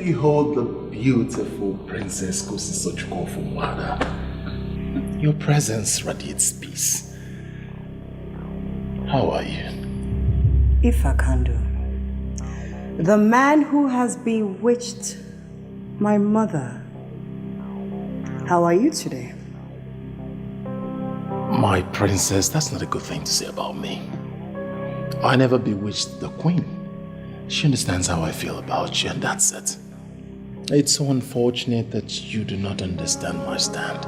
behold the beautiful Princess Kosisochukwu Fumada. Your presence radiates peace. How are you? If I can do. The man who has bewitched my mother. How are you today? My princess, that's not a good thing to say about me. I never bewitched the queen. She understands how I feel about you, and that's it. It's so unfortunate that you do not understand my stand.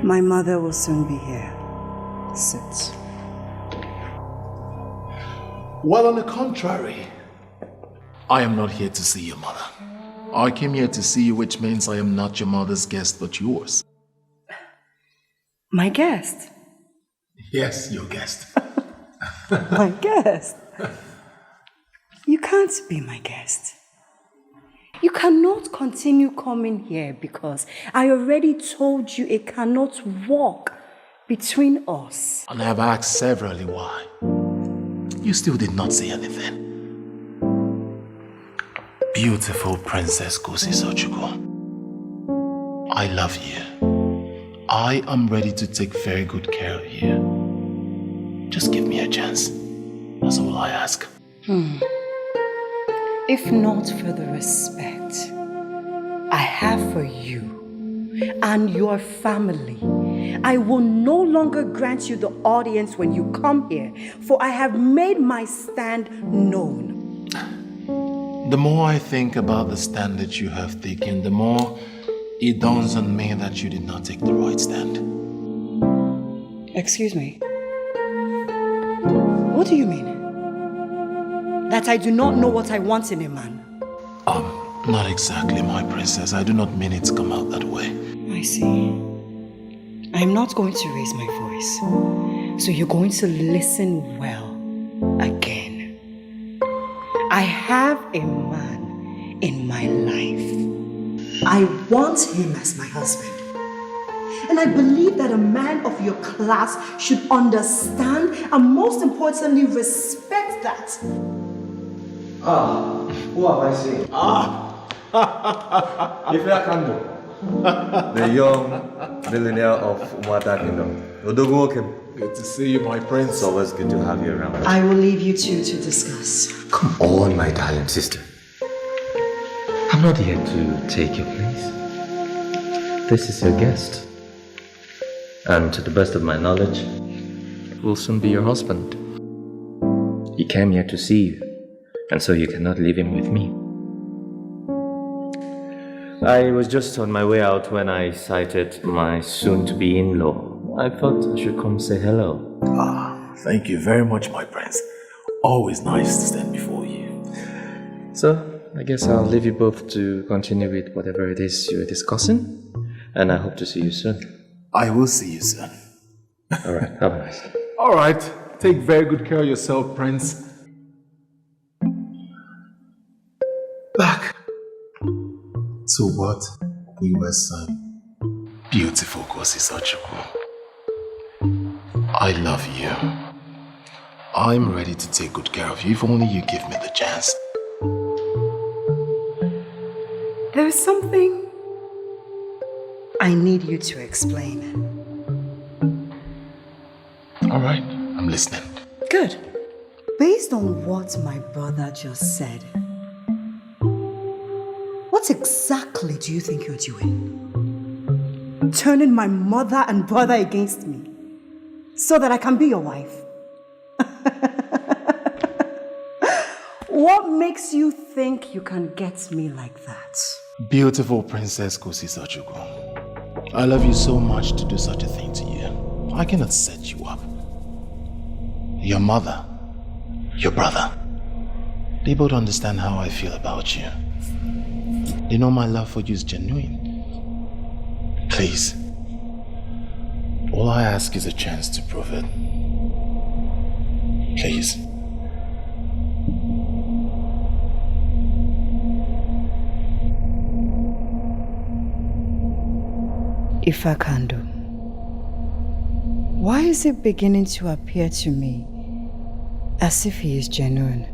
My mother will soon be here. Sit. Well, on the contrary, I am not here to see your mother. I came here to see you, which means I am not your mother's guest, but yours. My guest? Yes, your guest. My guest? You can't be my guest. You cannot continue coming here because I already told you it cannot walk between us. And I have asked severally why. You still did not say anything. Beautiful Princess Kosisochukwu, I love you. I am ready to take very good care of you. Just give me a chance. That's all I ask. If not for the respect I have for you and your family, I will no longer grant you the audience when you come here, for I have made my stand known. The more I think about the stand that you have taken, the more it dawns on me that you did not take the right stand. Excuse me. What do you mean? That I do not know what I want in a man? Not exactly, my princess. I do not mean it to come out that way. I see. I am not going to raise my voice. So you're going to listen well again. I have a man in my life. I want him as my husband. And I believe that a man of your class should understand and most importantly respect that. Who am I seeing? If I can do. The young millionaire of Umada Kingdom. Good to see you, my prince. It's always good to have you around. I will leave you two to discuss. Come on, my darling sister. I'm not here to take your place. This is your guest. And to the best of my knowledge, will soon be your husband. He came here to see you, and so you cannot leave him with me. I was just on my way out when I sighted my soon-to-be in-law. I thought I should come say hello. Thank you very much, my prince. Always nice to stand before you. So, I guess I'll leave you both to continue with whatever it is you're discussing, and I hope to see you soon. I will see you soon. Alright, have a nice day. Alright, take very good care of yourself, prince. Back to what we were saying. Beautiful Kosisochukwu, I love you. I'm ready to take good care of you if only you give me the chance. There is something I need you to explain. Alright, I'm listening. Good. Based on what my brother just said, what exactly do you think you're doing? Turning my mother and brother against me so that I can be your wife? What makes you think you can get me like that? Beautiful Princess Kosisochukwu, I love you so much to do such a thing to you. I cannot set you up. Your mother, your brother, they both understand how I feel about you. They know my love for you is genuine. Please, all I ask is a chance to prove it. Please. If I can do, why is it beginning to appear to me as if he is genuine?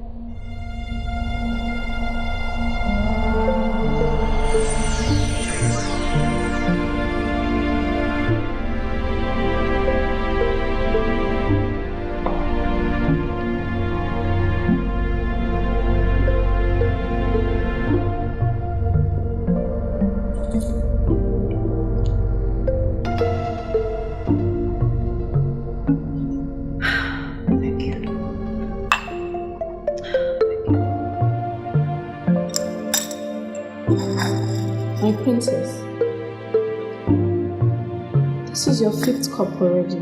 My princess, this is your 5th cup already.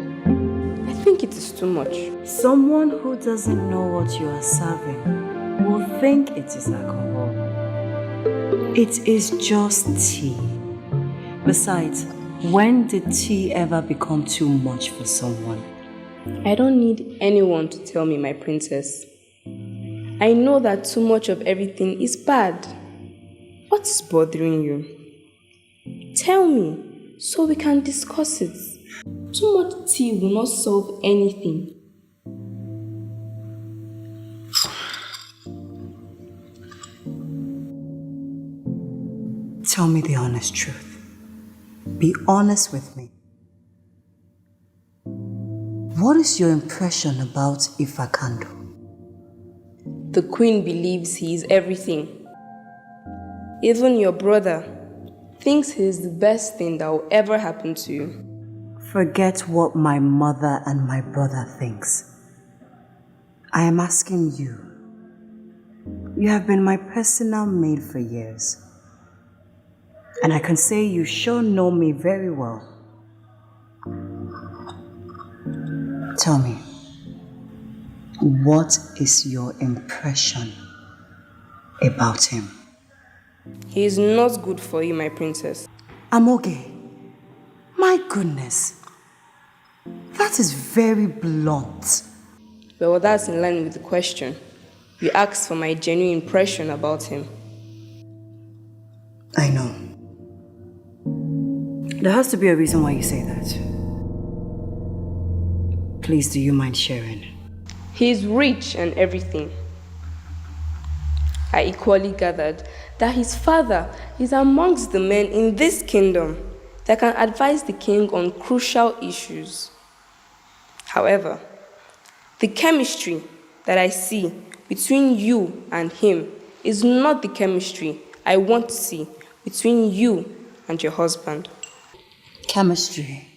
I think it is too much. Someone who doesn't know what you are serving will think it is alcohol. It is just tea. Besides, when did tea ever become too much for someone? I don't need anyone to tell me, my princess. I know that too much of everything is bad. What's bothering you? Tell me, so we can discuss it. Too much tea will not solve anything. Tell me the honest truth. Be honest with me. What is your impression about Ifakando? The queen believes he is everything. Even your brother thinks he is the best thing that will ever happen to you. Forget what my mother and my brother thinks. I am asking you. You have been my personal maid for years. And I can say you sure know me very well. Tell me, what is your impression about him? He is not good for you, my princess. Amoge, my goodness. That is very blunt. Well, that's in line with the question. You asked for my genuine impression about him. I know. There has to be a reason why you say that. Please, do you mind sharing? He is rich and everything. I equally gathered that his father is amongst the men in this kingdom that can advise the king on crucial issues. However, the chemistry that I see between you and him is not the chemistry I want to see between you and your husband. Chemistry.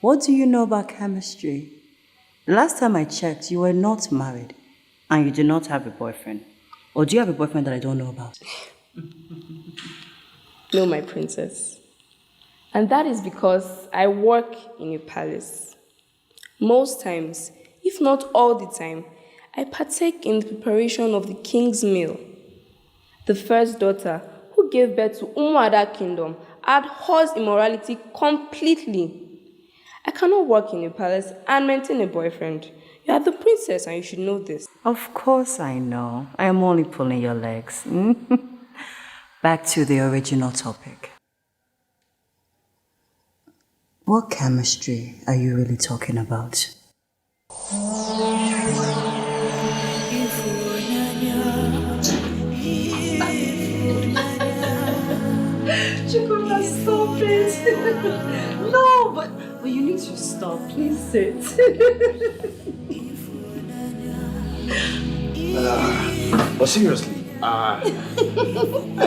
What do you know about chemistry? Last time I checked, you were not married and you do not have a boyfriend. Or do you have a boyfriend that I don't know about? No, my princess. And that is because I work in a palace. Most times, if not all the time, I partake in the preparation of the king's meal. The first daughter who gave birth to Umuada kingdom abhors immorality completely. I cannot work in a palace and maintain a boyfriend. You are the princess and you should know this. Of course I know. I am only pulling your legs. Back to the original topic. What chemistry are you really talking about? Chukuma, stop it. No, but you need to stop. Please sit. But seriously,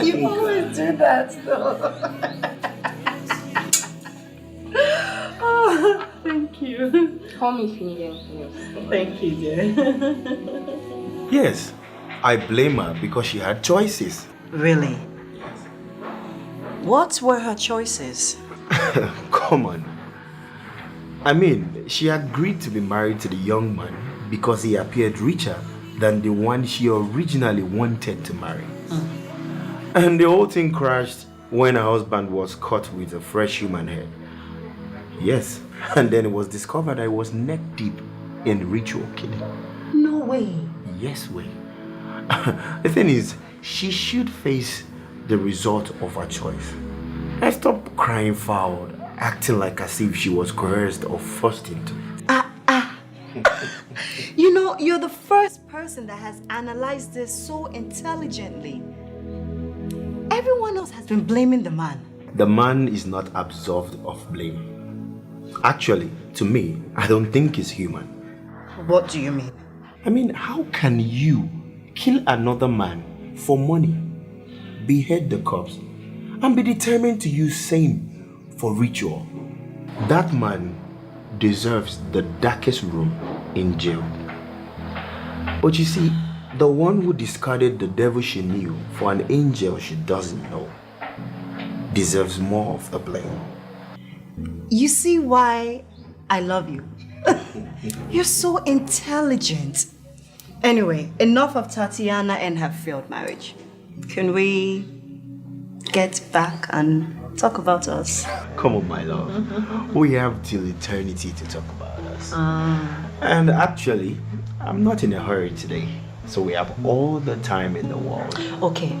you always do that, though. Oh, thank you. Call me Finnegan. Thank you, dear. Yes, I blame her because she had choices. Really? What were her choices? Come on. I mean, she agreed to be married to the young man because he appeared richer than the one she originally wanted to marry. And the whole thing crashed when her husband was caught with a fresh human head. Yes, and then it was discovered I was neck deep in ritual killing. No way. Yes way. The thing is, she should face the result of her choice. I stopped crying foul, acting like as if she was coerced or forced into it. You know, you're the first person that has analyzed this so intelligently. Everyone else has been blaming the man. The man is not absolved of blame. Actually, to me, I don't think he's human. What do you mean? I mean, how can you kill another man for money, behead the corpse, and be determined to use same for ritual? That man deserves the darkest room in jail. But you see, the one who discarded the devil she knew for an angel she doesn't know deserves more of the blame. You see why I love you? You're so intelligent. Anyway, enough of Tatiana and her failed marriage. Can we get back and talk about us? Come on, my love. We have till eternity to talk about us. And actually, I'm not in a hurry today. So we have all the time in the world. Okay,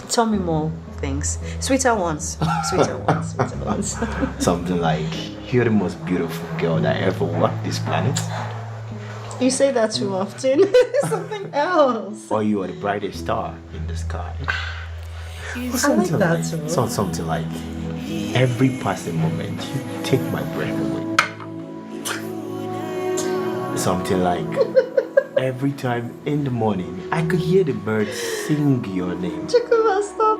tell me more things. Sweeter ones. Sweeter ones. Sweeter ones. Something like, you're the most beautiful girl that ever walked this planet. You say that too often. Something else. Or you are the brightest star in the sky. I like that too. Something like, every passing moment, you take my breath away. Something like, every time in the morning, I could hear the birds sing your name. Chikuma, stop.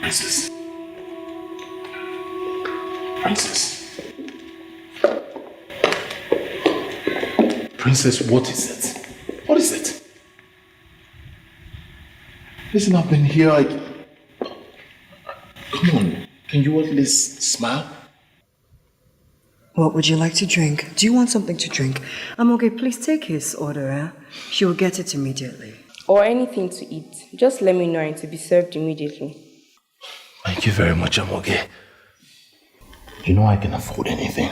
Princess. Princess. Princess, what is it? What is it? Listen, I've been here. Come on, can you at least smile? What would you like to drink? Do you want something to drink? Okay, please take his order, eh? She will get it immediately. Or anything to eat. Just let me know and to be served immediately. Thank you very much, Amoge. You know I can afford anything.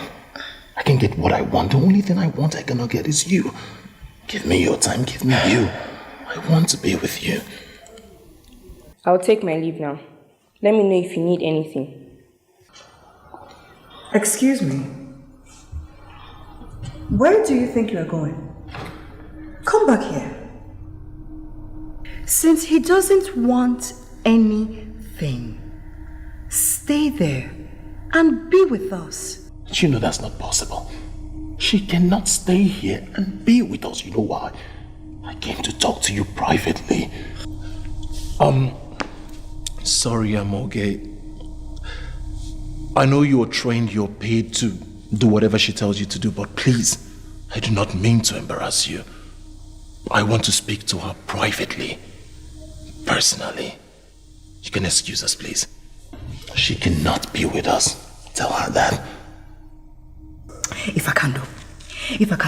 I can get what I want. The only thing I want I cannot get is you. Give me your time, give me you. I want to be with you. I'll take my leave now. Let me know if you need anything. Excuse me. Where do you think you are going? Come back here. Since he doesn't want anything, stay there and be with us. You know that's not possible. She cannot stay here and be with us. You know why? I came to talk to you privately. Sorry, Amoge. I know you're trained, you're paid to do whatever she tells you to do, but please, I do not mean to embarrass you. I want to speak to her privately, personally. You can excuse us, please. She cannot be with us. Tell her that. If I can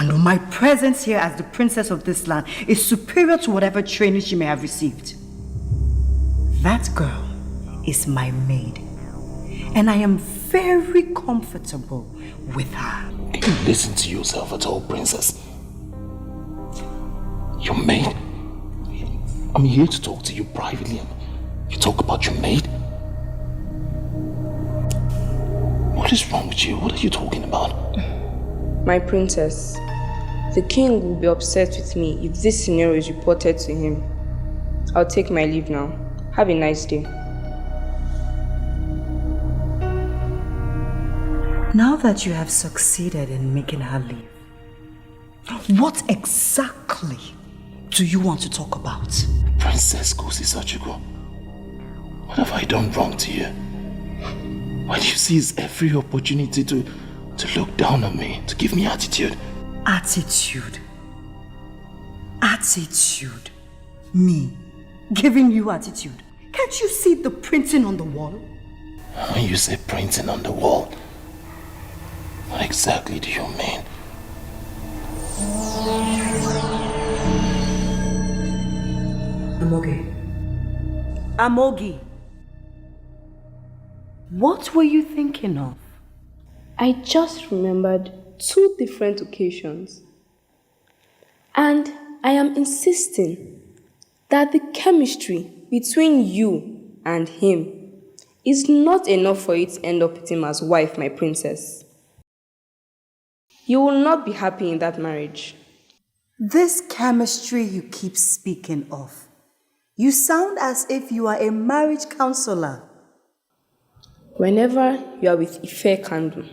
do, my presence here as the princess of this land is superior to whatever training she may have received. That girl is my maid, and I am very comfortable with her. Can you listen to yourself at all, princess? Your maid? I'm here to talk to you privately. You talk about your maid? What is wrong with you? What are you talking about? My princess, the king will be upset with me if this scenario is reported to him. I'll take my leave now. Have a nice day. Now that you have succeeded in making her leave, what exactly do you want to talk about? Princess Kosi Sachiko, what have I done wrong to you? Why do you seize every opportunity to look down on me, to give me attitude? Attitude? Attitude? Me? Giving you attitude? Can't you see the printing on the wall? When you say printing on the wall, what exactly do you mean? Amogi. What were you thinking of? I just remembered 2 different occasions. And I am insisting that the chemistry between you and him is not enough for you to end up with him as wife, my princess. You will not be happy in that marriage. This chemistry you keep speaking of, you sound as if you are a marriage counselor. Whenever you are with Ife Candle,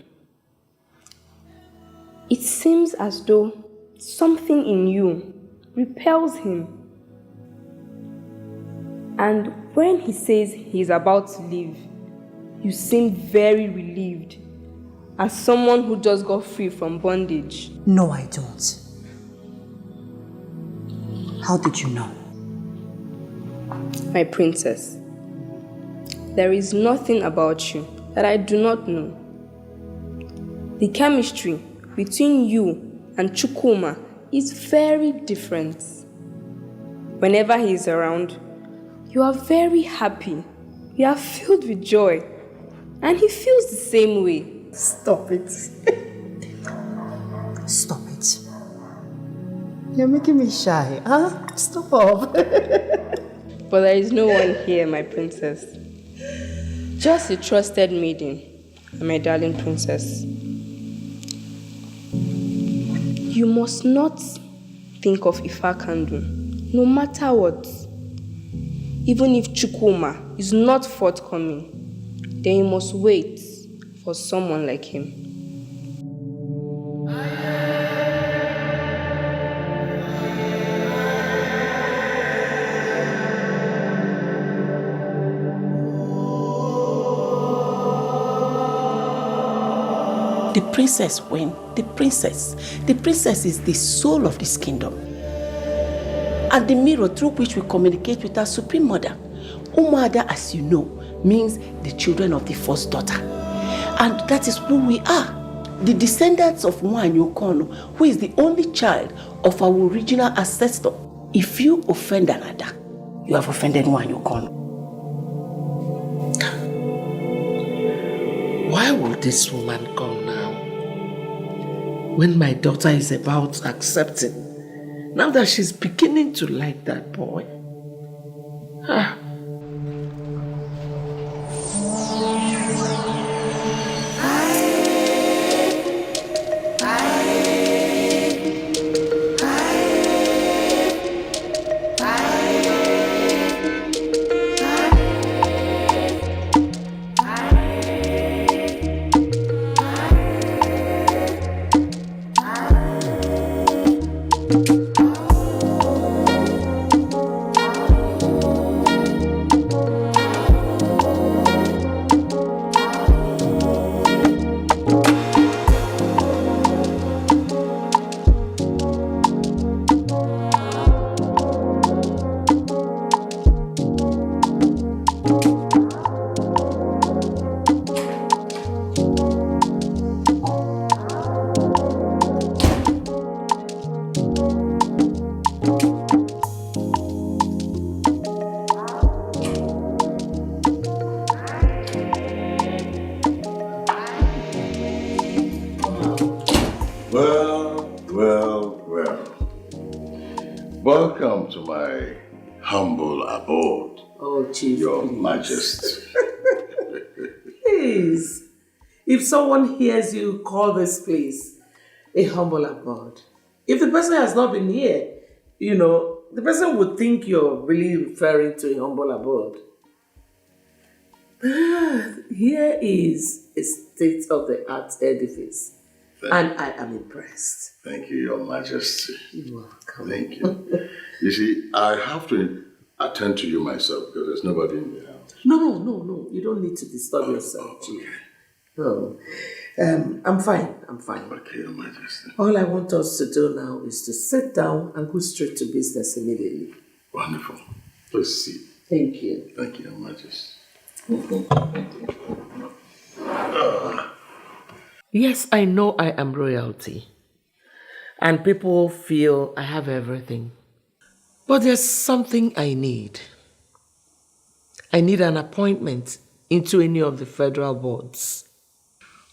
it seems as though something in you repels him. And when he says he's about to leave, you seem very relieved, as someone who just got free from bondage. No, I don't. How did you know? My princess, there is nothing about you that I do not know. The chemistry between you and Chukwuma is very different. Whenever he is around, you are very happy. You are filled with joy. And he feels the same way. Stop it. Stop it. You're making me shy, huh? Stop. But there is no one here, my princess. Just a trusted maiden, and my darling princess. You must not think of Ifa Kandu, no matter what. Even if Chukwuma is not forthcoming, then you must wait for someone like him. The princess went. The princess is the soul of this kingdom. And the mirror through which we communicate with our supreme mother. Umada, as you know, means the children of the first daughter. And that is who we are. The descendants of Nwanyokono, who is the only child of our original ancestor. If you offend another, you have offended Nwanyokono. Why will this woman come now? When my daughter is about accepting, now that she's beginning to like that boy. Welcome to my humble abode. Oh, Chief, Your please. Majesty. Please, if someone hears you call this place a humble abode, if the person has not been here, the person would think you're really referring to a humble abode. But here is a state-of-the-art edifice. And I am impressed. Thank you, Your Majesty. You're welcome. Thank you. You see, I have to attend to you myself because there's nobody in the house. No. You don't need to disturb yourself, Chief. Okay. No. I'm fine. Okay, Your Majesty. All I want us to do now is to sit down and go straight to business immediately. Wonderful. Please sit. Thank you. Thank you, Your Majesty. Yes, I know I am royalty. And people feel I have everything. But there's something I need. I need an appointment into any of the federal boards.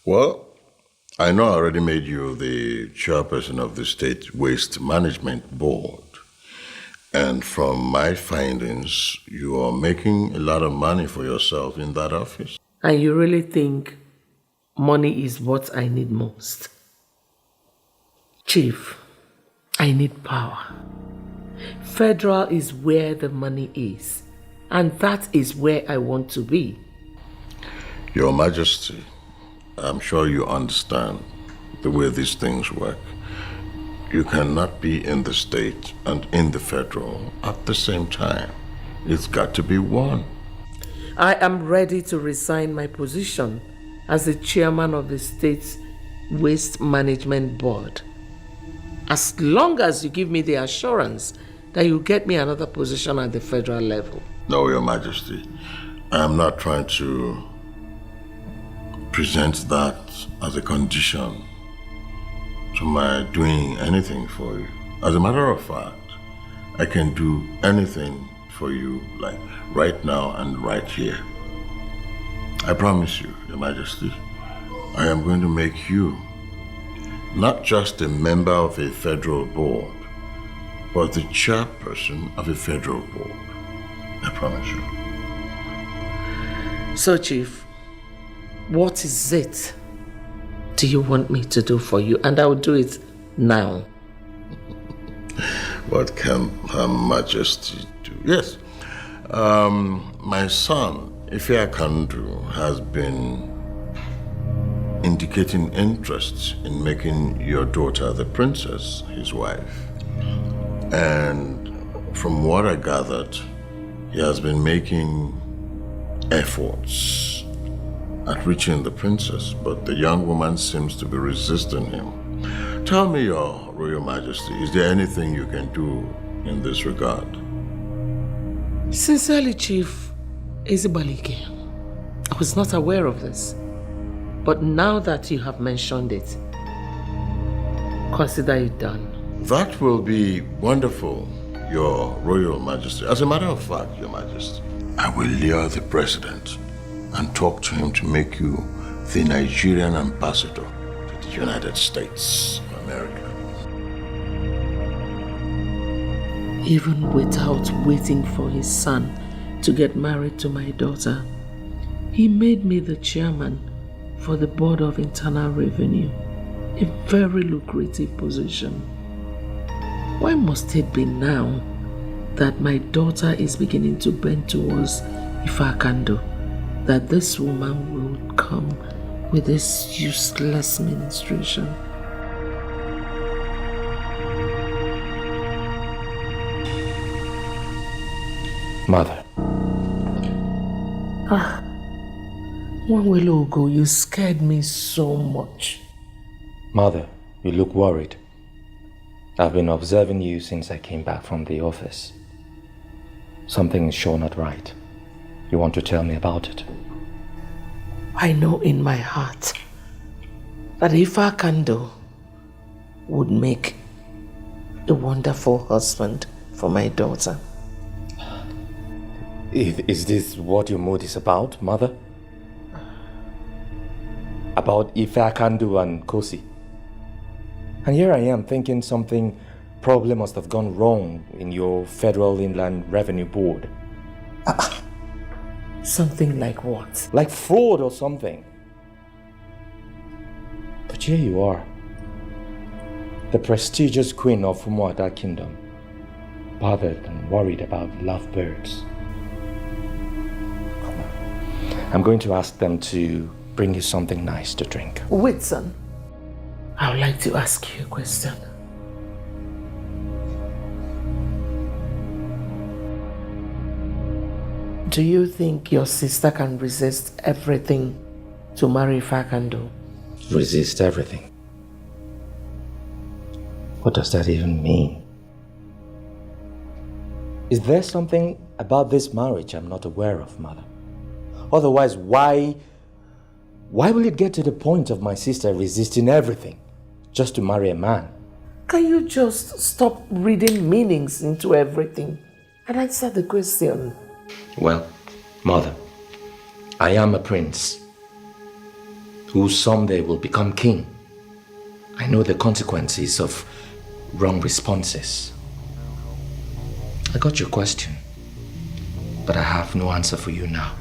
Well, I know I already made you the chairperson of the State Waste Management Board. And from my findings, you are making a lot of money for yourself in that office. And you really think money is what I need most? Chief, I need power. Federal is where the money is. And that is where I want to be. Your Majesty, I'm sure you understand the way these things work. You cannot be in the state and in the federal at the same time. It's got to be one. I am ready to resign my position as the chairman of the state's Waste Management Board. As long as you give me the assurance that you get me another position at the federal level. No, Your Majesty. I'm not trying to present that as a condition to my doing anything for you. As a matter of fact, I can do anything for you, like right now and right here. I promise you, Your Majesty, I am going to make you not just a member of a federal board, but the chairperson of a federal board. I promise you. So, Chief, what is it do you want me to do for you? And I will do it now. What can Her Majesty do? Yes. My son, Akandu, has been indicating interest in making your daughter the princess his wife. And from what I gathered, he has been making efforts at reaching the princess, but the young woman seems to be resisting him. Tell me, Your Royal Majesty, is there anything you can do in this regard? Sincerely, Chief Ezibalike, I was not aware of this. But now that you have mentioned it, consider it done. That will be wonderful, Your Royal Majesty. As a matter of fact, Your Majesty, I will lure the president and talk to him to make you the Nigerian ambassador to the United States of America. Even without waiting for his son to get married to my daughter, he made me the chairman for the Board of Internal Revenue, a very lucrative position. Why must it be now that my daughter is beginning to bend towards Ifakando, that this woman will come with this useless ministration? Mother. One while ago, you scared me so much. Mother, you look worried. I've been observing you since I came back from the office. Something is sure not right. You want to tell me about it? I know in my heart that Ifakando would make a wonderful husband for my daughter. Is this what your mood is about, Mother? About Ifakando and Kosi? And here I am thinking something probably must have gone wrong in your Federal Inland Revenue Board. Something like what? Like fraud or something. But here you are, the prestigious queen of Umuada Kingdom, bothered and worried about lovebirds. Come on. I'm going to ask them to bring you something nice to drink. Wait, son. I would like to ask you a question. Do you think your sister can resist everything to marry Fakando? Resist everything? What does that even mean? Is there something about this marriage I'm not aware of, Mother? Otherwise, why will it get to the point of my sister resisting everything just to marry a man? Can you just stop reading meanings into everything and answer the question? Well, Mother, I am a prince who someday will become king. I know the consequences of wrong responses. I got your question, but I have no answer for you now.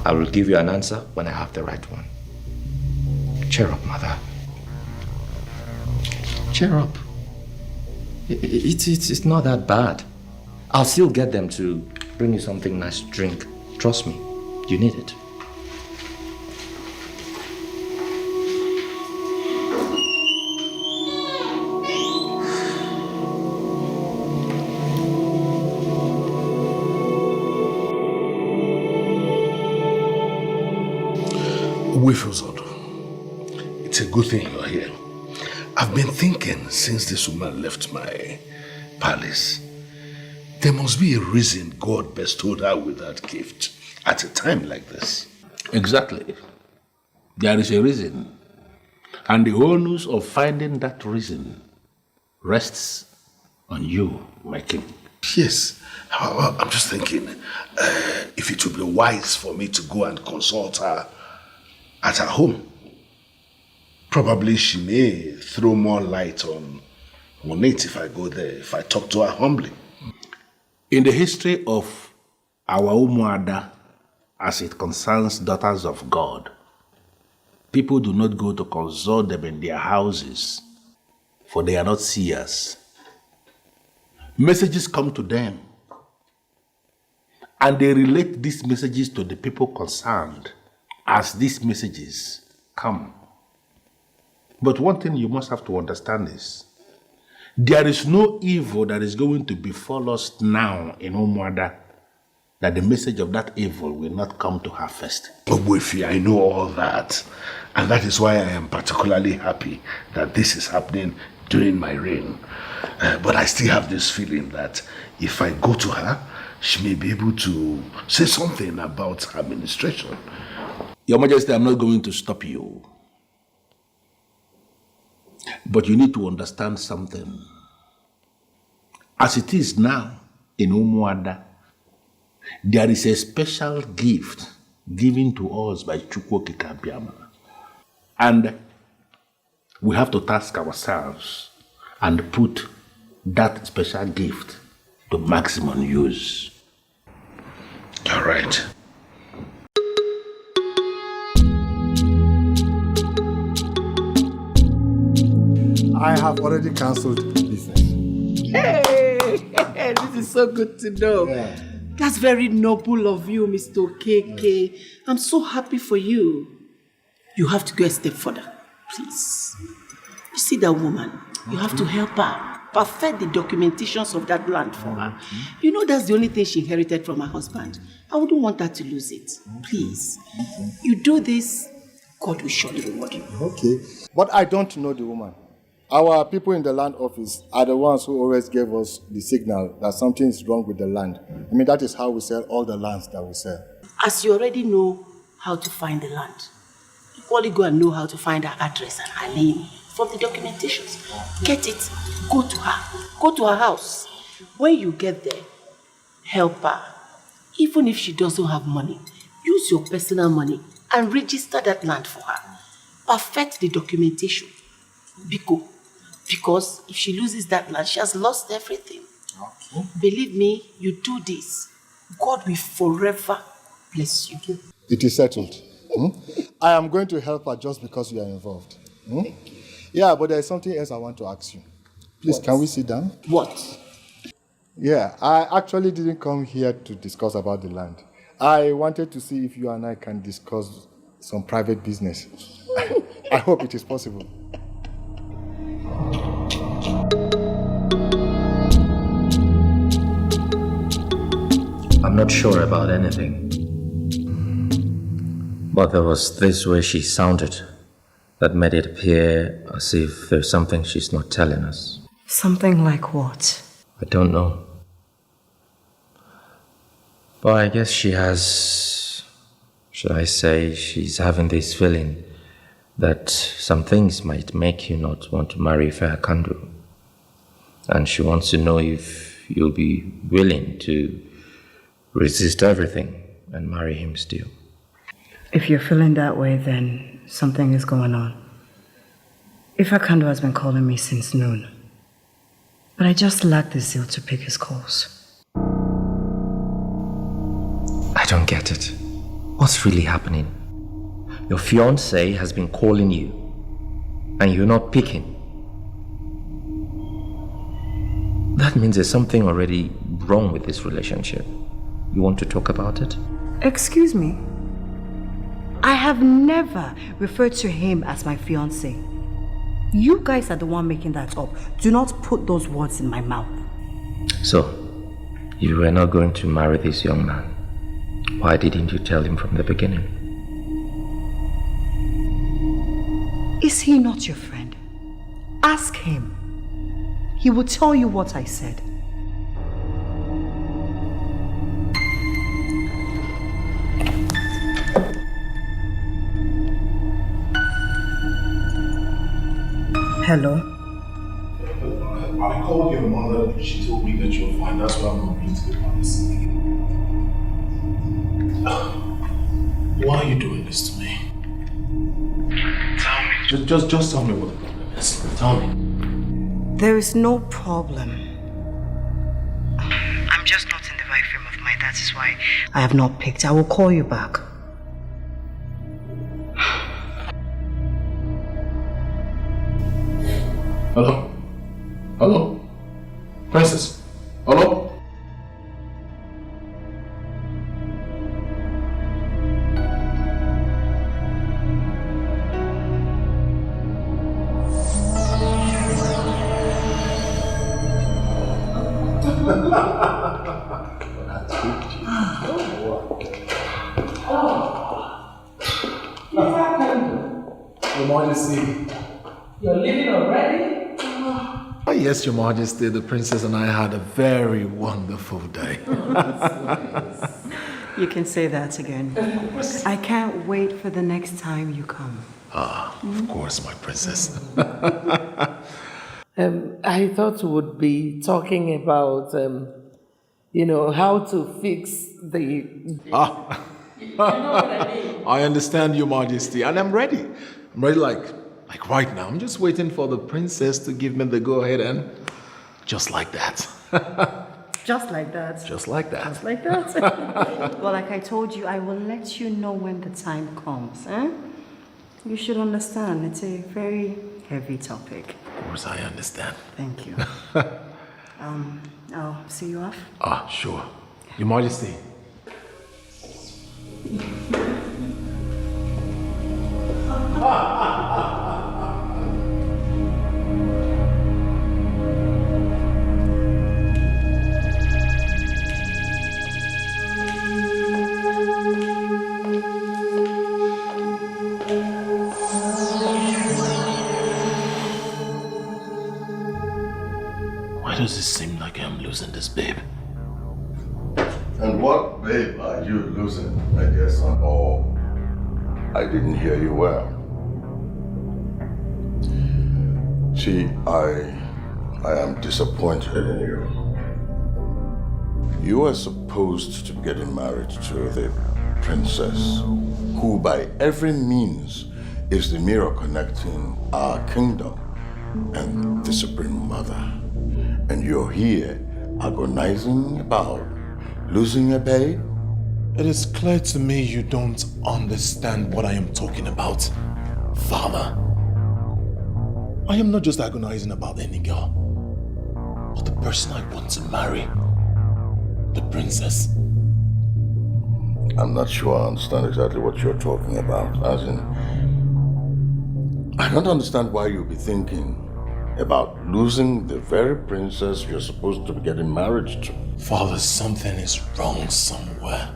I will give you an answer when I have the right one. Cheer up, Mother. Cheer up. It's not that bad. I'll still get them to bring you something nice to drink. Trust me, you need it. Wifuzod, it's a good thing you're here. I've been thinking since this woman left my palace. There must be a reason God bestowed her with that gift at a time like this. Exactly. There is a reason. And the onus of finding that reason rests on you, my king. Yes. I'm just thinking if it would be wise for me to go and consult her at her home. Probably she may throw more light on it if I go there, if I talk to her humbly. In the history of our Umuada, as it concerns daughters of God, people do not go to consult them in their houses, for they are not seers. Messages come to them, and they relate these messages to the people concerned as these messages come. But one thing you must have to understand is, there is no evil that is going to befall us now in Umuada that the message of that evil will not come to her first. But Wifi, I know all that. And that is why I am particularly happy that this is happening during my reign. But I still have this feeling that if I go to her, she may be able to say something about her administration. Your Majesty, I'm not going to stop you. But you need to understand something. As it is now in Umuada, there is a special gift given to us by Chukwokikabiama. And we have to task ourselves and put that special gift to maximum use. All right. I have already cancelled the business. Hey, this is so good to know. Yeah. That's very noble of you, Mr. KK. I'm so happy for you. You have to go a step further, please. You see that woman? You have to help her perfect the documentations of that land for her. You know that's the only thing she inherited from her husband. I wouldn't want her to lose it. Please. You do this, God will surely reward you. Okay. But I don't know the woman. Our people in the land office are the ones who always gave us the signal that something is wrong with the land. I mean, that is how we sell all the lands that we sell. As you already know how to find the land, you only go and know how to find her address and her name from the documentations. Get it, go to her house. When you get there, help her. Even if she doesn't have money, use your personal money and register that land for her. Perfect the documentation. Because if she loses that land, she has lost everything. Okay. Believe me, you do this, God will forever bless you. It is settled. I am going to help her just because you are involved. Yeah, but there is something else I want to ask you. Please, can we sit down? What? Yeah, I actually didn't come here to discuss about the land. I wanted to see if you and I can discuss some private business. I hope it is possible. I'm not sure about anything. But there was this way she sounded that made it appear as if there's something she's not telling us. Something like what? I don't know. But I guess she has, should I say, she's having this feeling that some things might make you not want to marry Kandu. And she wants to know if you'll be willing to resist everything and marry him still. If you're feeling that way, then something is going on. Kandu has been calling me since noon. But I just lack the zeal to pick his calls. I don't get it. What's really happening? Your fiancé has been calling you, and you're not picking. That means there's something already wrong with this relationship. You want to talk about it? Excuse me? I have never referred to him as my fiancé. You guys are the one making that up. Do not put those words in my mouth. So, you were not going to marry this young man. Why didn't you tell him from the beginning? Is he not your friend? Ask him. He will tell you what I said. Hello? I called your mother. She told me that you're fine. That's why I'm not going to the palace. Why are you doing this to me? Tell me. Just tell me what the problem is. Tell me. There is no problem. I'm just not in the right frame of mind. That is why I have not picked. I will call you back. Hello? Hello? Princess? Hello? Your Majesty. You're leaving already? Oh, yes, Your Majesty. The princess and I had a very wonderful day. You can say that again. I can't wait for the next time you come. Of course, my princess. I thought we would be talking about, how to fix the... You know what I mean? I understand, Your Majesty, and I'm ready. I'm ready like right now. I'm just waiting for the princess to give me the go-ahead and just like that. Just like that. Just like that. Just like that. Well, like I told you, I will let you know when the time comes. You should understand, it's a very heavy topic. Of course, I understand. Thank you. I'll see you off. Sure. Your Majesty. Why does it seem like I'm losing this babe? And what babe are you losing, my dear son? Oh, I didn't hear you well. See, I am disappointed in you. You are supposed to be getting married to the princess, who by every means is the mirror connecting our kingdom and the Supreme Mother. And you're here agonizing about losing a babe? It is clear to me you don't understand what I am talking about, Father. I am not just agonizing about any girl, but the person I want to marry, the princess. I'm not sure I understand exactly what you're talking about. As in, I don't understand why you'll be thinking about losing the very princess you're supposed to be getting married to. Father, something is wrong somewhere.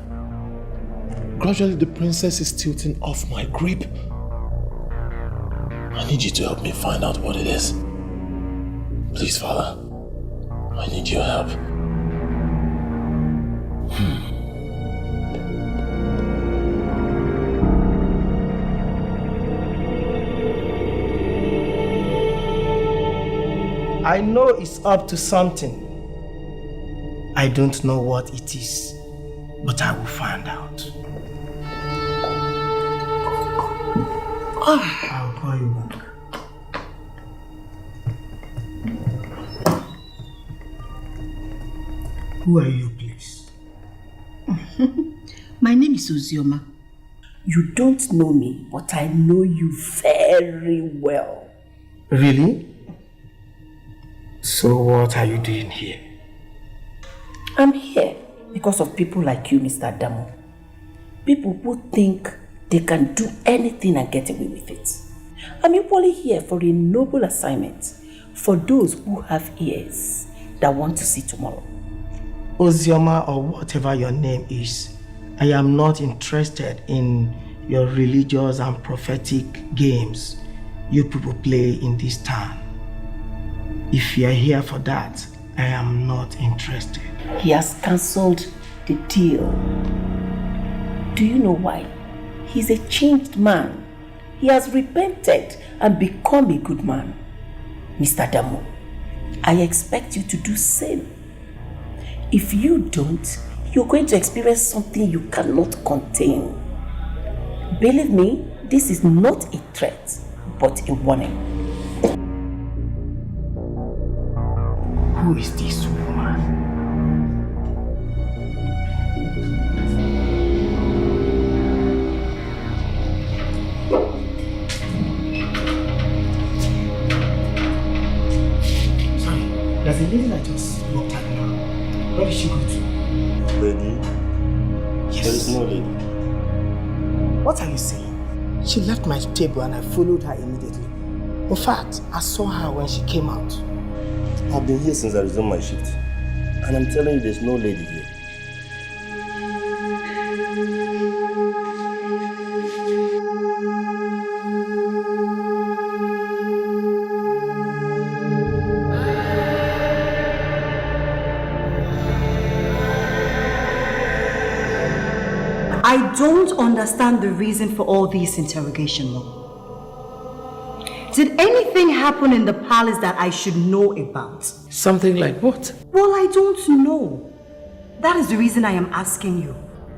Gradually, the princess is tilting off my grip. I need you to help me find out what it is. Please, Father. I need your help. I know it's up to something. I don't know what it is, but I will find out. I'll call you back. Who are you, please? My name is Uzioma. You don't know me, but I know you very well. Really? So what are you doing here? I'm here because of people like you, Mr. Adamo. People who think they can do anything and get away with it. I'm equally here for a noble assignment for those who have ears that want to see tomorrow. Uzioma, or whatever your name is, I am not interested in your religious and prophetic games you people play in this town. If you are here for that, I am not interested. He has cancelled the deal. Do you know why? He's a changed man. He has repented and become a good man. Mr. Damo, I expect you to do same. If you don't, you're going to experience something you cannot contain. Believe me, this is not a threat, but a warning. Who is this woman? Sorry, there's a lady that just walked out now. Where did she go to? Lady? Yes. There is no lady. What are you saying? She left my table and I followed her immediately. In fact, I saw her when she came out. I've been here since I resumed my shift. And I'm telling you, there's no lady here. I don't understand the reason for all these interrogation, Mom. Did anything happen in the palace that I should know about? Something like what? Well, I don't know. That is the reason I am asking you.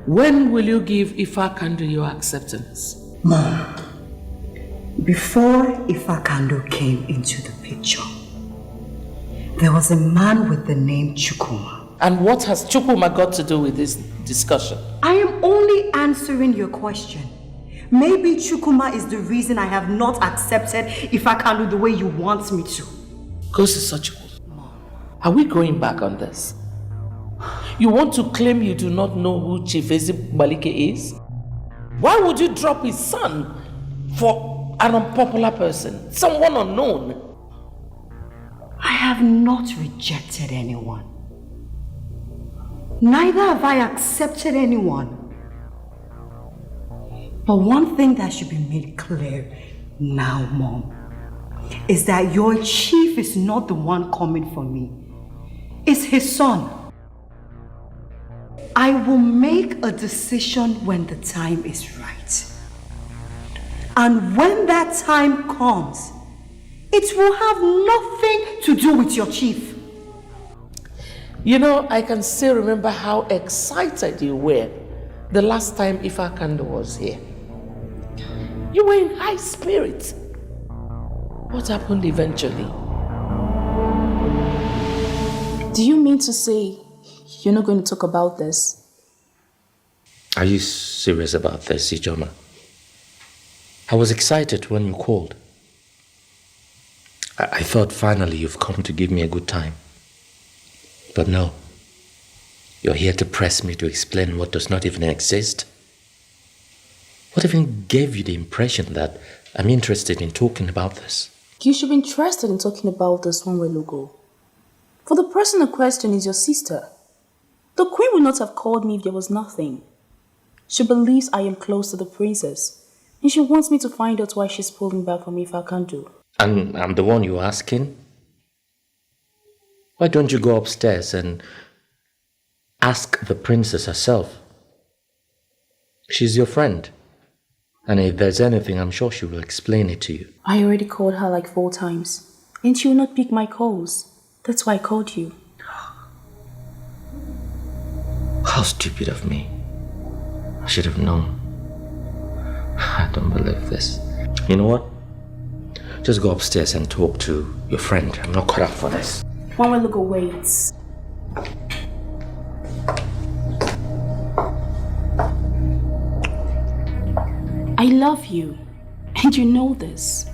When will you give Ifakando your acceptance? Mom, before Ifakando came into the picture, there was a man with the name Chukuma. And what has Chukuma got to do with this discussion? I am only answering your question. Maybe Chukuma is the reason I have not accepted Ifakando the way you want me to. Gosi Sochukwu, are we going back on this? You want to claim you do not know who Chief Balike is? Why would you drop his son for an unpopular person, someone unknown? I have not rejected anyone. Neither have I accepted anyone. But one thing that should be made clear now, Mom, is that your chief is not the one coming for me. It's his son. I will make a decision when the time is right. And when that time comes, it will have nothing to do with your chief. You know, I can still remember how excited you were the last time Ifakando was here. You were in high spirits. What happened eventually? Do you mean to say you're not going to talk about this? Are you serious about this, Ijoma? I was excited when you called. I thought finally you've come to give me a good time. But no. You're here to press me to explain what does not even exist. What even gave you the impression that I'm interested in talking about this? You should be interested in talking about this one while ago. For the person in question is your sister. The queen would not have called me if there was nothing. She believes I am close to the princess, and she wants me to find out why she's pulling back from me if I can't do. And I'm the one you're asking? Why don't you go upstairs and ask the princess herself? She's your friend. And if there's anything, I'm sure she will explain it to you. I already called her like 4 times, and she will not pick my calls. That's why I called you. How stupid of me. I should have known. I don't believe this. You know what? Just go upstairs and talk to your friend. I'm not caught up for this. One will look waits. I love you, and you know this.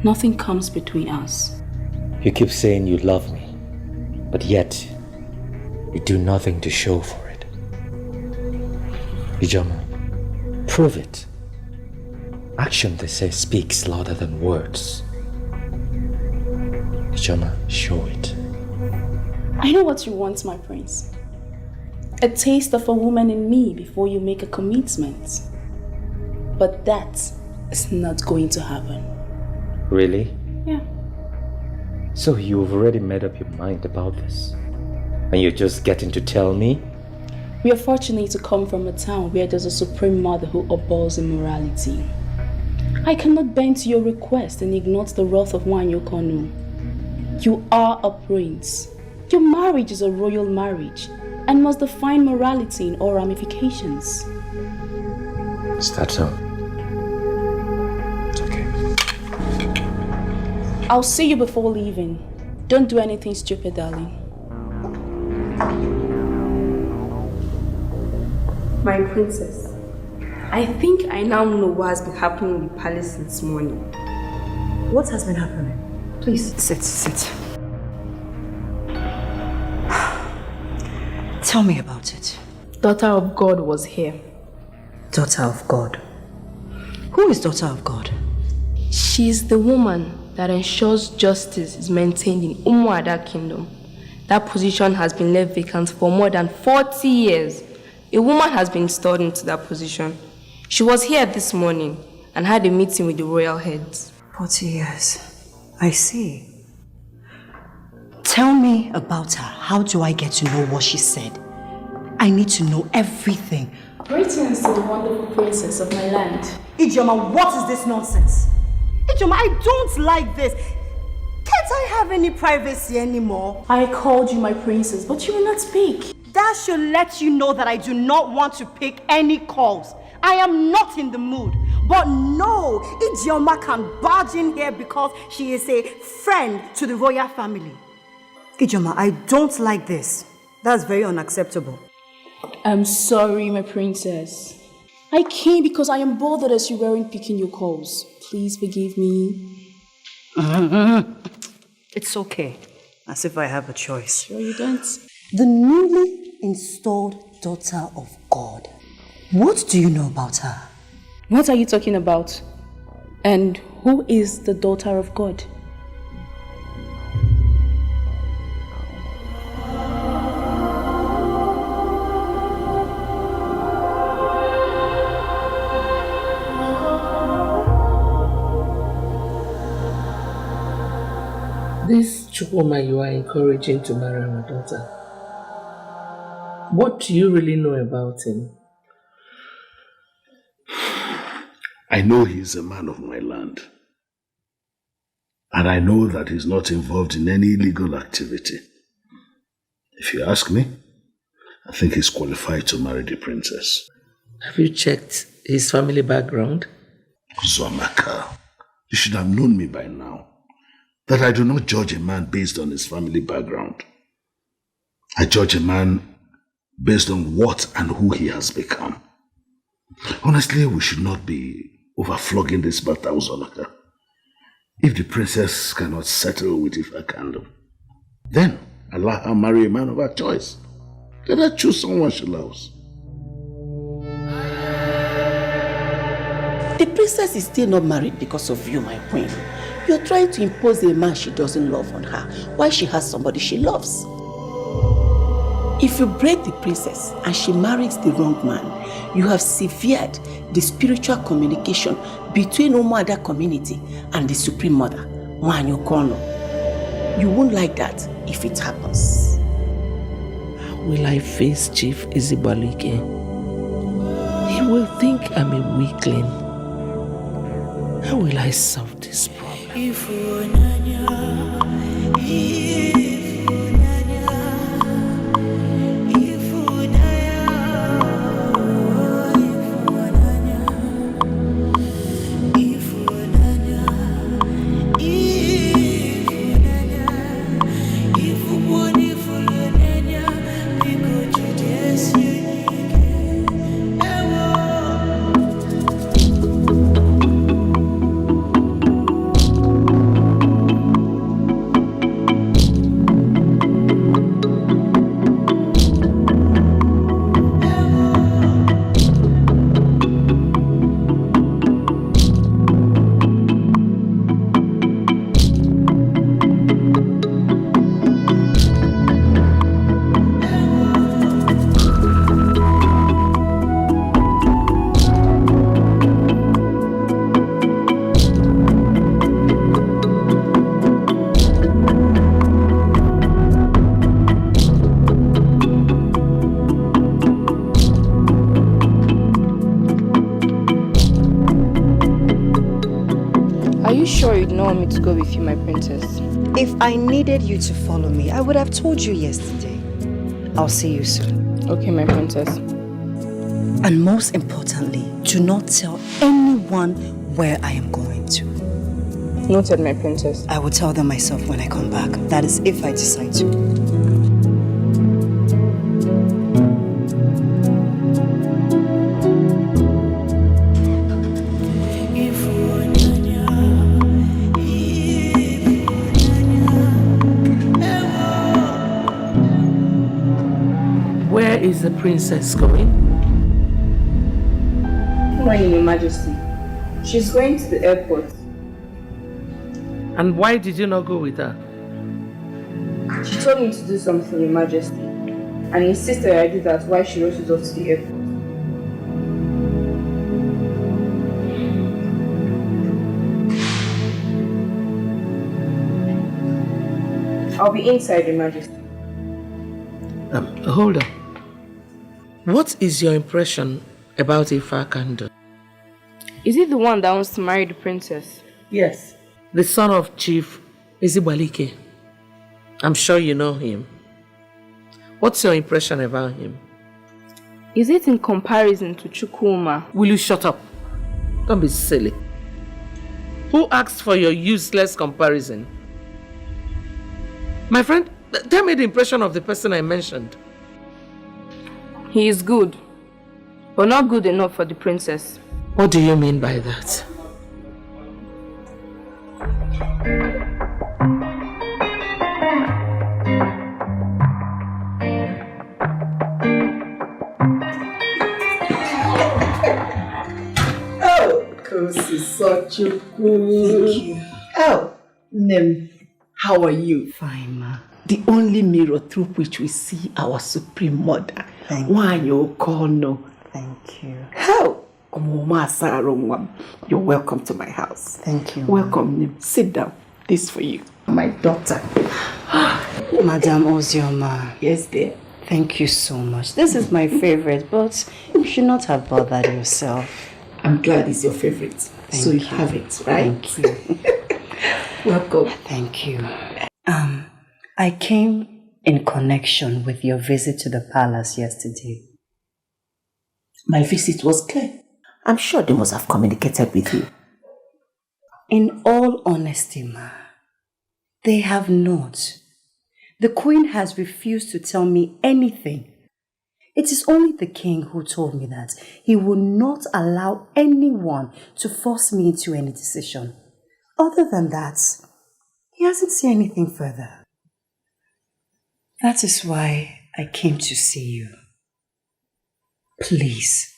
Nothing comes between us. You keep saying you love me, but yet you do nothing to show for it. Ijoma, prove it. Action, they say, speaks louder than words. Ijoma, show it. I know what you want, my prince. A taste of a woman in me before you make a commitment. But that is not going to happen. Really? Yeah. So you've already made up your mind about this? And you're just getting to tell me? We are fortunate to come from a town where there's a supreme mother who abhors immorality. I cannot bend to your request and ignore the wrath of Orjiakor. You are a prince. Your marriage is a royal marriage and must define morality in all ramifications. Is that so? It's okay. I'll see you before leaving. Don't do anything stupid, darling. My princess, I think I now know what has been happening in the palace since morning. What has been happening? Please, sit. Tell me about it. Daughter of God was here. Daughter of God? Who is daughter of God? She is the woman that ensures justice is maintained in Umuada kingdom. That position has been left vacant for more than 40 years. A woman has been installed into that position. She was here this morning and had a meeting with the royal heads. 40 years. I see. Tell me about her. How do I get to know what she said? I need to know everything. Greetings to the wonderful princess of my land. Ijeoma, what is this nonsense? Ijeoma, I don't like this. Can't I have any privacy anymore? I called you my princess, but you will not speak. That should let you know that I do not want to pick any calls. I am not in the mood. But no, Ijeoma can barge in here because she is a friend to the royal family. Ijeoma, I don't like this. That's very unacceptable. I'm sorry, my princess. I came because I am bothered as you weren't picking your calls. Please forgive me. It's okay. As if I have a choice. Sure you don't. The newly installed daughter of God. What do you know about her? What are you talking about? And who is the daughter of God? This Chukwuma you are encouraging to marry our daughter. What do you really know about him? I know he's a man of my land. And I know that he's not involved in any illegal activity. If you ask me, I think he's qualified to marry the princess. Have you checked his family background? Zomaka, you should have known me by now. That I do not judge a man based on his family background. I judge a man based on what and who he has become. Honestly, we should not be overflogging this battle, Zomaka. If the princess cannot settle with Ifa Kingdom, then allow her marry a man of her choice. Let her choose someone she loves. The princess is still not married because of you, my queen. You're trying to impose a man she doesn't love on her while she has somebody she loves. If you break the princess and she marries the wrong man, you have severed the spiritual communication between Umuada community and the Supreme Mother, Orjiakor. You won't like that if it happens. Will I face Chief Izibalike? He will think I'm a weakling. How will I solve this problem? sure you don't want me to go with you, my princess? If I needed you to follow me, I would have told you yesterday. I'll see you soon. Okay, my princess. And most importantly, do not tell anyone where I am going to. Noted, my princess. I will tell them myself when I come back. That is if I decide to. Where is the princess going? Morning, Your Majesty. She's going to the airport. And why did you not go with her? She told me to do something, Your Majesty, and insisted I do that while she rushes off to the airport. I'll be inside, Your Majesty. Hold on. What is your impression about Ifakando? Is he the one that wants to marry the princess? Yes. The son of Chief Ezibalike. I'm sure you know him. What's your impression about him? Is it in comparison to Chukwuma? Will you shut up? Don't be silly. Who asked for your useless comparison? My friend, tell me the impression of the person I mentioned. He is good, but not good enough for the princess. What do you mean by that? Oh, Kosi, such a cool. Thank you. Oh, Nem, how are you? Fine, ma. The only mirror through which we see our Supreme Mother. Thank you. Why you call no? Thank you. How? You're welcome to my house. Thank you. Welcome, Nem. Sit down. This for you. My daughter. Madam Ozioma. Yes, dear. Thank you so much. This is my favorite, but you should not have bothered yourself. I'm glad it's your favorite. So you have it, right? Thank you. Welcome. Thank you. I came in connection with your visit to the palace yesterday. My visit was clear. I'm sure they must have communicated with you. In all honesty, ma, they have not. The queen has refused to tell me anything. It is only the king who told me that he will not allow anyone to force me into any decision. Other than that, he hasn't said anything further. That is why I came to see you. Please,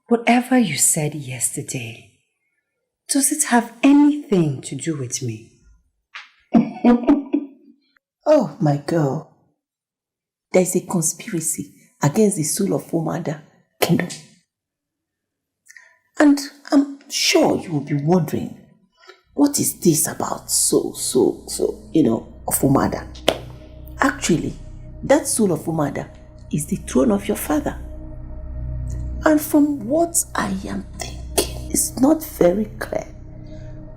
whatever you said yesterday, does it have anything to do with me? Oh, my girl. There's a conspiracy against the soul of Umada kingdom. And I'm sure you will be wondering, what is this about of Umada? Actually, that soul of Umada is the throne of your father. And from what I am thinking, it's not very clear.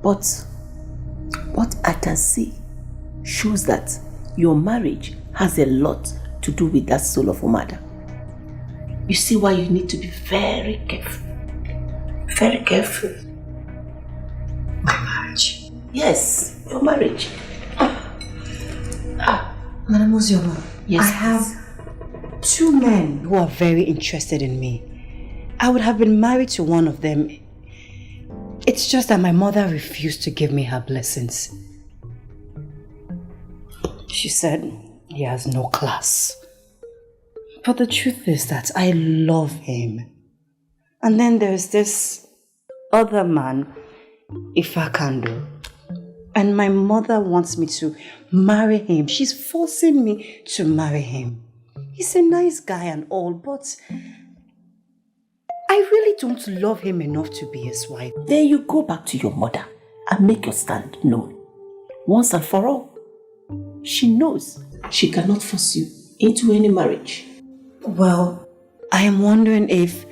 But what I can see shows that your marriage has a lot to do with that soul of Umada. You see why you need to be very careful. Very careful. My marriage? Yes, your marriage. Madam Ozioma, yes, I have 2 men who are very interested in me. I would have been married to one of them. It's just that my mother refused to give me her blessings. She said he has no class. But the truth is that I love him. And then there's this other man, Ifakando. And my mother wants me to marry him. She's forcing me to marry him. He's a nice guy and all, but I really don't love him enough to be his wife. Then you go back to your mother and make your stand known. Once and for all. She knows she cannot force you into any marriage. Well, I am wondering if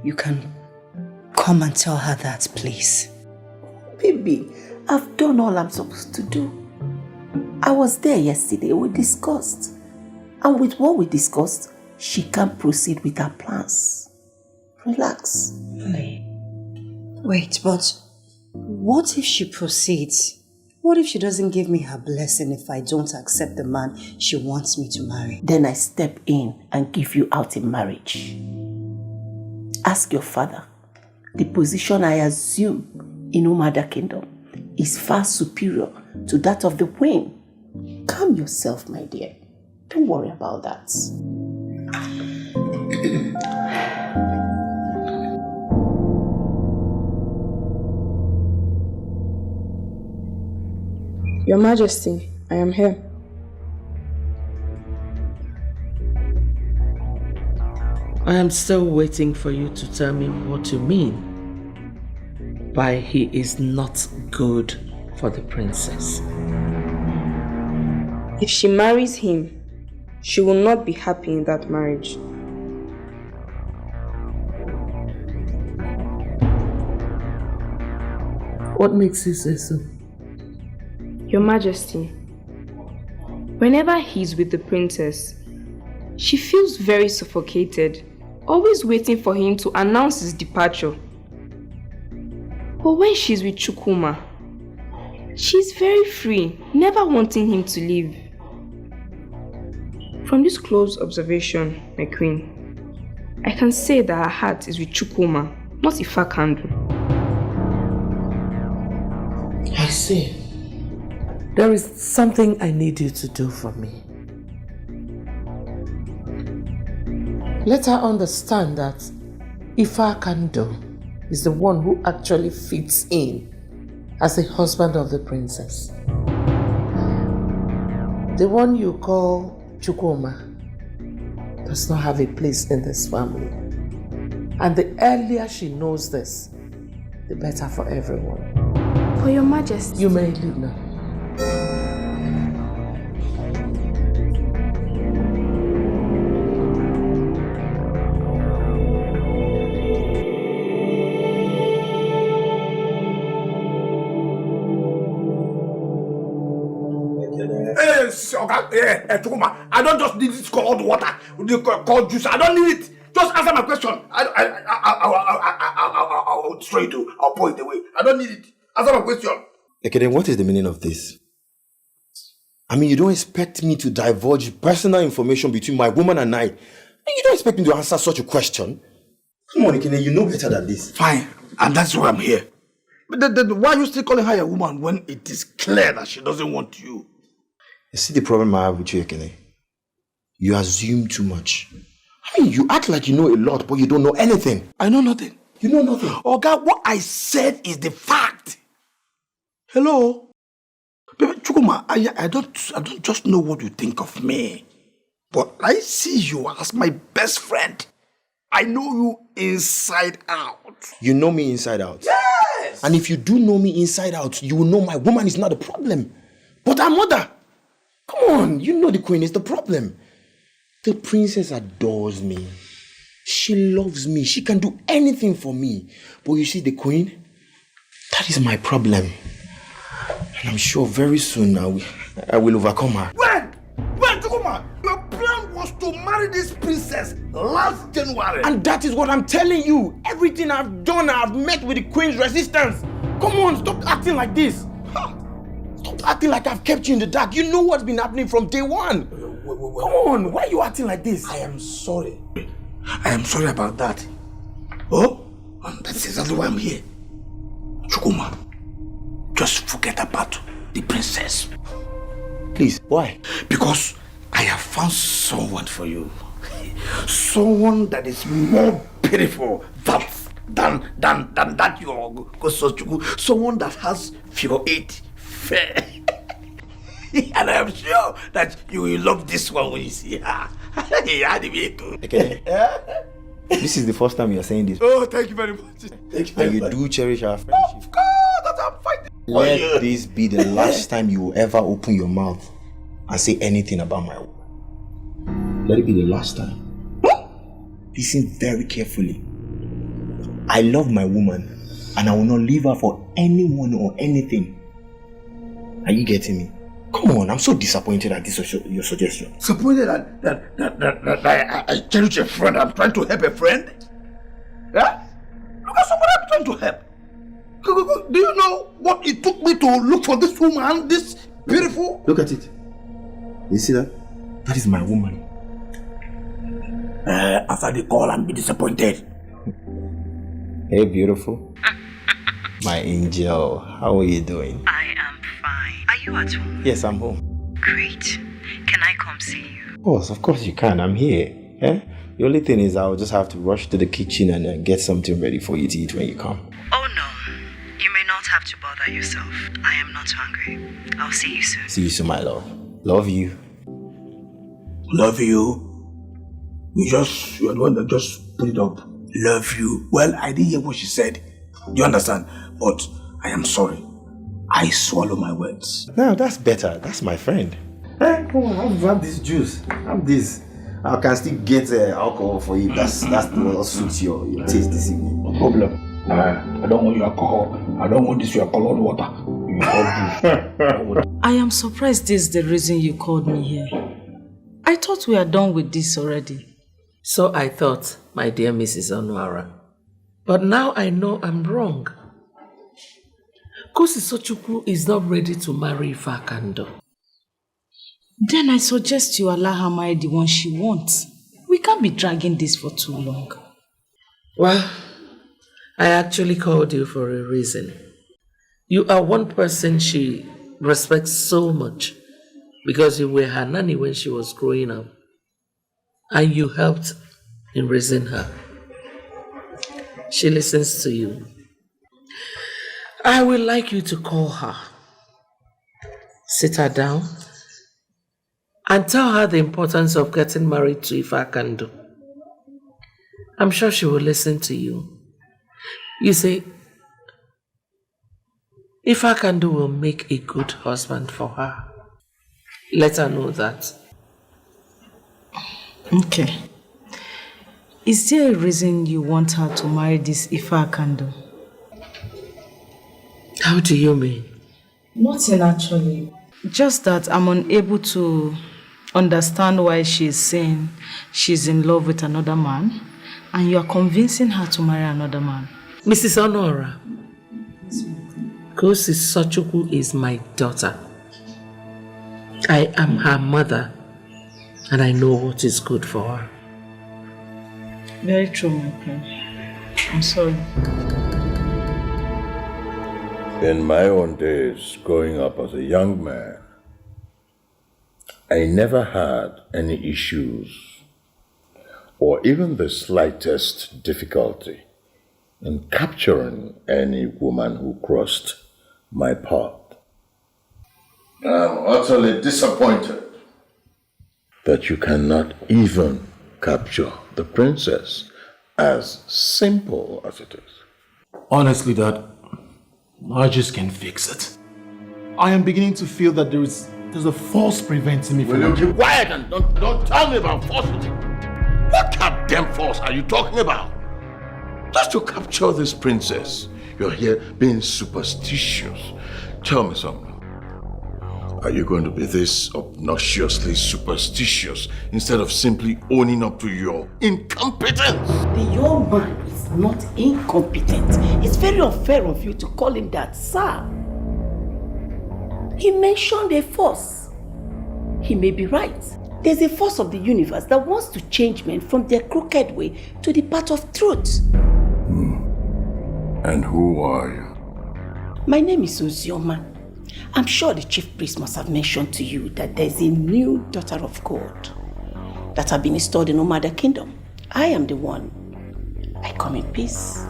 you can come and tell her that, please. Baby, I've done all I'm supposed to do. I was there yesterday, we discussed. And with what we discussed, she can proceed with her plans. Relax. Wait, but what if she proceeds? What if she doesn't give me her blessing if I don't accept the man she wants me to marry? Then I step in and give you out in marriage. Ask your father. The position I assume in Umada Kingdom is far superior to that of the queen. Calm yourself, my dear. Don't worry about that. Your Majesty, I am here. I am still waiting for you to tell me what you mean by he is not good for the princess. If she marries him, she will not be happy in that marriage. What makes you say so? Your Majesty, whenever he's with the princess, she feels very suffocated, always waiting for him to announce his departure. But when she's with Chukwuma, she's very free, never wanting him to leave. From this close observation, my queen, I can say that her heart is with Chukwuma, not Ifakandru. I see. There is something I need you to do for me. Let her understand that Ifakandru is the one who actually fits in as the husband of the princess. The one you call Chukwuma does not have a place in this family. And the earlier she knows this, the better for everyone. For your Majesty. You may leave now. I don't just need this cold water, cold juice. I don't need it. Just answer my question. I'll straight to. I'll pour it away. I don't need it. Answer my question. Okay, then what is the meaning of this? I mean, you don't expect me to divulge personal information between my woman and I. And you don't expect me to answer such a question? Come on, Ekene, you know better than this. Fine, and that's why I'm here. But why are you still calling her a woman when it is clear that she doesn't want you? You see the problem I have with you, Ekene? You assume too much. I mean, you act like you know a lot, but you don't know anything. I know nothing. You know nothing. Oh God, what I said is the fact. Hello? Baby, Chukwuma, I don't just know what you think of me. But I see you as my best friend. I know you inside out. You know me inside out? Yes! And if you do know me inside out, you will know my woman is not the problem, but her mother. Come on, you know the queen is the problem. The princess adores me. She loves me. She can do anything for me. But you see the queen? That is my problem. And I'm sure very soon I will overcome her. When, Chukwuma, your plan was to marry this princess last January. And that is what I'm telling you. Everything I've done, I've met with the queen's resistance. Come on, stop acting like this. Stop acting like I've kept you in the dark. You know what's been happening from day one. Come on, why are you acting like this? I am sorry. I am sorry about that. Oh, and that's exactly why I'm here. Chukwuma, just forget about the princess. Please, why? Because I have found someone for you. Someone that is more beautiful than that your Godson. Someone that has figure 8 fair. And I am sure that you will love this one when you see her. Okay. This is the first time you are saying this. Oh, thank you very much. Thank you. And you do cherish our friendship. Of course, that I'm fighting. Let this be the last time you will ever open your mouth and say anything about my woman. Let it be the last time. Listen very carefully. I love my woman and I will not leave her for anyone or anything. Are you getting me? Come on, I'm so disappointed at this your suggestion. Disappointed that I cherish a friend. I'm trying to help a friend? Yeah? Look at somebody I'm trying to help. Do you know what it took me to look for this woman, this beautiful? Look at it. You see that? That is my woman. After the call, I'm disappointed. Hey, beautiful. My angel, how are you doing? I am fine. Are you at home? Yes, I'm home. Great. Can I come see you? Of course you can. I'm here. The only thing is I'll just have to rush to the kitchen and get something ready for you to eat when you come. Oh no. You may not have to bother yourself. I am not hungry. I'll see you soon. See you soon, my love. Love you. Love you? You are the one that just put it up. Love you. Well, I didn't hear what she said. You understand? But I am sorry. I swallow my words. No, that's better. That's my friend. Hey, come on, have this juice. Have this. I can still get alcohol for you. That's what suits your taste this evening. No problem. I don't want your alcohol. I don't want this your colored water. I am surprised this is the reason you called me here. I thought we are done with this already. So I thought, my dear Mrs. Onwara. But now I know I'm wrong. Kosi Sochukwu is not ready to marry Ifakando. Then I suggest you allow her marry the one she wants. We can't be dragging this for too long. Well, I actually called you for a reason. You are one person she respects so much because you were her nanny when she was growing up. And you helped in raising her. She listens to you. I would like you to call her. Sit her down and tell her the importance of getting married to Ifakando. I'm sure she will listen to you. You see, Ifakando will make a good husband for her. Let her know that. Okay. Is there a reason you want her to marry this Ifakando? How do you mean? Nothing actually. Just that I'm unable to understand why she's saying she's in love with another man and you are convincing her to marry another man. Mrs. Honora, Kosi Sochukwu is my daughter. I am her mother and I know what is good for her. Very true, my friend. I'm sorry. In my own days, growing up as a young man, I never had any issues or even the slightest difficulty in capturing any woman who crossed my path. I'm utterly disappointed that you cannot even capture the princess, as simple as it is. Honestly, Dad, I just can't fix it. I am beginning to feel that there's a force preventing me from... Will you be quiet and don't tell me about falsity? What goddamn force are you talking about? Just to capture this princess, you're here being superstitious. Tell me something. Are you going to be this obnoxiously superstitious instead of simply owning up to your incompetence? The young man is not incompetent. It's very unfair of you to call him that, sir. He mentioned a force. He may be right. There's a force of the universe that wants to change men from their crooked way to the path of truth. And who are you? My name is Ozioma. I'm sure the chief priest must have mentioned to you that there's a new daughter of God that have been installed in Omada Kingdom. I am the one. I come in peace.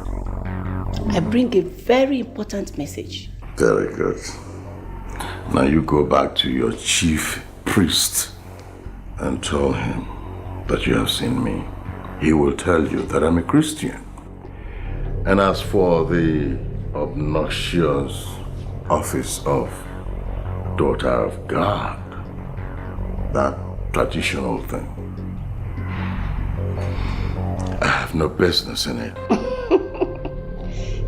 I bring a very important message. Very good. Now you go back to your chief priest and tell him that you have seen me. He will tell you that I'm a Christian. And as for the obnoxious office of daughter of God, that traditional thing, I have no business in it.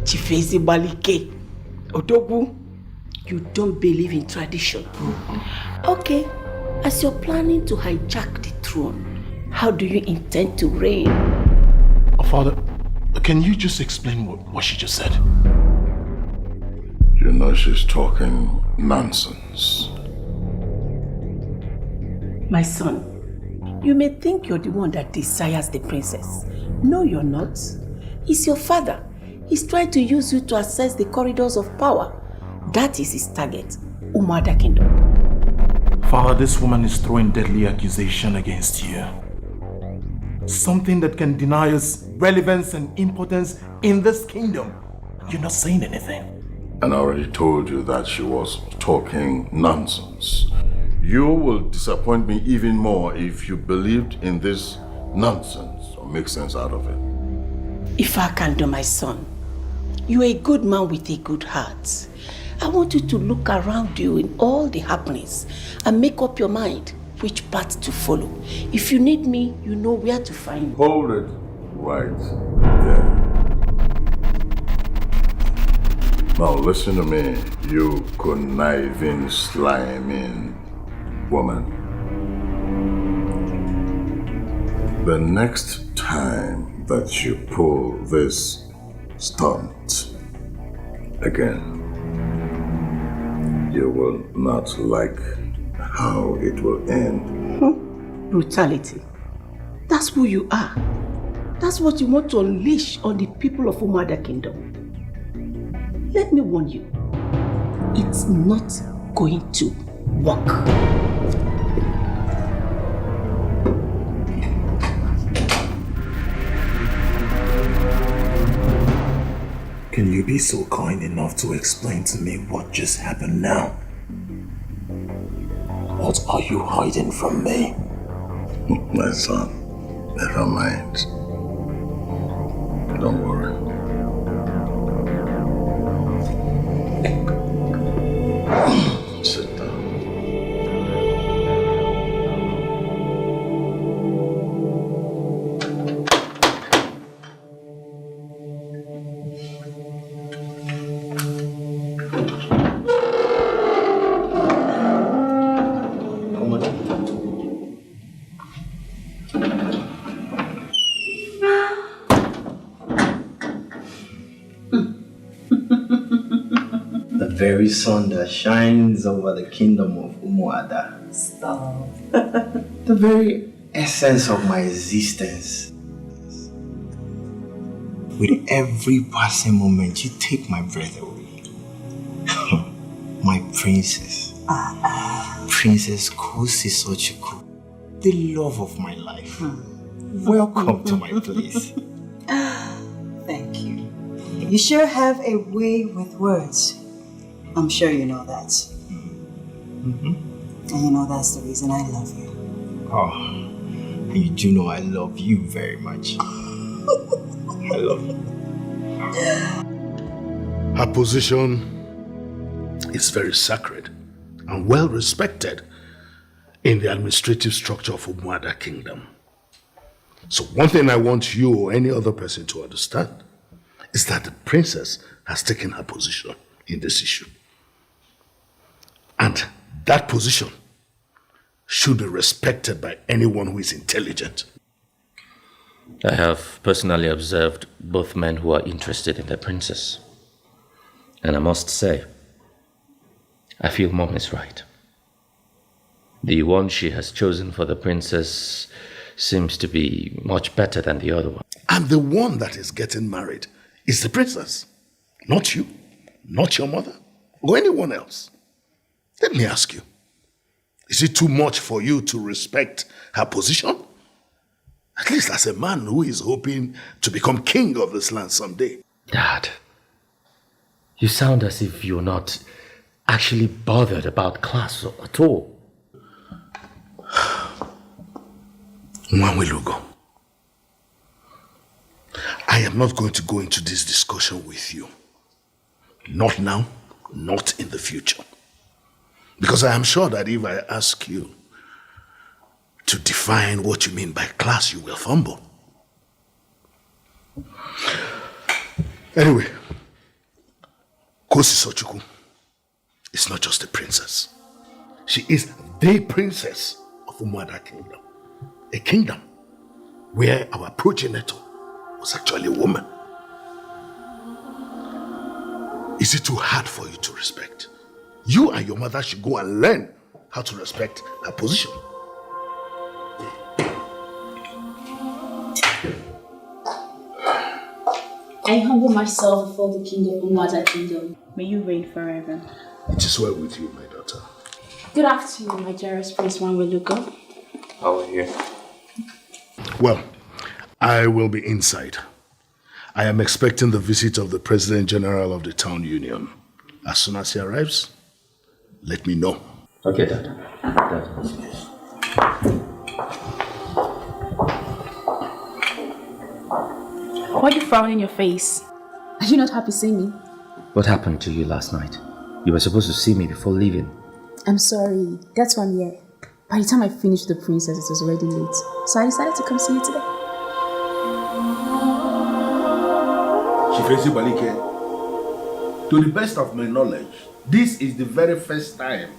Chifezi Balike, Odogu, You don't believe in tradition. Okay, as you're planning to hijack the throne, how do you intend to reign? Father, can you just explain what she just said? You know she's talking nonsense. My son, you may think you're the one that desires the princess. No, you're not. He's your father. He's trying to use you to access the corridors of power. That is his target, Umuada Kingdom. Father, this woman is throwing deadly accusation against you. Something that can deny us relevance and importance in this kingdom. You're not saying anything. And I already told you that she was talking nonsense. You will disappoint me even more if you believed in this nonsense or make sense out of it. If I can do, my son, you're a good man with a good heart. I want you to look around you in all the happenings and make up your mind which path to follow. If you need me, you know where to find me. Hold it right there. Now listen to me, you conniving, sliming woman. The next time that you pull this stunt again, you will not like how it will end. Brutality. That's who you are. That's what you want to unleash on the people of Umuada Kingdom. Let me warn you, it's not going to work. Can you be so kind enough to explain to me what just happened now? What are you hiding from me? My son, never mind. Don't worry. Sit down. Very sun that shines over the kingdom of Umuada. Stop. The very essence of my existence. With every passing moment, you take my breath away. My princess. Princess Kosi Sochukwu. The love of my life. Welcome to my place. Thank you. You sure have a way with words. I'm sure you know that. And you know that's the reason I love you. Oh, and you do know I love you very much. I love you. Her position is very sacred and well respected in the administrative structure of Umuada Kingdom. So one thing I want you or any other person to understand is that the princess has taken her position in this issue. And that position should be respected by anyone who is intelligent. I have personally observed both men who are interested in the princess. And I must say, I feel Mom is right. The one she has chosen for the princess seems to be much better than the other one. And the one that is getting married is the princess. Not you, not your mother, or anyone else. Let me ask you, is it too much for you to respect her position? At least as a man who is hoping to become king of this land someday. Dad, you sound as if you're not actually bothered about class at all. Mwamelugo, I am not going to go into this discussion with you. Not now, not in the future. Because I am sure that if I ask you to define what you mean by class, you will fumble. Anyway, Kosi Sochukwu, is not just a princess. She is the princess of Umuada Kingdom. A kingdom where our progenitor was actually a woman. Is it too hard for you to respect? You and your mother should go and learn how to respect her position. I humble myself before the king of Umuada Kingdom. May you reign forever. It is well with you, my daughter. Good afternoon, my dearest Prince Wanwelugo. How are you? Well, I will be inside. I am expecting the visit of the President General of the Town Union. As soon as he arrives, let me know. Okay, Dad. Why are you frowning your face? Are you not happy seeing me? What happened to you last night? You were supposed to see me before leaving. I'm sorry. That's why I'm here. By the time I finished with the princess, it was already late. So I decided to come see you today. Chifesi Balike, to the best of my knowledge, this is the very first time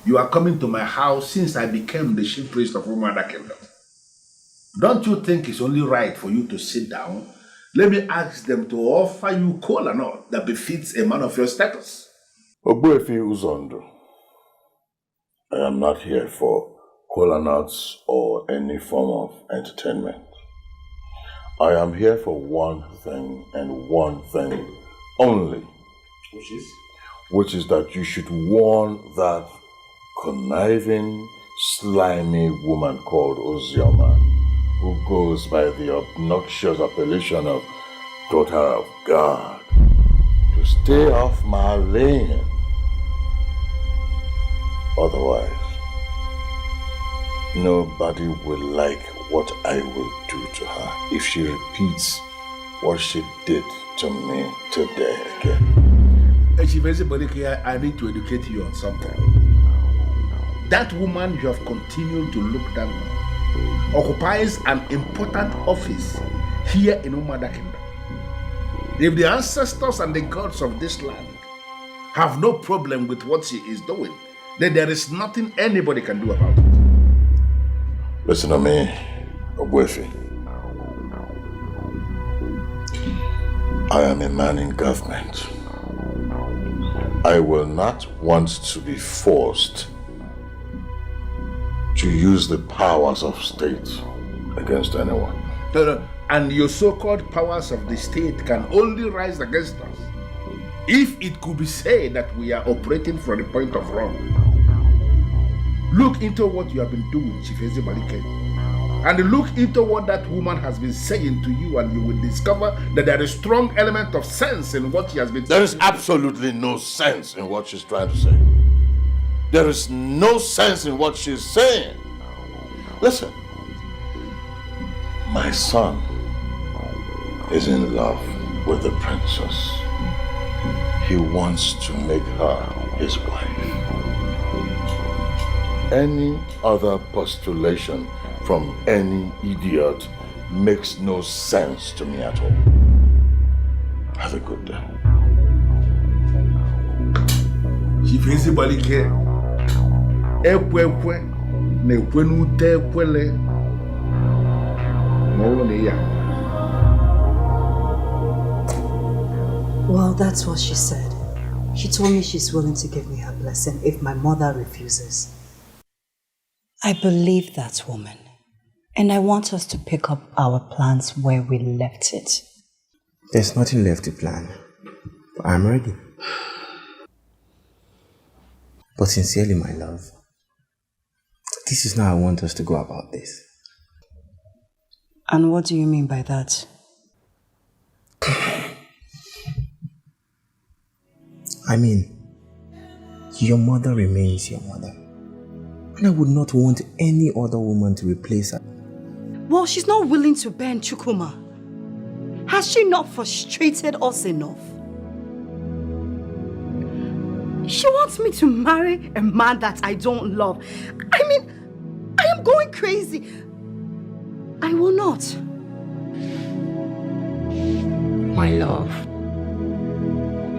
you are coming to my house since I became the chief priest of Umuada Kingdom. Don't you think it's only right for you to sit down? Let me ask them to offer you kola nut that befits a man of your status. Ogbuefi Uzondo, I am not here for kola nuts or any form of entertainment. I am here for one thing and one thing only. Which is that you should warn that conniving, slimy woman called Ozioma, who goes by the obnoxious appellation of Daughter of God, to stay off my lane. Otherwise, nobody will like what I will do to her if she repeats what she did to me today again. I need to educate you on something. That woman you have continued to look down on occupies an important office here in Umuada Kingdom. If the ancestors and the gods of this land have no problem with what she is doing, then there is nothing anybody can do about it. Listen to me, Ogbuefi. I am a man in government. I will not want to be forced to use the powers of state against anyone. No. And your so-called powers of the state can only rise against us if it could be said that we are operating from the point of wrong. Look into what you have been doing, Chifesi Balike, and look into what that woman has been saying to you, and you will discover that there is a strong element of sense in what she has been saying. There is absolutely no sense in what she's trying to say. There is no sense in what she's saying. Listen, my son is in love with the princess. He wants to make her his wife. Any other postulation from any idiot makes no sense to me at all. Have a good day. Chifesi Balike, ekwe nekwe n'ute ekwele n'ọrụ na ya. Well, that's what she said. She told me she's willing to give me her blessing if my mother refuses. I believe that woman, and I want us to pick up our plans where we left it. There's nothing left to plan, but I'm ready. But sincerely, my love, this is not how I want us to go about this. And what do you mean by that? I mean, your mother remains your mother. And I would not want any other woman to replace her. Well, she's not willing to bend Chukuma. Has she not frustrated us enough? She wants me to marry a man that I don't love. I mean, I am going crazy. I will not. My love,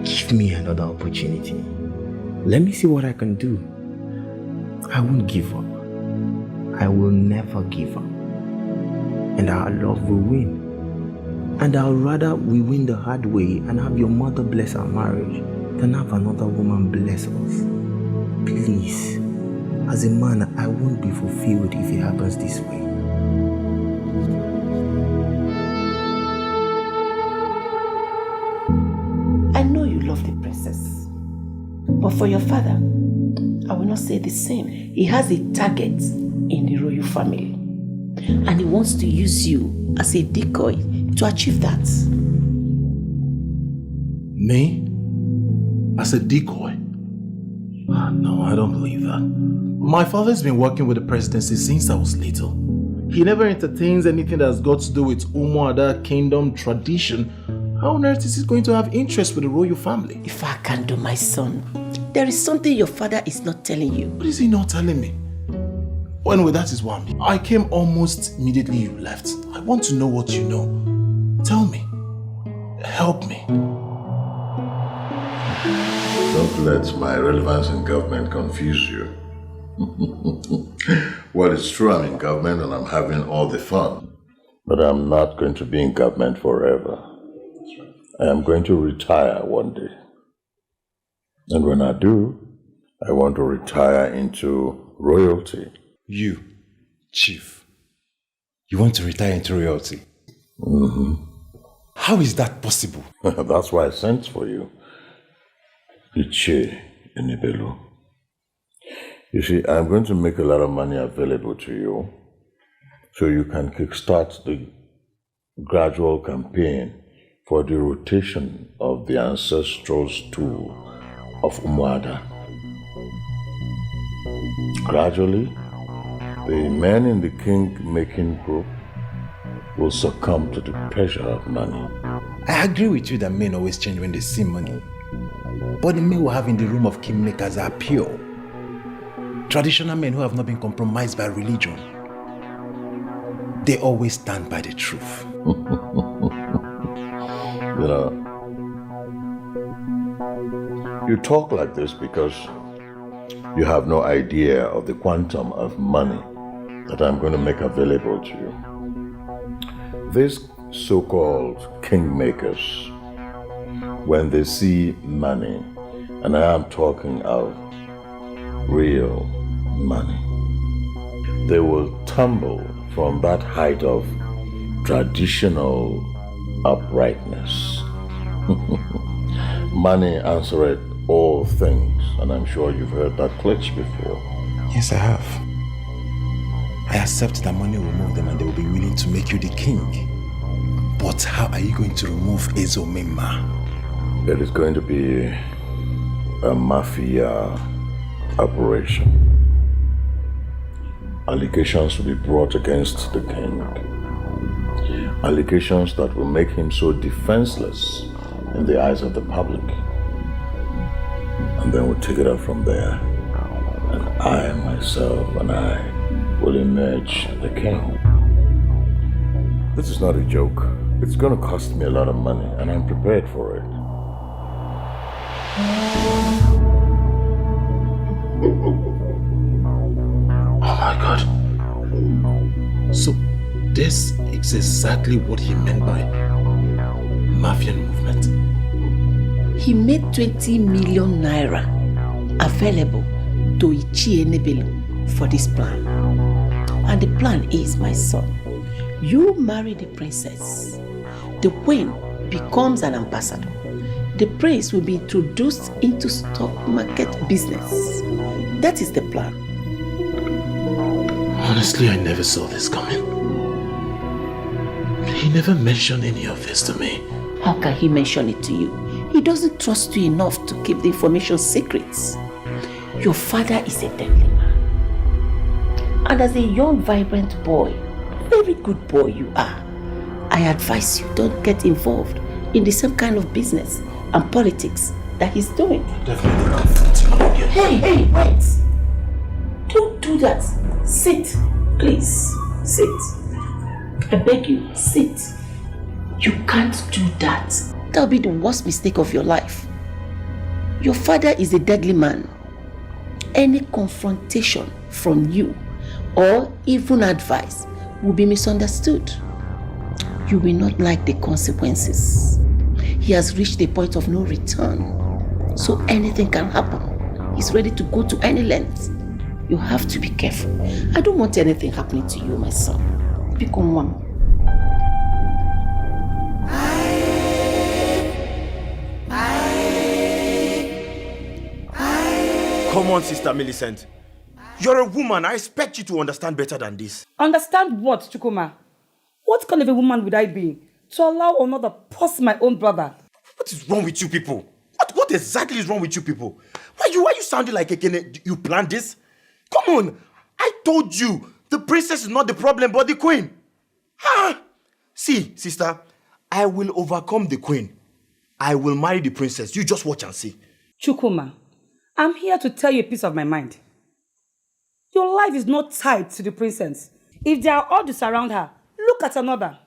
give me another opportunity. Let me see what I can do. I won't give up. I will never give up. And our love will win. And I'll rather we win the hard way and have your mother bless our marriage than have another woman bless us. Please, as a man, I won't be fulfilled if it happens this way. I know you love the princess, but for your father, I will not say the same. He has a target in the royal family, and he wants to use you as a decoy to achieve that. Me? As a decoy? No, I don't believe that. My father's been working with the presidency since I was little. He never entertains anything that's got to do with Umuada kingdom tradition. How on earth is he going to have interest with the royal family? If I can do, my son, there is something your father is not telling you. What is he not telling me? Well, anyway, that is one. I came almost immediately you left. I want to know what you know. Tell me. Help me. Don't let my relevance in government confuse you. Well, it's true I'm in government and I'm having all the fun. But I'm not going to be in government forever. I am going to retire one day. And when I do, I want to retire into royalty. You, Chief, you want to retire into royalty? Mm-hmm. How is that possible? That's why I sent for you. Ejike and Ebele. You see, I'm going to make a lot of money available to you so you can kickstart the gradual campaign for the rotation of the ancestral stool of Umuada. Gradually, the men in the king-making group will succumb to the pressure of money. I agree with you that men always change when they see money. But the men we have in the room of kingmakers are pure. Traditional men who have not been compromised by religion. They always stand by the truth. You know, you talk like this because you have no idea of the quantum of money that I'm going to make available to you. These so-called kingmakers, when they see money, and I am talking of real money, they will tumble from that height of traditional uprightness. Money answereth all things, and I'm sure you've heard that clutch before. Yes, I have. I accept that money will remove them and they will be willing to make you the king. But how are you going to remove Ezomema? There is going to be a mafia operation. Allegations will be brought against the king. Allegations that will make him so defenseless in the eyes of the public. And then we'll take it up from there. And I myself and I will emerge the king. This is not a joke. It's going to cost me a lot of money, and I'm prepared for it. Oh my God. So this is exactly what he meant by mafia movement. He made 20 million naira available to Ejike and Ebele for this plan. And the plan is, my son, you marry the princess. The queen becomes an ambassador. The prince will be introduced into stock market business. That is the plan. Honestly, I never saw this coming. He never mentioned any of this to me. How can he mention it to you? He doesn't trust you enough to keep the information secrets. Your father is a deadly man. And as a young, vibrant boy, very good boy you are, I advise you don't get involved in the same kind of business and politics that he's doing. Definitely not. Hey, wait! Don't do that. Sit, please. Sit. I beg you, sit. You can't do that. That'll be the worst mistake of your life. Your father is a deadly man. any confrontation from you or even advice will be misunderstood. You will not like the consequences. He has reached a point of no return, so anything can happen. He's ready to go to any length. You have to be careful. I don't want anything happening to you, my son. Become one. Come on, Sister Millicent. You're a woman. I expect you to understand better than this. Understand what, Chukwuma? What kind of a woman would I be to allow another post my own brother? What is wrong with you people? What exactly is wrong with you people? Why you sounding like a Kenneth? You planned this? Come on. I told you the princess is not the problem but the queen. Huh? See, sister, I will overcome the queen. I will marry the princess. You just watch and see. Chukwuma, I'm here to tell you a piece of my mind. Your life is not tied to the princess. If there are others around her, look at another.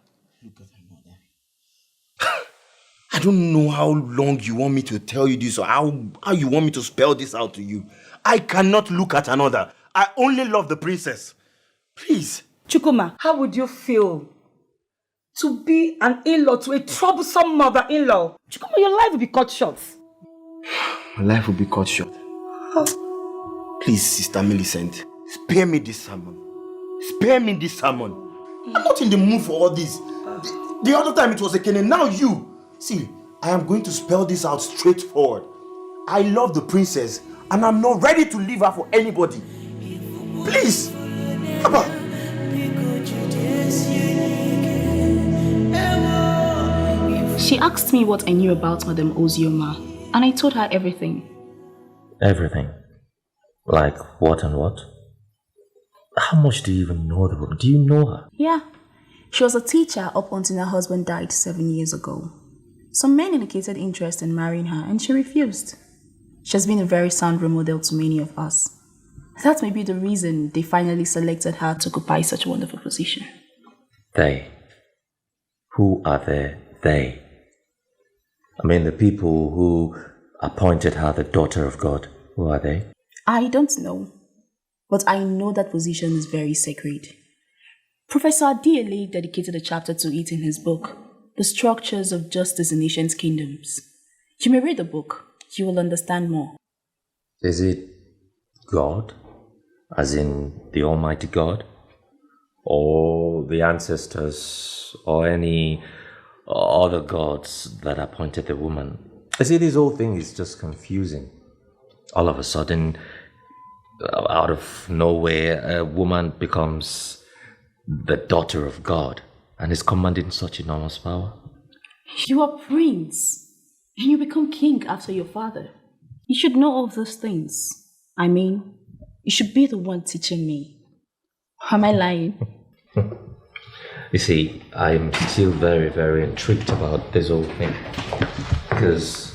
I don't know how long you want me to tell you this or how you want me to spell this out to you. I cannot look at another. I only love the princess. Please. Chukwuma, how would you feel to be an in-law to a troublesome mother-in-law? Chukwuma, your life will be cut short. My life will be cut short. Please, Sister Millicent, spare me this sermon. Spare me this sermon. I'm not in the mood for all this. The other time it was a Kenneth, now you. See, I am going to spell this out straightforward. I love the princess and I'm not ready to leave her for anybody. Please. Papa. She asked me what I knew about Madame Ozioma, and I told her everything. Everything? Like what and what? How much do you even know the woman? Do you know her? Yeah. She was a teacher up until her husband died 7 years ago. Some men indicated interest in marrying her and she refused. She has been a very sound role model to many of us. That may be the reason they finally selected her to occupy such a wonderful position. They? Who are they? I mean, the people who appointed her the daughter of God. Who are they? I don't know, but I know that position is very sacred. Professor Adiele dedicated a chapter to it in his book, The Structures of Justice in Ancient Kingdoms. You may read the book, you will understand more. Is it God? As in the Almighty God? Or the ancestors? Or any other gods that appointed the woman? I see, this whole thing is just confusing. All of a sudden, out of nowhere, a woman becomes the daughter of God and is commanding such enormous power. You are prince, and you become king after your father. You should know all those things. I mean, you should be the one teaching me. Am I lying? You see, I'm still very, very intrigued about this whole thing. Because...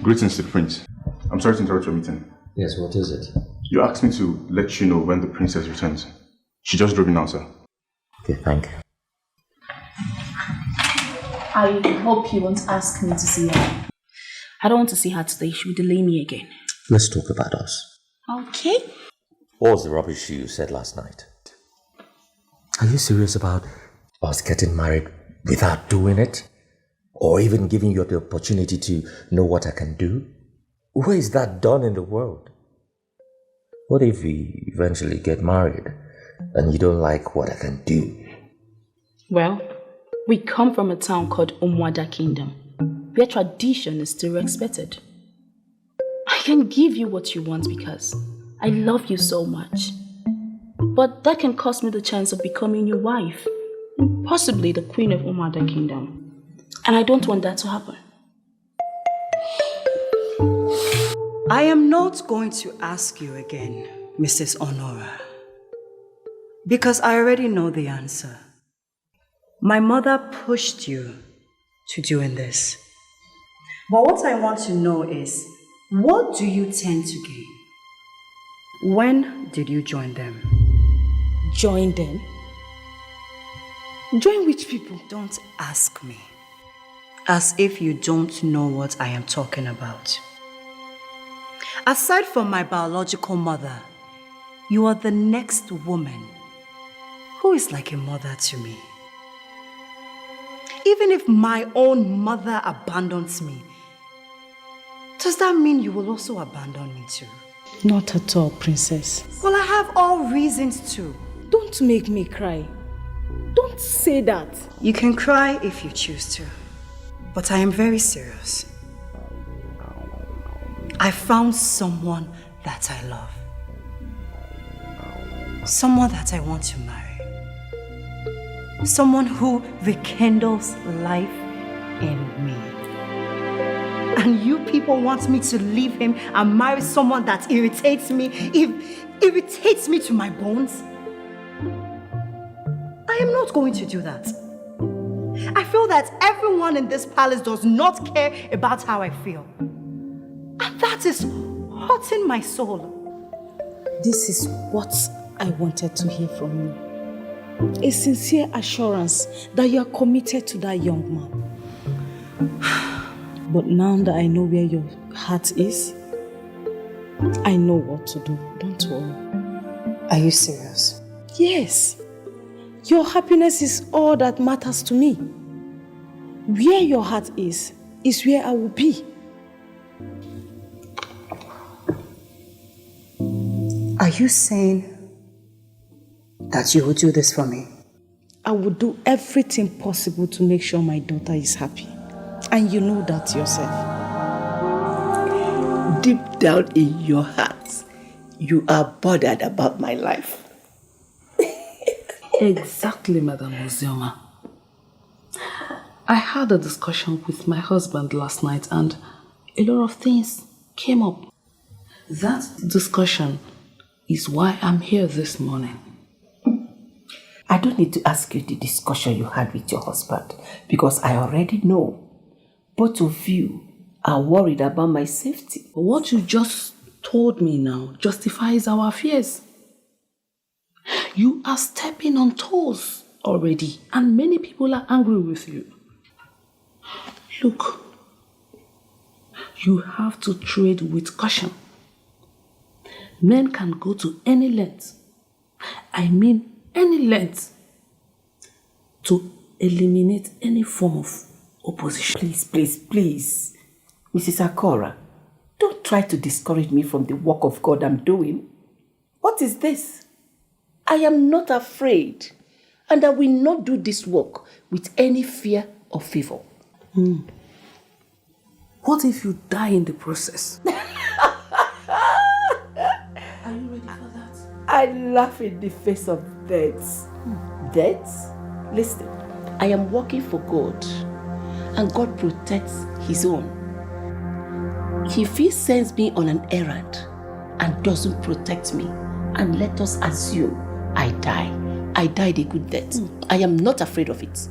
Greetings to the prince. I'm sorry to interrupt your meeting. Yes, what is it? You asked me to let you know when the princess returns. She just drove in now, sir. Okay, thank you. I hope you won't ask me to see her. I don't want to see her today. She will delay me again. Let's talk about us. Okay. What was the rubbish you said last night? Are you serious about us getting married without doing it? Or even giving you the opportunity to know what I can do? Where is that done in the world? What if we eventually get married and you don't like what I can do? Well, we come from a town called Umuada Kingdom, where tradition is still respected. I can give you what you want because I love you so much. But that can cost me the chance of becoming your wife, and possibly the queen of Umuada Kingdom. And I don't want that to happen. I am not going to ask you again, Mrs. Honora, because I already know the answer. My mother pushed you to doing this. But what I want to know is, what do you tend to gain? When did you join them? Join them? Join which people? Don't ask me. As if you don't know what I am talking about. Aside from my biological mother, you are the next woman who is like a mother to me. Even if my own mother abandons me, does that mean you will also abandon me too? Not at all, Princess. Well, I have all reasons to. Don't make me cry. Don't say that. You can cry if you choose to, but I am very serious. I found someone that I love. Someone that I want to marry. Someone who rekindles life in me. And you people want me to leave him and marry someone that irritates me, irritates me to my bones? I am not going to do that. I feel that everyone in this palace does not care about how I feel. And that is hurting my soul. This is what I wanted to hear from you. A sincere assurance that you are committed to that young man. But now that I know where your heart is, I know what to do. Don't worry. Are you serious? Yes. Your happiness is all that matters to me. Where your heart is where I will be. Are you saying that you will do this for me? I will do everything possible to make sure my daughter is happy. And you know that yourself. Deep down in your heart, you are bothered about my life. Exactly, Madam Ozioma. I had a discussion with my husband last night and a lot of things came up. That discussion is why I'm here this morning. I don't need to ask you the discussion you had with your husband because I already know. Both of you are worried about my safety. What you just told me now justifies our fears. You are stepping on toes already, and many people are angry with you. Look, you have to trade with caution. Men can go to any length, I mean any length, to eliminate any form of opposition. Please, Mrs. Akora, don't try to discourage me from the work of God I'm doing. What is this? I am not afraid, and I will not do this work with any fear or favor. What if you die in the process? Are you ready for that? I laugh in the face of death. Death? Listen, I am working for God, and God protects His own. If He sends me on an errand and doesn't protect me, and let us assume I died a good death. I am not afraid of it.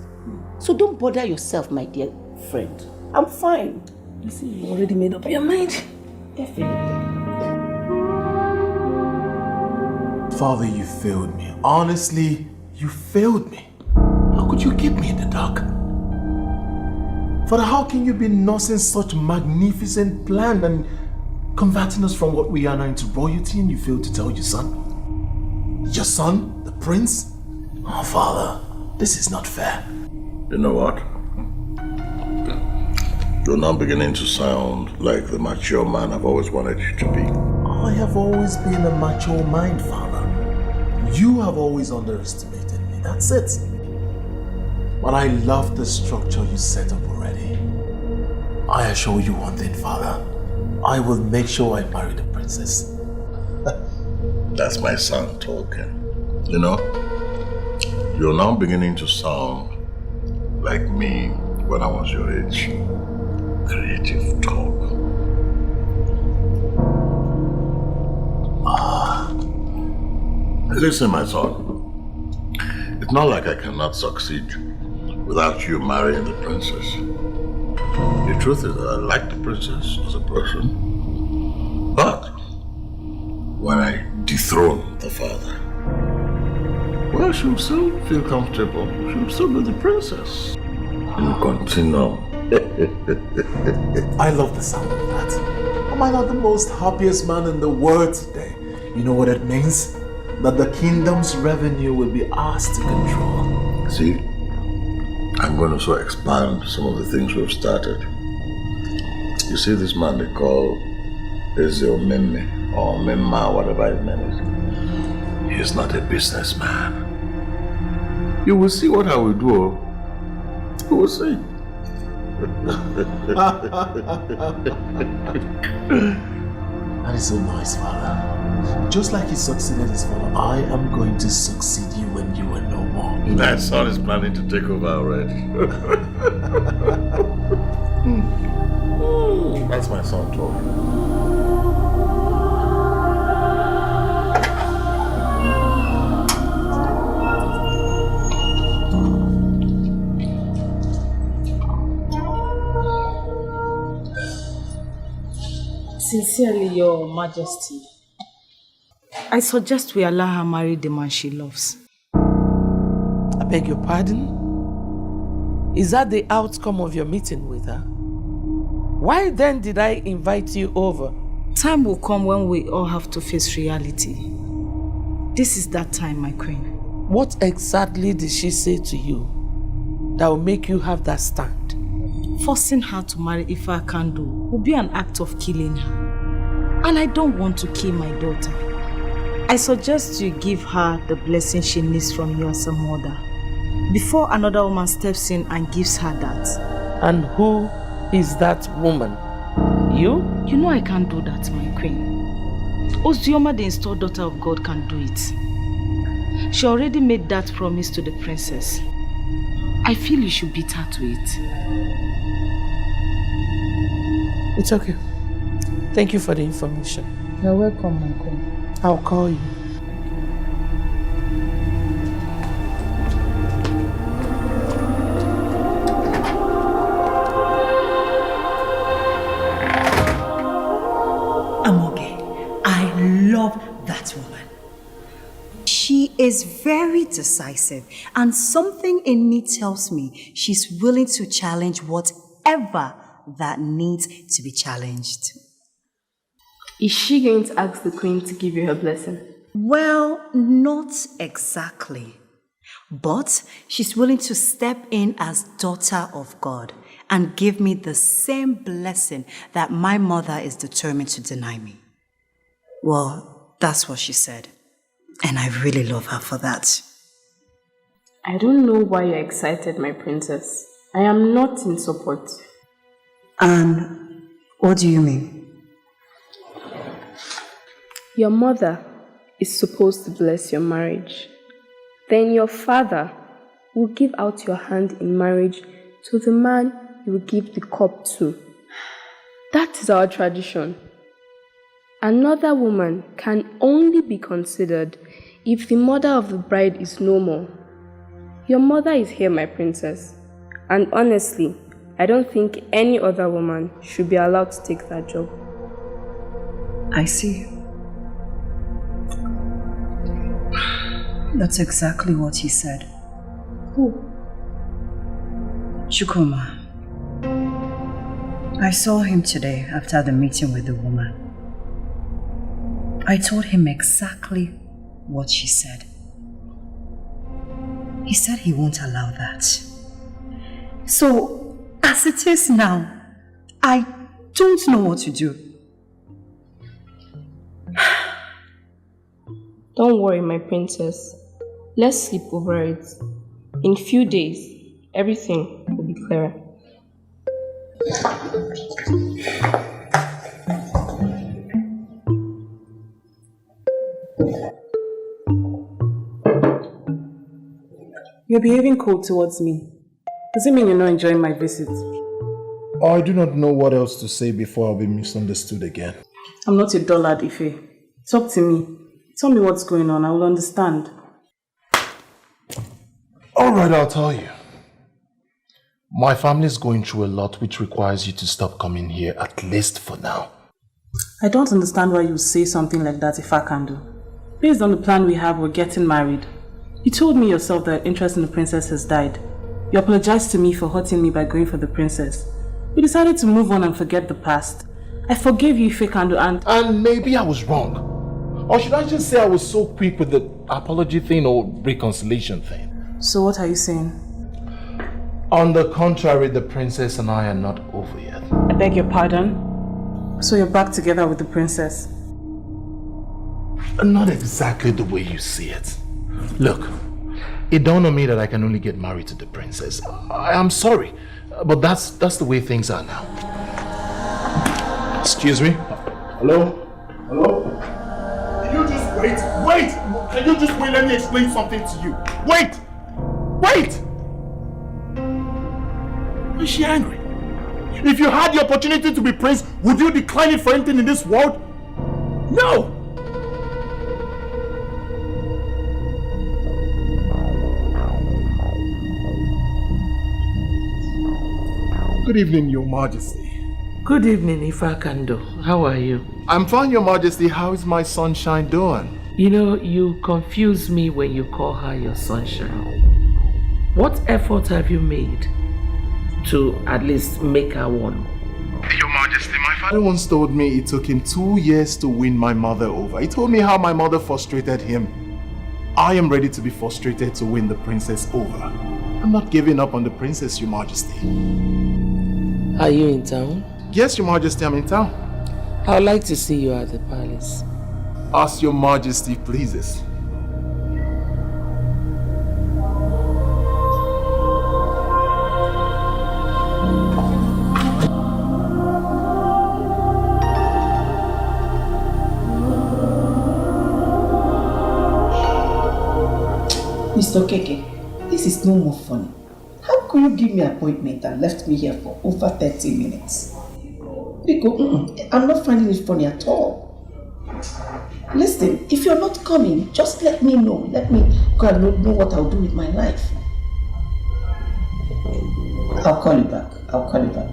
So don't bother yourself, my dear friend. I'm fine. You see, you already made up your mind. Definitely. Father, you failed me. Honestly, you failed me. How could you keep me in the dark? Father, how can you be nursing such magnificent plan and converting us from what we are now into royalty and you fail to tell your son? Your son, the prince? Oh, Father, this is not fair. You know what? You're now beginning to sound like the mature man I've always wanted you to be. I have always been a mature mind, Father. You have always underestimated me, that's it. But I love the structure you set up already. I assure you one thing, Father. I will make sure I marry the princess. That's my son talking. You know, you're now beginning to sound like me when I was your age. Creative talk. Listen, my son. It's not like I cannot succeed without you marrying the princess. The truth is that I like the princess as a person. But when I dethrone the father, well, she'll still feel comfortable. She'll still be the princess. And continue. I love the sound of that. I'm Am I not the most happiest man in the world today? You know what it means? That the kingdom's revenue will be ours to control. See, I'm going to so expand some of the things we've started. You see this man they call Memme or Memma, whatever his name is. He's not a businessman. You will see what I will do. You will see. That is so nice, Father. Just like he succeeded his father, I am going to succeed you when you are no more. My son is planning to take over already. That's my son talking. Sincerely, Your Majesty, I suggest we allow her marry the man she loves. I beg your pardon? Is that the outcome of your meeting with her? Why then did I invite you over? Time will come when we all have to face reality. This is that time, my queen. What exactly did she say to you that will make you have that stand? Forcing her to marry Ifa Kando will be an act of killing her. And I don't want to kill my daughter. I suggest you give her the blessing she needs from you as a mother before another woman steps in and gives her that. And who is that woman? You? You know I can't do that, my queen. Ozioma, the installed daughter of God, can do it. She already made that promise to the princess. I feel you should beat her to it. It's okay. Thank you for the information. You're welcome, my queen. I'll call you. Amoge, I love that woman. She is very decisive, and something in me tells me she's willing to challenge whatever that needs to be challenged. Is she going to ask the queen to give you her blessing? Well, not exactly. But she's willing to step in as daughter of God and give me the same blessing that my mother is determined to deny me. Well, that's what she said. And I really love her for that. I don't know why you're excited, my princess. I am not in support. And what do you mean? Your mother is supposed to bless your marriage. Then your father will give out your hand in marriage to the man you will give the cup to. That is our tradition. Another woman can only be considered if the mother of the bride is no more. Your mother is here, my princess. And honestly, I don't think any other woman should be allowed to take that job. I see. That's exactly what he said. Who? Chukwuma. I saw him today after the meeting with the woman. I told him exactly what she said. He said he won't allow that. So, as it is now, I don't know what to do. Don't worry, my princess. Let's sleep over it. In few days, everything will be clearer. You're behaving cold towards me. Does it mean you're not enjoying my visit? I do not know what else to say before I'll be misunderstood again. I'm not a dullard, Ife. Talk to me. Tell me what's going on. I will understand. Alright, I'll tell you. My family is going through a lot which requires you to stop coming here, at least for now. I don't understand why you say something like that if I can do. Based on the plan we have, we're getting married. You told me yourself that interest in the princess has died. You apologized to me for hurting me by going for the princess. We decided to move on and forget the past. I forgave you, Ifekando, And maybe I was wrong. Or should I just say I was so quick with the apology thing or reconciliation thing? So what are you saying? On the contrary, the princess and I are not over yet. I beg your pardon? So you're back together with the princess? Not exactly the way you see it. Look, it dawned on me that I can only get married to the princess. I'm sorry, but that's the way things are now. Excuse me? Hello? Hello? Can you just wait? Wait! Can you just wait? Let me explain something to you. Wait! Wait! Why is she angry? If you had the opportunity to be prince, would you decline it for anything in this world? No! Good evening, Your Majesty. Good evening, Ifakando. How are you? I'm fine, Your Majesty. How is my sunshine doing? You know, you confuse me when you call her your sunshine. What effort have you made to at least make her one? Your Majesty, my father once told me it took him 2 years to win my mother over. He told me how my mother frustrated him. I am ready to be frustrated to win the princess over. I'm not giving up on the princess, Your Majesty. Are you in town? Yes, Your Majesty, I'm in town. I'd like to see you at the palace. As Your Majesty pleases. Mr. Keke, this is no more funny. How could you give me an appointment and left me here for over 30 minutes? Because I'm not finding it funny at all. Listen, if you're not coming, just let me know. Let me go and know what I'll do with my life. I'll call you back. I'll call you back.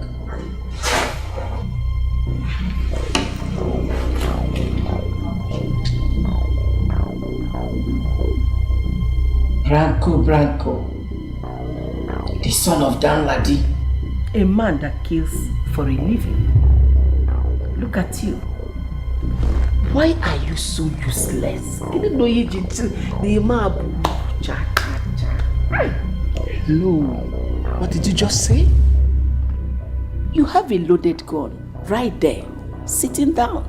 Branko, the son of Danladi, a man that kills for a living. Look at you. Why are you so useless? Hello, what did you just say? You have a loaded gun right there, sitting down.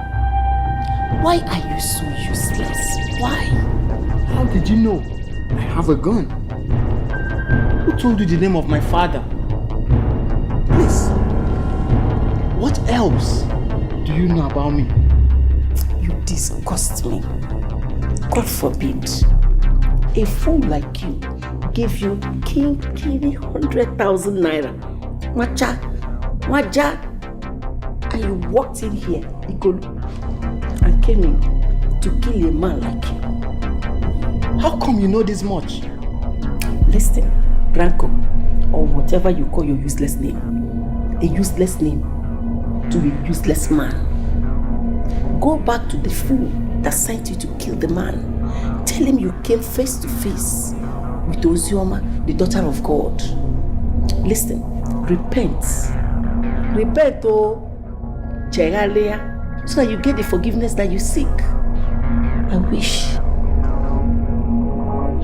Why are you so useless? Why? How did you know I have a gun? Who told you the name of my father? Please, what else do you know about me? You disgust me. God forbid. A fool like you gave you King 100,000 naira. Waja. And you walked in here, Ikolu, and came in to kill a man like you. How come you know this much? Listen, Branko, or whatever you call your useless name. A useless name to a useless man. Go back to the fool that sent you to kill the man. Tell him you came face to face with Ozioma, the daughter of God. Listen, repent. Repent, oh, Chegalea, so that you get the forgiveness that you seek. I wish.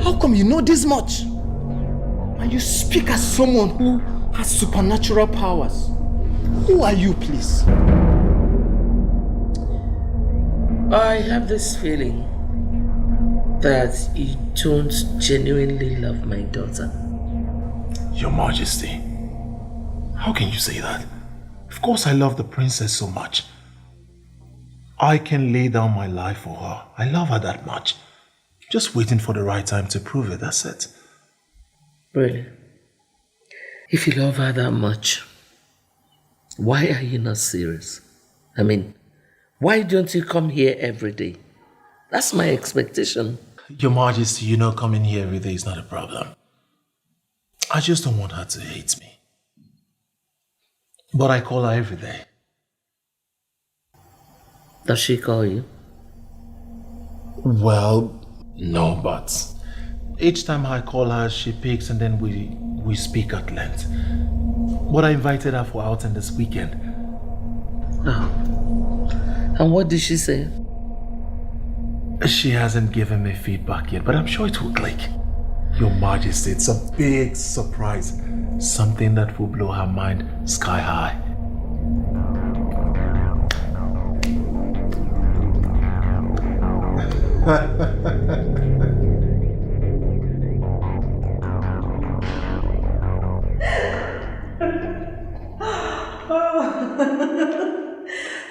How come you know this much? And you speak as someone who has supernatural powers. Who are you, please? I have this feeling that you don't genuinely love my daughter. Your Majesty, how can you say that? Of course I love the princess so much. I can lay down my life for her. I love her that much. Just waiting for the right time to prove it, that's it. Really? If you love her that much, why are you not serious? I mean, why don't you come here every day? That's my expectation. Your Majesty, you know coming here every day is not a problem. I just don't want her to hate me. But I call her every day. Does she call you? Well, no, but each time I call her, she picks and then we speak at length. But I invited her for outing this weekend. Oh. And what did she say? She hasn't given me feedback yet, but I'm sure it will click. Your Majesty, it's a big surprise. Something that will blow her mind sky high.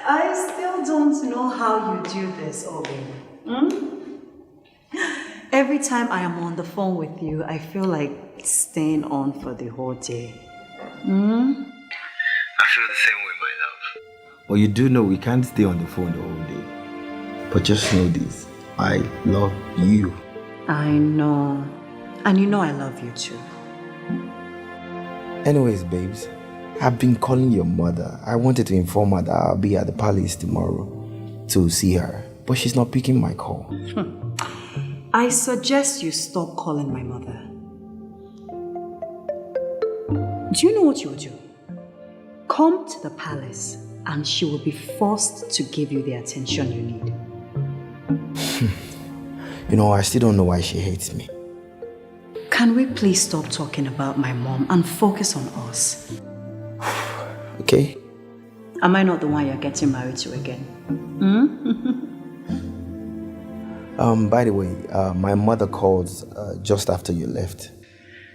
I still don't know how you do this, Obi. Every time I am on the phone with you, I feel like staying on for the whole day. I feel the same way, my love. Well, you do know we can't stay on the phone the whole day. But just know this, I love you. I know. And you know I love you too. Anyways, babes, I've been calling your mother. I wanted to inform her that I'll be at the palace tomorrow to see her, but she's not picking my call. I suggest you stop calling my mother. Do you know what you will do? Come to the palace and she will be forced to give you the attention you need. You know, I still don't know why she hates me. Can we please stop talking about my mom and focus on us? Okay? Am I not the one you're getting married to again? By the way, my mother called just after you left.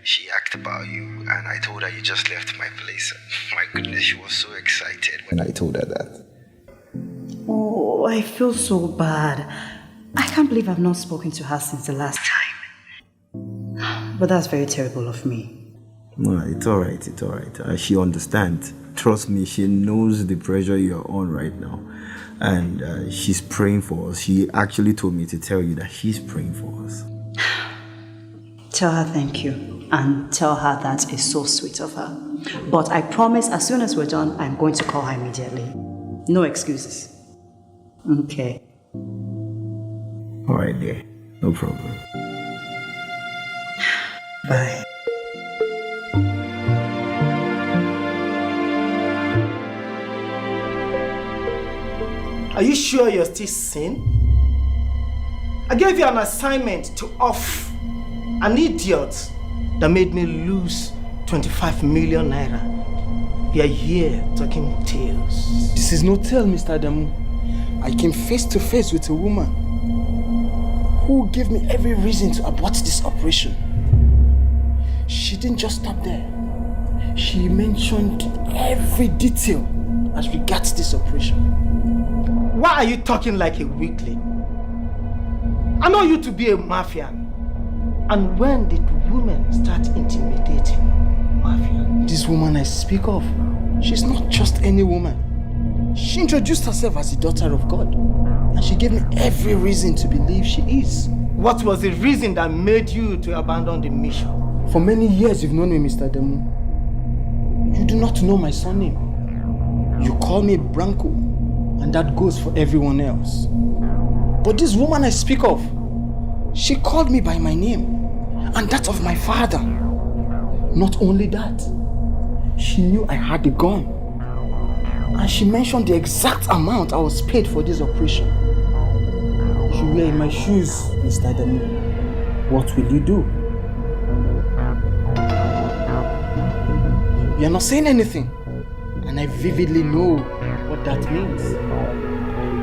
She asked about you, and I told her you just left my place. My goodness, she was so excited when I told her that. Oh, I feel so bad. I can't believe I've not spoken to her since the last time. But that's very terrible of me. No, it's alright, it's alright. She understands. Trust me, she knows the pressure you're on right now. And she's praying for us. She actually told me to tell you that she's praying for us. Tell her thank you. And tell her that is so sweet of her. But I promise as soon as we're done, I'm going to call her immediately. No excuses. Okay. Alright, dear. No problem. Bye. Are you sure you're still sane? I gave you an assignment to off an idiot that made me lose 25 million naira. We are here talking tales. This is no tale, Mr. Adamu. I came face to face with a woman who gave me every reason to abort this operation. She didn't just stop there. She mentioned every detail as regards this operation. Why are you talking like a weakling? I know you to be a mafia. And when did women start intimidating mafia? This woman I speak of, she's not just any woman. She introduced herself as the daughter of God. And she gave me every reason to believe she is. What was the reason that made you to abandon the mission? For many years you've known me, Mr. Demu. You do not know my surname. You call me Branko, and that goes for everyone else. But this woman I speak of, she called me by my name, and that of my father. Not only that, she knew I had the gun, and she mentioned the exact amount I was paid for this operation. If you were in my shoes, Mr. Demu, what will you do? You are not saying anything, and I vividly know what that means.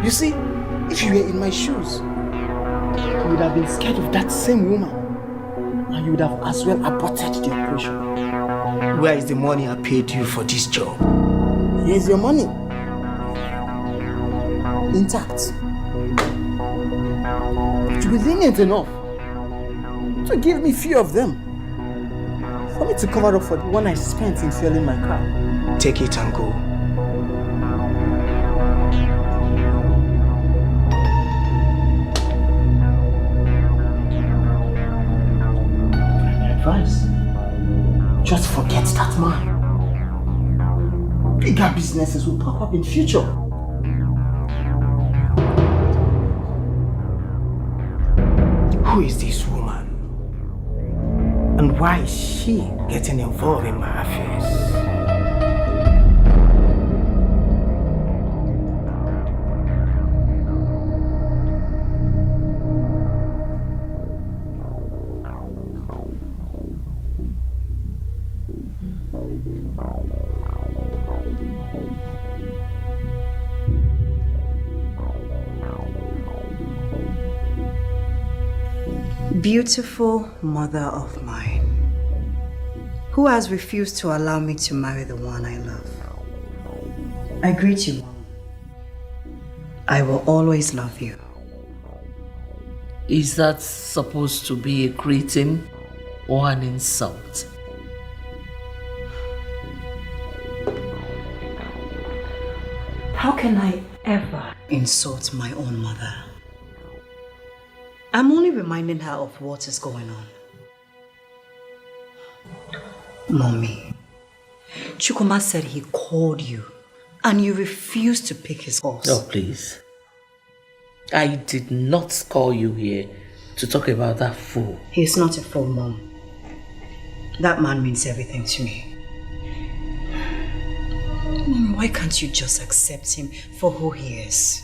You see, if you were in my shoes, you would have been scared of that same woman, and you would have as well aborted the operation. Where is the money I paid you for this job? Here's your money. Intact. To be lenient enough to give me few of them, for me to cover up for the one I spent in fueling my car. Take it and go. My advice, just forget that man. Bigger businesses will pop up in future. Who is this woman? And why is she getting involved in my affairs? Beautiful mother of mine, who has refused to allow me to marry the one I love. I greet you, Mom. I will always love you. Is that supposed to be a greeting or an insult? How can I ever insult my own mother? I'm only reminding her of what is going on. Mommy, Chukwuma said he called you and you refused to pick his calls. Oh, please. I did not call you here to talk about that fool. He's not a fool, Mom. That man means everything to me. Mommy, why can't you just accept him for who he is?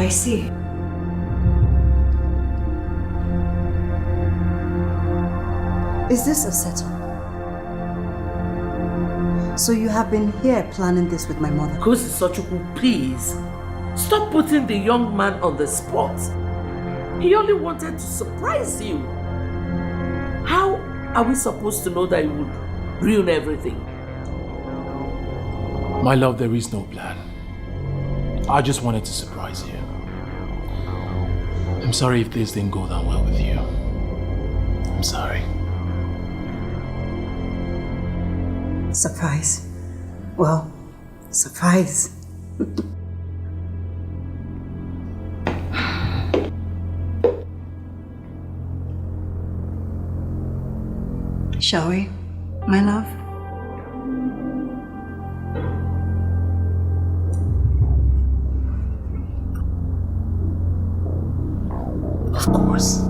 I see. Is this a setup? So you have been here planning this with my mother? Kosi Sochukwu, please. Stop putting the young man on the spot. He only wanted to surprise you. How are we supposed to know that he would ruin everything? My love, there is no plan. I just wanted to surprise you. I'm sorry if this didn't go that well with you. I'm sorry. Surprise? Well, surprise. Shall we, my love? Of course.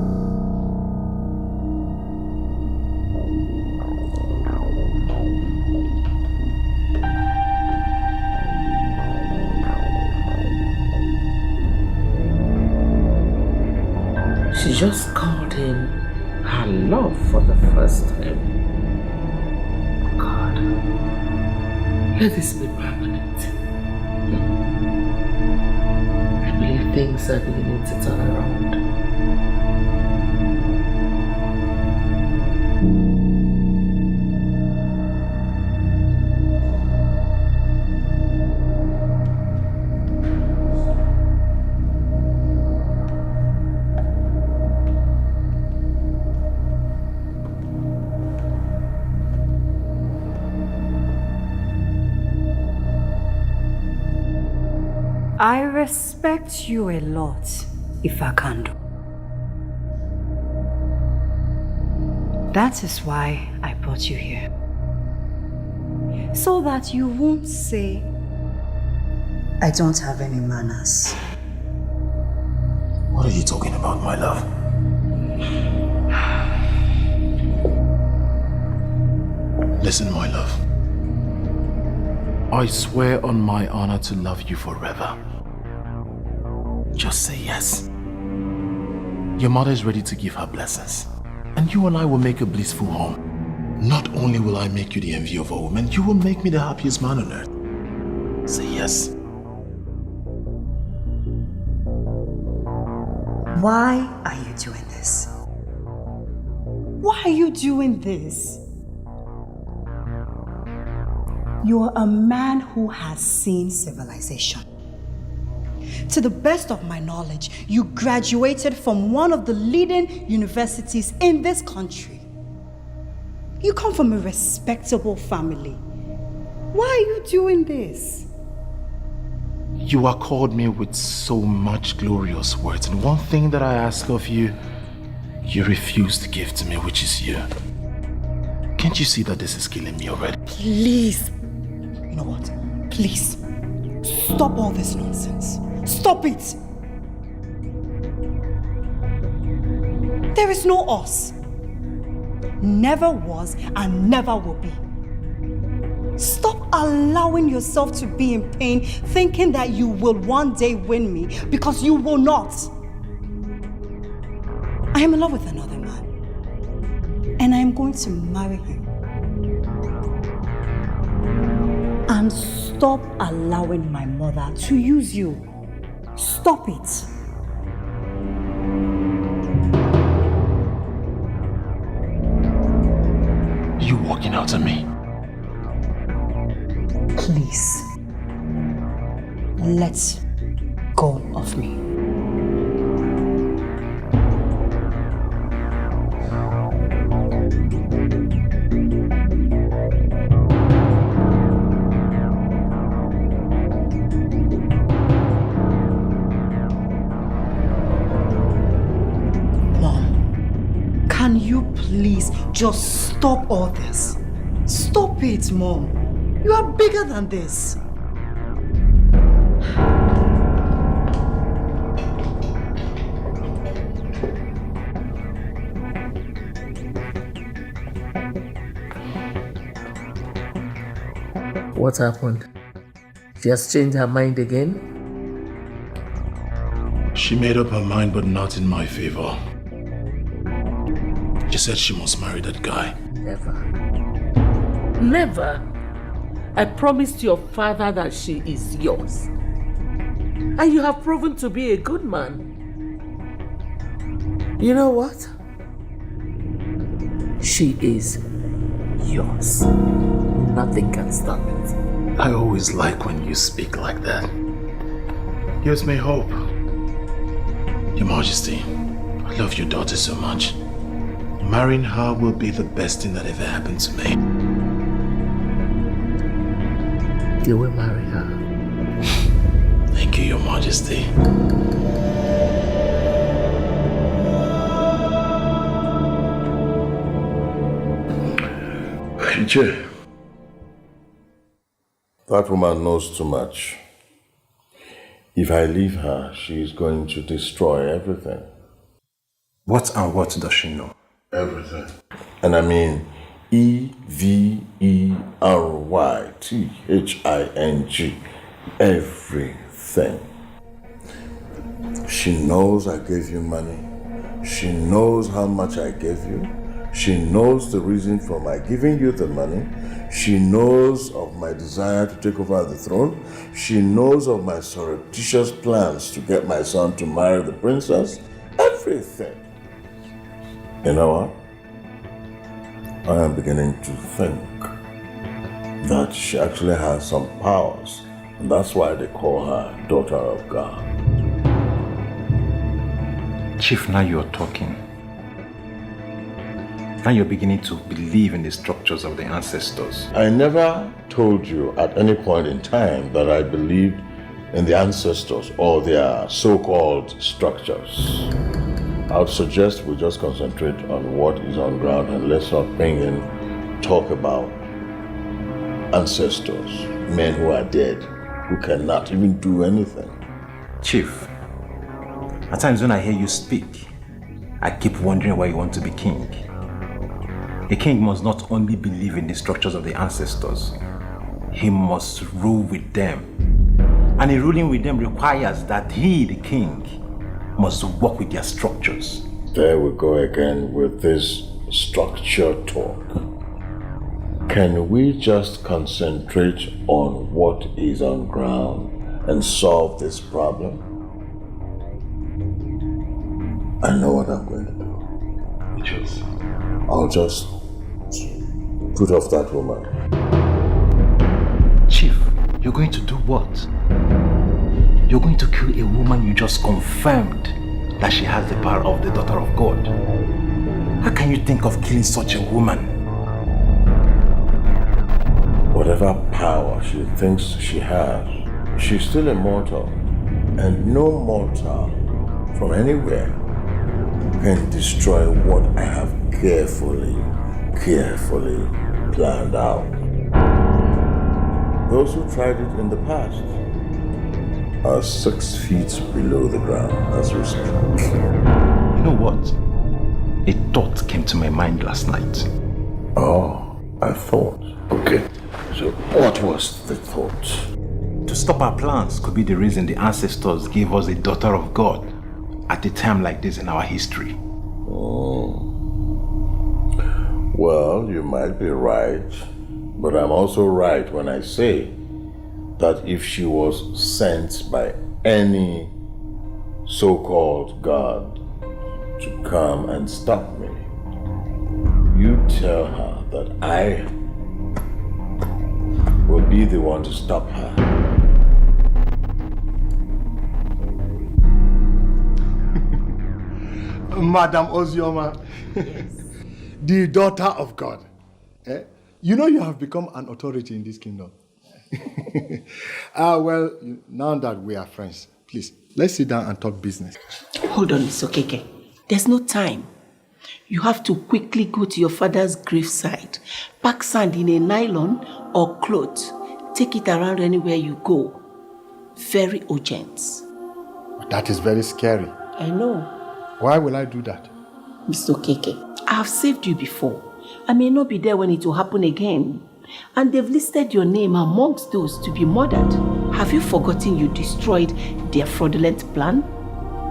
She just called him her love for the first time. God, let this be permanent. I believe things are beginning to turn around. I respect you a lot, Ifakando. That is why I brought you here. So that you won't say I don't have any manners. What are you talking about, my love? Listen, my love. I swear on my honor to love you forever. Just say yes. Your mother is ready to give her blessings. And you and I will make a blissful home. Not only will I make you the envy of all women, you will make me the happiest man on earth. Say yes. Why are you doing this? Why are you doing this? You are a man who has seen civilization. To the best of my knowledge, you graduated from one of the leading universities in this country. You come from a respectable family. Why are you doing this? You are called me with so much glorious words, and one thing that I ask of you, you refuse to give to me, which is you. Can't you see that this is killing me already? Please. You know what? Please. Stop all this nonsense. Stop it. There is no us. Never was and never will be. Stop allowing yourself to be in pain, thinking that you will one day win me, because you will not. I am in love with another man. And I am going to marry him. And stop allowing my mother to use you. Stop it. You walking out on me? Please. Let go of me. Can you please just stop all this? Stop it, Mom. You are bigger than this. What happened? She has changed her mind again? She made up her mind, but not in my favor. She said she must marry that guy. Never. Never. I promised your father that she is yours. And you have proven to be a good man. You know what? She is yours. Nothing can stop it. I always like when you speak like that. Gives me hope. Your Majesty, I love your daughter so much. Marrying her will be the best thing that ever happened to me. You will marry her. Thank you, Your Majesty. Ejike, that woman knows too much. If I leave her, she is going to destroy everything. What and what does she know? Everything. And I mean EVERYTHING. Everything. She knows I gave you money. She knows how much I gave you. She knows the reason for my giving you the money. She knows of my desire to take over the throne. She knows of my surreptitious plans to get my son to marry the princess. Everything. You know what? I am beginning to think that she actually has some powers. And that's why they call her Daughter of God. Chief, now you're talking. Now you're beginning to believe in the structures of the ancestors. I never told you at any point in time that I believed in the ancestors or their so-called structures. I would suggest we just concentrate on what is on ground and let's not bring in talk about ancestors, men who are dead, who cannot even do anything. Chief, at times when I hear you speak, I keep wondering why you want to be king. A king must not only believe in the structures of the ancestors, he must rule with them. And in ruling with them requires that he, the king, must work with their structures. There we go again with this structure talk. Can we just concentrate on what is on ground and solve this problem? I know what I'm going to do. I'll just put off that woman. Chief, you're going to do what? You're going to kill a woman you just confirmed that she has the power of the Daughter of God. How can you think of killing such a woman? Whatever power she thinks she has, she's still immortal. And no mortal from anywhere can destroy what I have carefully planned out. Those who tried it in the past are 6 feet below the ground as we speak. You know what? A thought came to my mind last night. Oh, a thought. Okay. So what was the thought? To stop our plans could be the reason the ancestors gave us a Daughter of God at a time like this in our history. Well, you might be right, but I'm also right when I say that if she was sent by any so-called God to come and stop me, you tell her that I will be the one to stop her. Madam Ozioma, the daughter of God. You know you have become an authority in this kingdom. Well, now that we are friends, please, let's sit down and talk business. Hold on, Mr. Okeke. There's no time. You have to quickly go to your father's graveside, pack sand in a nylon or cloth, take it around anywhere you go. Very urgent. That is very scary. I know. Why will I do that? Mr. Okeke, I have saved you before. I may not be there when it will happen again. And they've listed your name amongst those to be murdered. Have you forgotten you destroyed their fraudulent plan?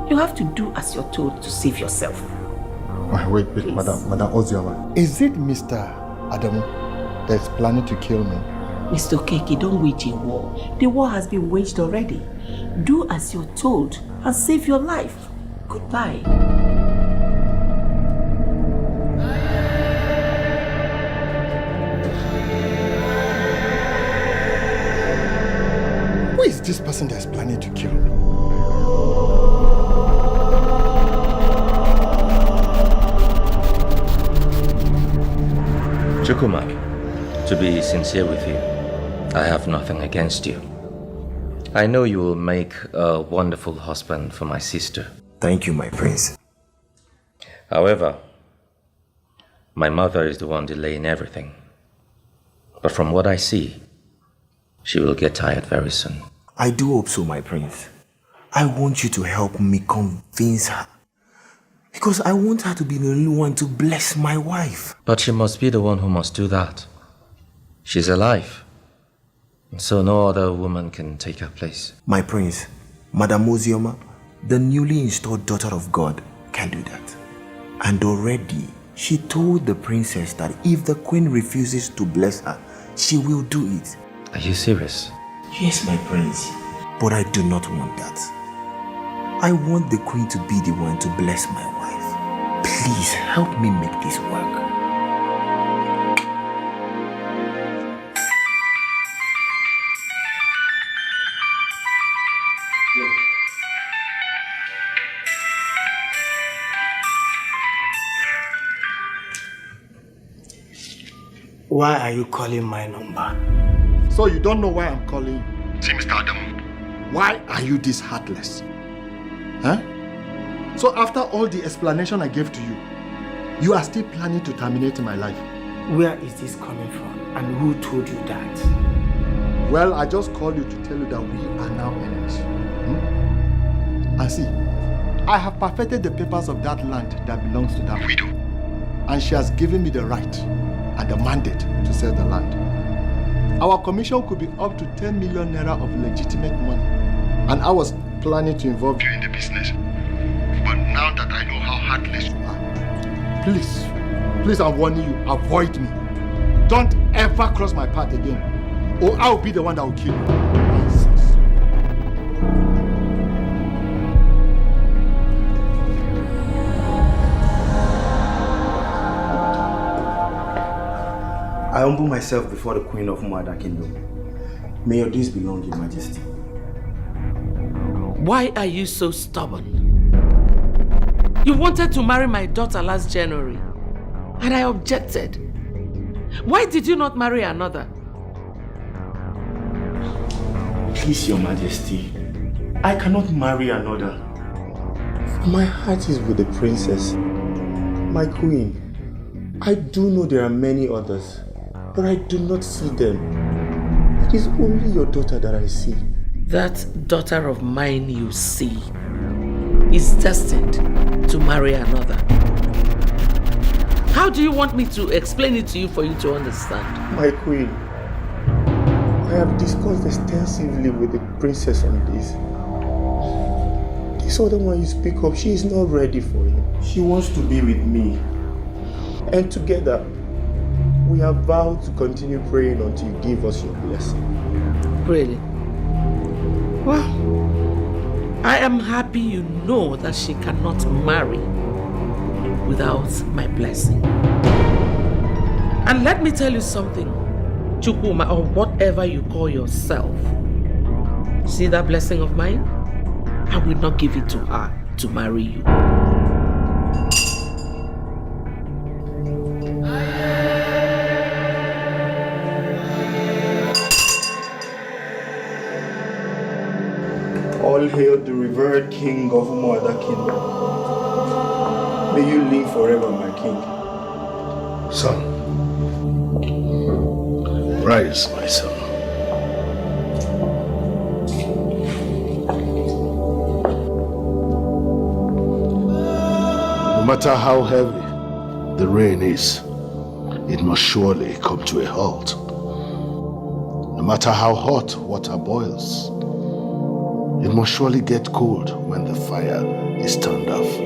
You have to do as you're told to save yourself. Wait, Madam Ozioma. Is it Mr. Adamu that's planning to kill me? Mr. Okeke, don't wage a war. The war has been waged already. Do as you're told and save your life. Goodbye. Who is this person that's planning to kill me? Chukwuma, to be sincere with you, I have nothing against you. I know you will make a wonderful husband for my sister. Thank you, my prince. However, my mother is the one delaying everything. But from what I see, she will get tired very soon. I do hope so, my prince. I want you to help me convince her. Because I want her to be the only one to bless my wife. But she must be the one who must do that. She's alive. So no other woman can take her place. My prince, Madam Ozioma, the newly installed daughter of God, can do that. And already, she told the princess that if the queen refuses to bless her, she will do it. Are you serious? Yes, my prince. But I do not want that. I want the queen to be the one to bless my wife. Please help me make this work. Why are you calling my number? So you don't know why I'm calling you? See, Mr. Adamu. Why are you this heartless? Huh? So after all the explanation I gave to you, you are still planning to terminate my life? Where is this coming from? And who told you that? Well, I just called you to tell you that we are now enemies. And see, I have perfected the papers of that land that belongs to that widow. And she has given me the right and the mandate to sell the land. Our commission could be up to 10 million naira of legitimate money. And I was planning to involve you in the business. But now that I know how heartless you are, please, I'm warning you, avoid me. Don't ever cross my path again, or I'll be the one that will kill you. I humble myself before the Queen of Umuada Kingdom. May your days be long, Your Majesty. Why are you so stubborn? You wanted to marry my daughter last January, and I objected. Why did you not marry another? Please, Your Majesty, I cannot marry another. My heart is with the princess, my queen. I do know there are many others, but I do not see them. It is only your daughter that I see. That daughter of mine you see is destined to marry another. How do you want me to explain it to you for you to understand? My queen, I have discussed extensively with the princess on this. This other one you speak of, she is not ready for you. She wants to be with me. And together, We have vowed to continue praying until you give us your blessing. Really? Well, I am happy you know that she cannot marry without my blessing. And let me tell you something, Chukuma, or whatever you call yourself. See that blessing of mine? I will not give it to her to marry you. All hail the revered king of Umuada Kingdom. May you live forever, my king. Son, rise, my son. No matter how heavy the rain is, it must surely come to a halt. No matter how hot water boils, it must surely get cold when the fire is turned off.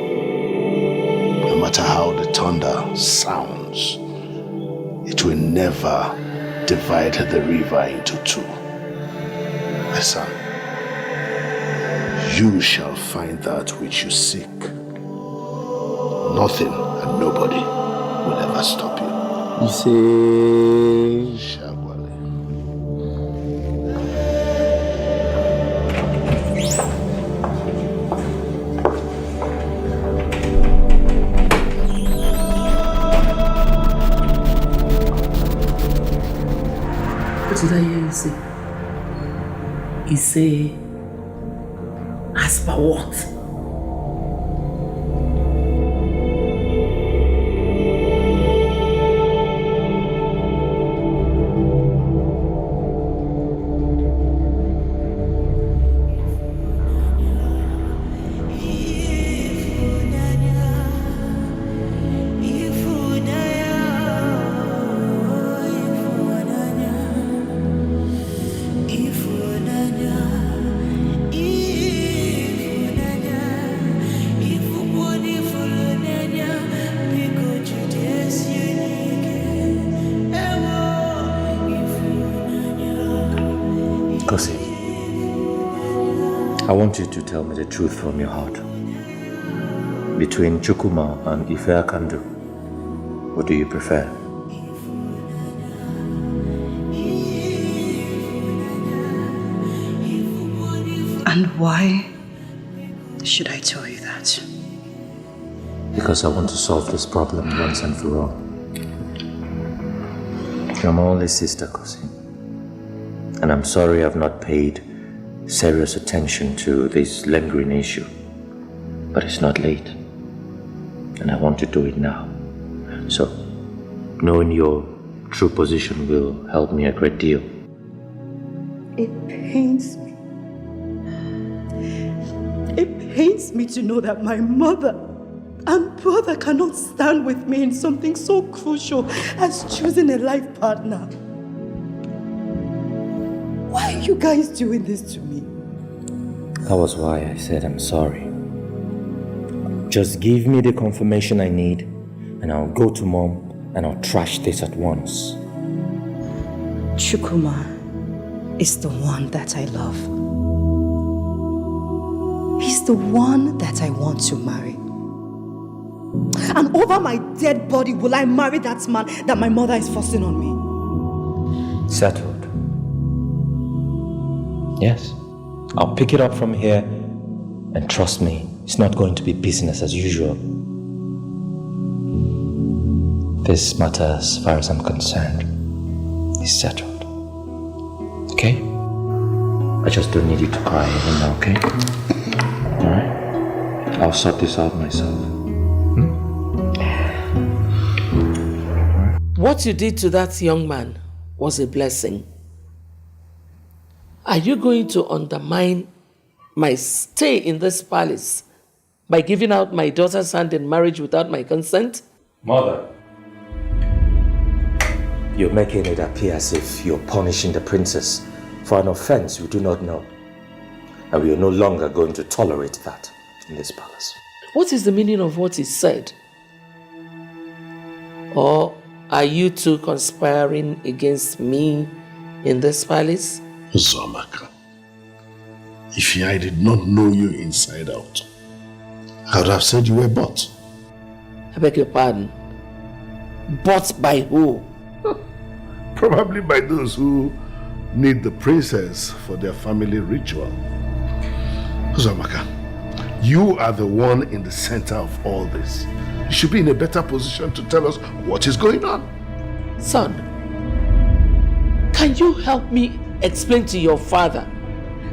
No matter how the thunder sounds, it will never divide the river into two. My son, you shall find that which you seek. Nothing and nobody will ever stop you. You say... What did I hear you say? He say, as per what? I want you to tell me the truth from your heart. Between Chukuma and AKACHI, what do you prefer? And why should I tell you that? Because I want to solve this problem once and for all. You're my only sister, Kosi. And I'm sorry I've not paid serious attention to this lingering issue. But it's not late. And I want to do it now. So, knowing your true position will help me a great deal. It pains me. It pains me to know that my mother and brother cannot stand with me in something so crucial as choosing a life partner. Why are you guys doing this to me? That was why I said I'm sorry. Just give me the confirmation I need, and I'll go to Mom and I'll trash this at once. Chukuma is the one that I love. He's the one that I want to marry. And over my dead body will I marry that man that my mother is forcing on me. Settled. Yes. I'll pick it up from here, and trust me, it's not going to be business as usual. This matter, as far as I'm concerned, is settled. Okay? I just don't need you to cry anymore, okay? Alright? I'll sort this out myself. What you did to that young man was a blessing. Are you going to undermine my stay in this palace by giving out my daughter's hand in marriage without my consent? Mother, you're making it appear as if you're punishing the princess for an offense you do not know. And we are no longer going to tolerate that in this palace. What is the meaning of what is said? Or are you two conspiring against me in this palace? Uzomaka, if I did not know you inside out, I would have said you were bought. I beg your pardon. Bought by who? Probably by those who need the princess for their family ritual. Uzomaka, you are the one in the center of all this. You should be in a better position to tell us what is going on. Son, can you help me explain to your father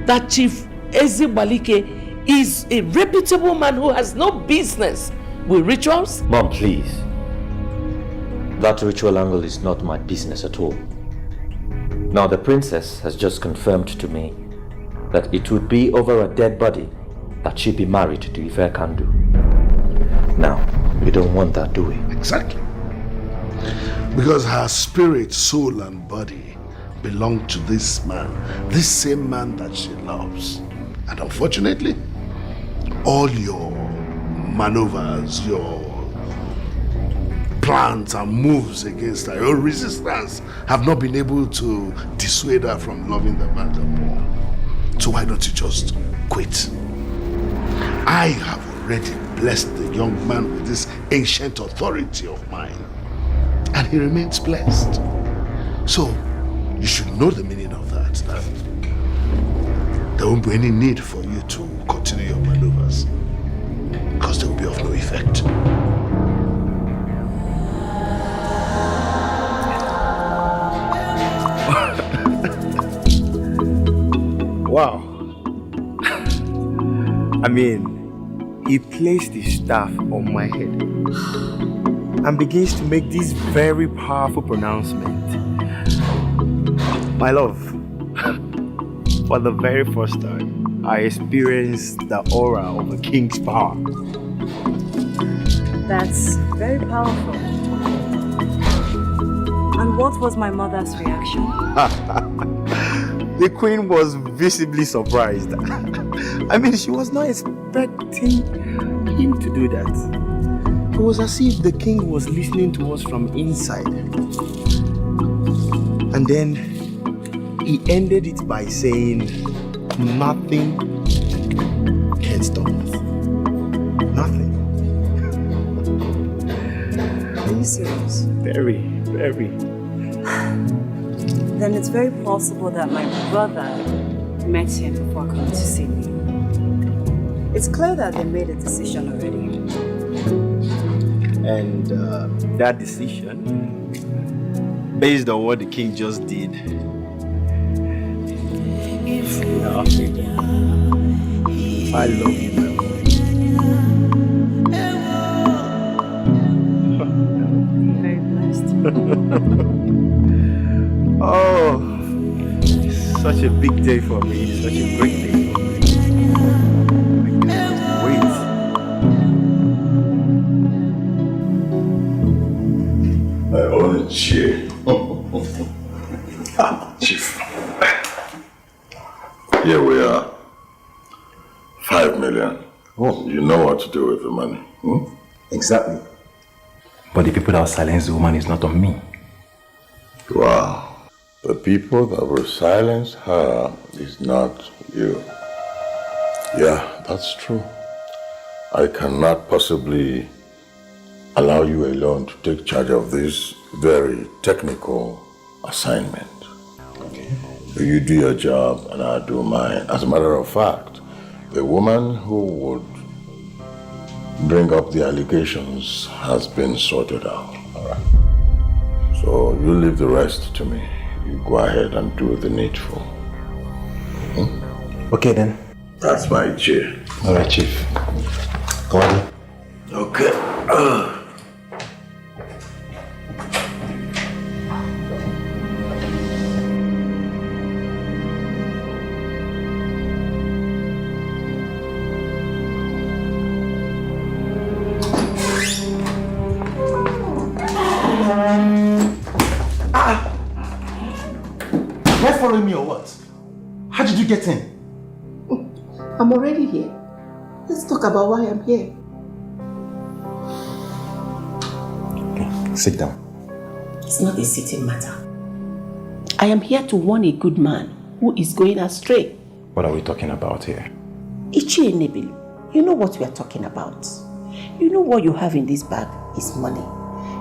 that Chief Ezibalike is a reputable man who has no business with rituals? Mom, please. That ritual angle is not my business at all. Now, the princess has just confirmed to me that it would be over a dead body that she be married to Ife Kandu. Now, we don't want that, do we? Exactly. Because her spirit, soul, and body belong to this man, this same man that she loves. And unfortunately, all your maneuvers, your plans and moves against her, your resistance have not been able to dissuade her from loving the man more. So why don't you just quit? I have already blessed the young man with this ancient authority of mine, and he remains blessed. So you should know the meaning of that there won't be any need for you to continue your maneuvers, because they will be of no effect. Wow. I mean, he placed his staff on my head and begins to make this very powerful pronouncement. My love, for the very first time, I experienced the aura of a king's power. That's very powerful. And what was my mother's reaction? The queen was visibly surprised. I mean, she was not expecting him to do that. It was as if the king was listening to us from inside. And then he ended it by saying, nothing can stop us. Nothing. Are you serious? Very, very. Then it's very possible that my brother met him before coming to see me. It's clear that they made a decision already. And that decision, based on what the king just did, I love you now. I'm very blessed. Oh, such a big day for me, such a great day for me. I cannot wait. I own a chair. Chief. Here we are. 5 million. Oh. You know what to do with the money. Exactly. But the people that will silence the woman is not on me. Wow. The people that will silence her is not you. Yeah, that's true. I cannot possibly allow you alone to take charge of this very technical assignment. Okay. You do your job and I'll do mine. As a matter of fact, the woman who would bring up the allegations has been sorted out. All right. So you leave the rest to me. You go ahead and do the needful. Okay then. That's my chair. All right, Chief. Go on. Okay. Following me or what? How did you get in? I'm already here. Let's talk about why I'm here. Okay, sit down. It's not a sitting matter. I am here to warn a good man who is going astray. What are we talking about here? Ichi and Ebele, you know what we are talking about. You know what you have in this bag is money.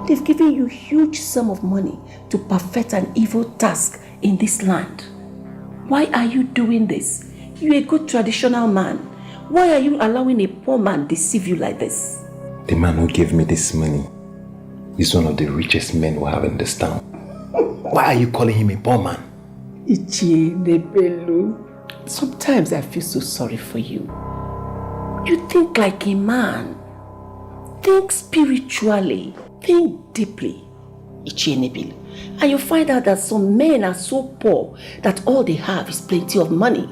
They've given you huge sum of money to perfect an evil task in this land. Why are you doing this? You're a good traditional man. Why are you allowing a poor man deceive you like this? The man who gave me this money is one of the richest men we have in this town. Why are you calling him a poor man? Ichi and Ebele, sometimes I feel so sorry for you. You think like a man. Think spiritually. Think deeply. Ichi and Ebele. And you find out that some men are so poor that all they have is plenty of money.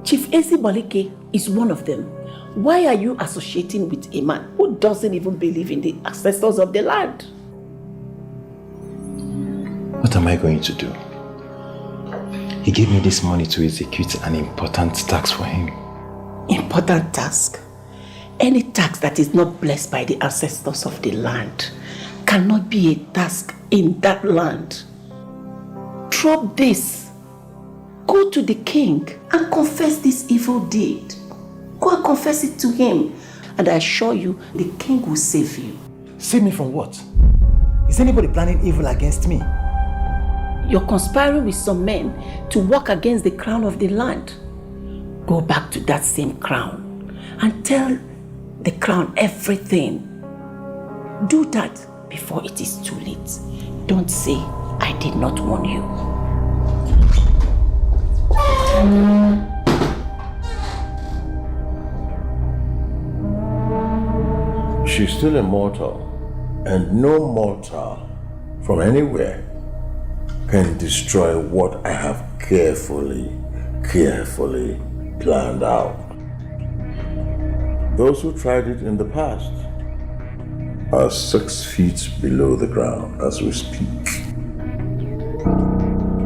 Chief Ezibalike is one of them. Why are you associating with a man who doesn't even believe in the ancestors of the land? What am I going to do? He gave me this money to execute an important task for him. Important task? Any task that is not blessed by the ancestors of the land cannot be a task in that land. Drop this. Go to the king and confess this evil deed. Go and confess it to him. And I assure you, the king will save you. Save me from what? Is anybody planning evil against me? You're conspiring with some men to work against the crown of the land. Go back to that same crown and tell the crown everything. Do that before it is too late. Don't say I did not warn you. She's still immortal, and no mortal from anywhere can destroy what I have carefully planned out. Those who tried it in the past are 6 feet below the ground as we speak.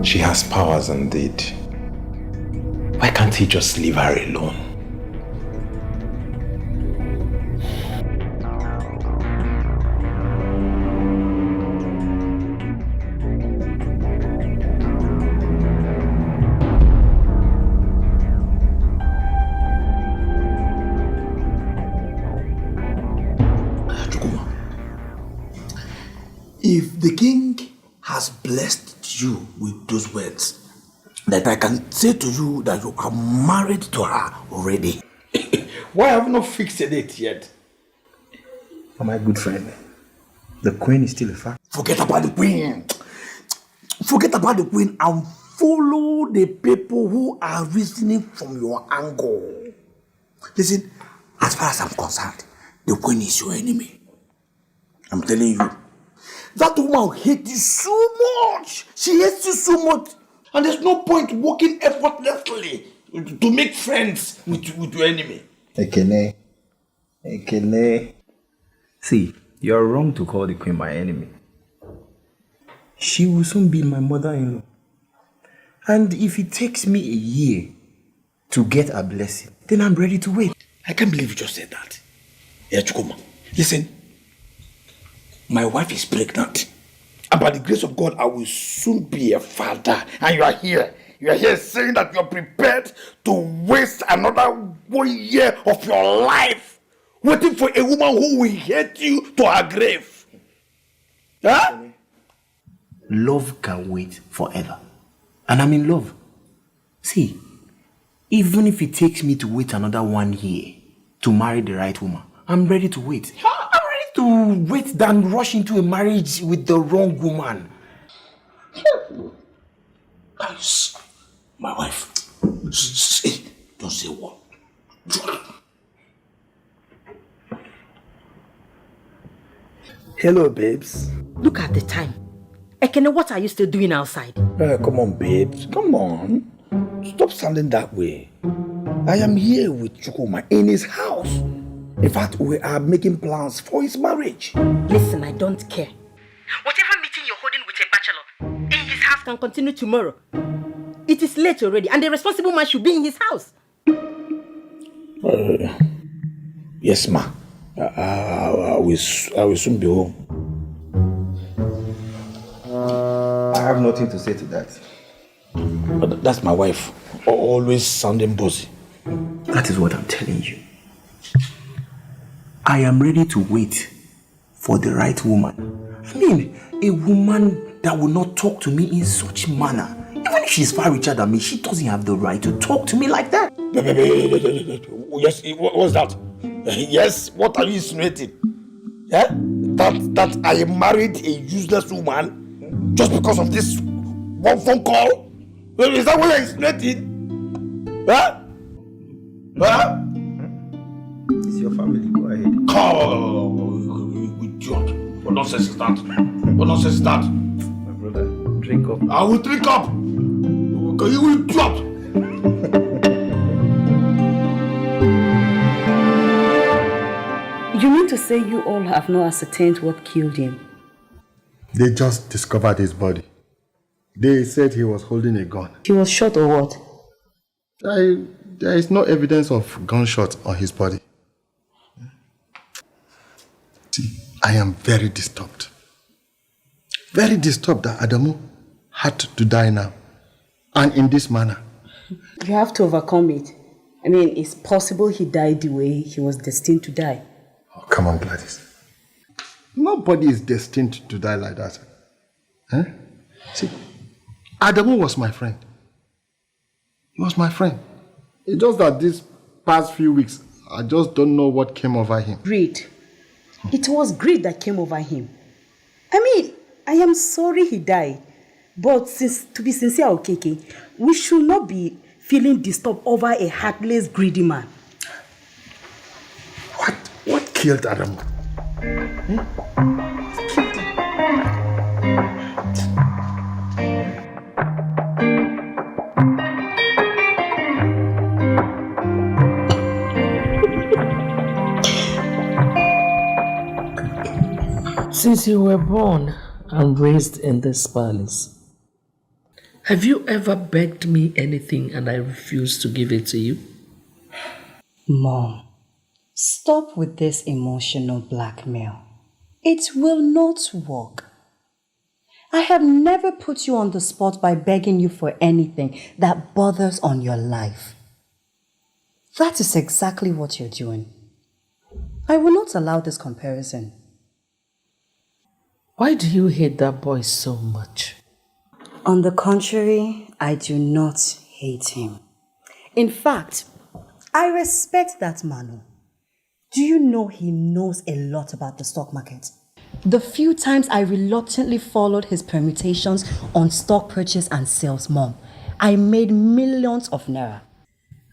She has powers indeed. Why can't he just leave her alone? If the king has blessed you with those words, that I can say to you that you are married to her already. Why have you not fixed a date yet? My good friend, the queen is still a fact. Forget about the queen. Forget about the queen and follow the people who are reasoning from your angle. Listen, as far as I'm concerned, the queen is your enemy. I'm telling you. That woman hates you so much. She hates you so much. And there's no point working effortlessly to make friends with your enemy. Ekene. See, you're wrong to call the queen my enemy. She will soon be my mother-in-law. And if it takes me a year to get a blessing, then I'm ready to wait. I can't believe you just said that. Ejike, listen. My wife is pregnant. And by the grace of God, I will soon be a father. And you are here. You are here saying that you are prepared to waste another 1 year of your life waiting for a woman who will hate you to her grave. Huh? Love can wait forever. And I'm in love. See, even if it takes me to wait another 1 year to marry the right woman, I'm ready to wait. To wait than rush into a marriage with the wrong woman. My wife. Don't say what. Hello, babes. Look at the time. Ekene, what are you still doing outside? Come on, babes. Come on. Stop sounding that way. I am here with Chukuma in his house. In fact, we are making plans for his marriage. Listen, I don't care. Whatever meeting you're holding with a bachelor in his house can continue tomorrow. It is late already, and the responsible man should be in his house. Yes, ma. I will soon be home. have nothing to say to that. But that's my wife, always sounding bossy. That is what I'm telling you. I am ready to wait for the right woman. I mean, a woman that will not talk to me in such manner. Even if she's far richer than me, she doesn't have the right to talk to me like that. Yes, what's that? Yes, what are you insinuating? Yeah? That I married a useless woman just because of this one phone call? Is that what you're insinuating? Huh? Huh? It's your family, go ahead. Oh, idiot. What nonsense is that? What nonsense is that? My brother, drink up. I will drink up. You will drop. You mean to say you all have not ascertained what killed him? They just discovered his body. They said he was holding a gun. He was shot or what? There is no evidence of gunshot on his body. See, I am very disturbed. Very disturbed that Adamu had to die now. And in this manner. You have to overcome it. I mean, it's possible he died the way he was destined to die. Oh, come on, Gladys. Nobody is destined to die like that. Huh? See, Adamu was my friend. He was my friend. It's just that these past few weeks, I just don't know what came over him. Greed. It was greed that came over him. I mean, I am sorry he died. But to be sincere, Okeke, we should not be feeling disturbed over a heartless, greedy man. What killed Adamu? Since you were born and raised in this palace, have you ever begged me anything and I refused to give it to you? Mom, stop with this emotional blackmail. It will not work. I have never put you on the spot by begging you for anything that bothers on your life. That is exactly what you're doing. I will not allow this comparison. Why do you hate that boy so much? On the contrary, I do not hate him. In fact, I respect that man. Do you know he knows a lot about the stock market? The few times I reluctantly followed his permutations on stock purchase and sales, Mom, I made millions of naira.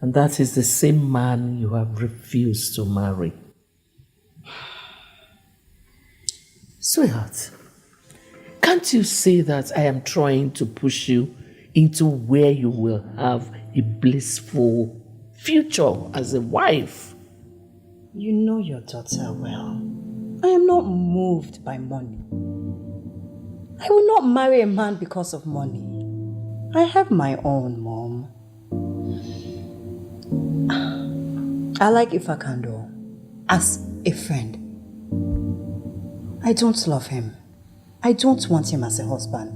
And that is the same man you have refused to marry. Sweetheart, can't you see that I am trying to push you into where you will have a blissful future as a wife? You know your daughter well. I am not moved by money. I will not marry a man because of money. I have my own, Mom. I like Ifakando as a friend. I don't love him. I don't want him as a husband.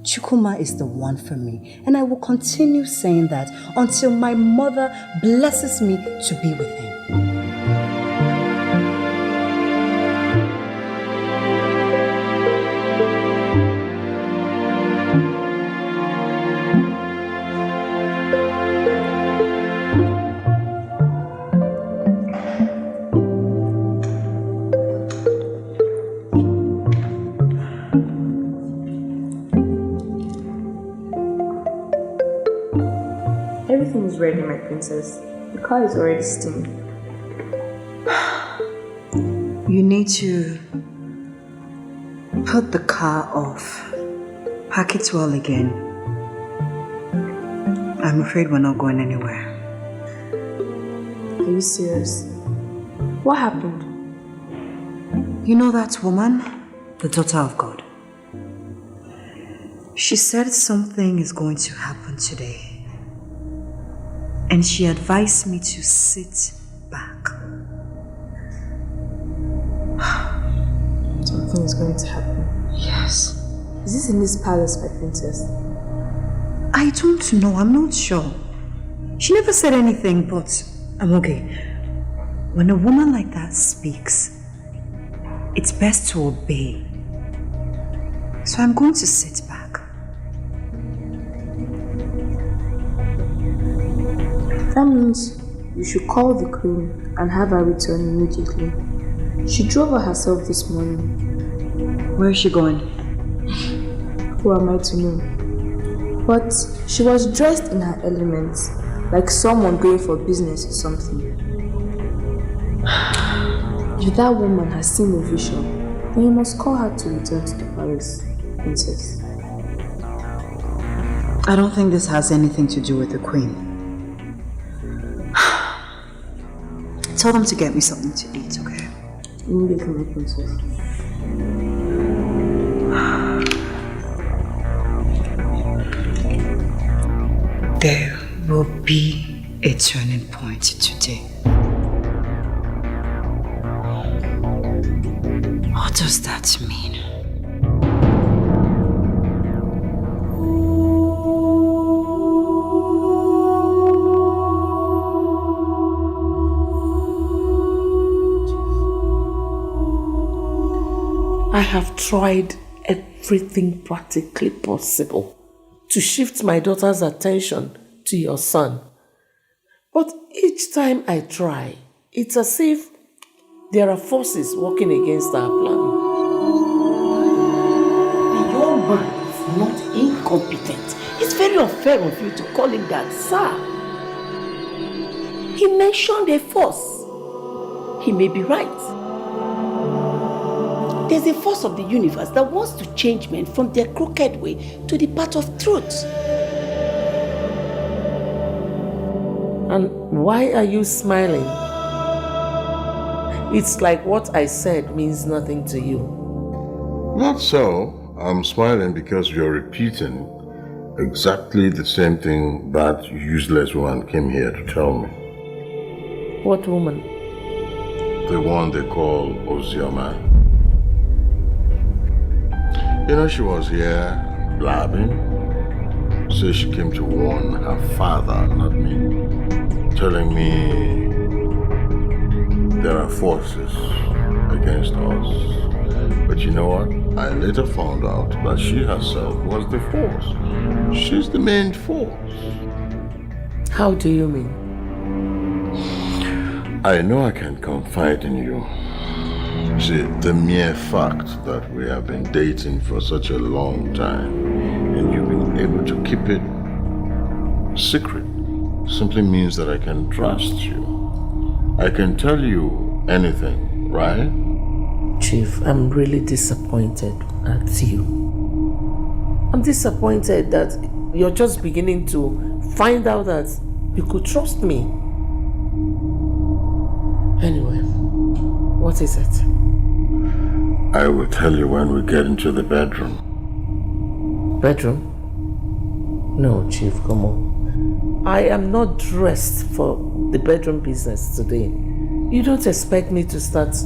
Chukuma is the one for me, and I will continue saying that until my mother blesses me to be with him. Everything is ready, my princess. The car is already steaming. You need to put the car off. Pack it well again. I'm afraid we're not going anywhere. Are you serious? What happened? You know that woman? The daughter of God. She said something is going to happen today. And she advised me to sit back. Something is going to happen. Yes. Is this in this palace, my princess? I don't know. I'm not sure. She never said anything, but I'm okay. When a woman like that speaks, it's best to obey. So I'm going to sit back. That means you should call the queen and have her return immediately. She drove her herself this morning. Where is she going? Who am I to know? But she was dressed in her elements, like someone going for business or something. If that woman has seen a vision, then you must call her to return to the palace, princess. I don't think this has anything to do with the queen. Tell them to get me something to eat, okay? Immediately, princess. There will be a turning point today. What does that mean? I have tried everything practically possible to shift my daughter's attention to your son. But each time I try, it's as if there are forces working against our plan. The young man is not incompetent. It's very unfair of you to call him that, sir. He mentioned a force. He may be right. There's a force of the universe that wants to change men from their crooked way to the path of truth. And why are you smiling? It's like what I said means nothing to you. Not so. I'm smiling because you're repeating exactly the same thing that useless woman came here to tell me. What woman? The one they call Ozioma. You know, she was here blabbing. So she came to warn her father, not me, telling me there are forces against us. But you know what? I later found out that she herself was the force. She's the main force. How do you mean? I know I can confide in you. See, the mere fact that we have been dating for such a long time and you've been able to keep it secret simply means that I can trust you. I can tell you anything, right? Chief, I'm really disappointed at you. I'm disappointed that you're just beginning to find out that you could trust me. Anyway, what is it? I will tell you when we get into the bedroom. Bedroom? No, Chief, come on. I am not dressed for the bedroom business today. You don't expect me to start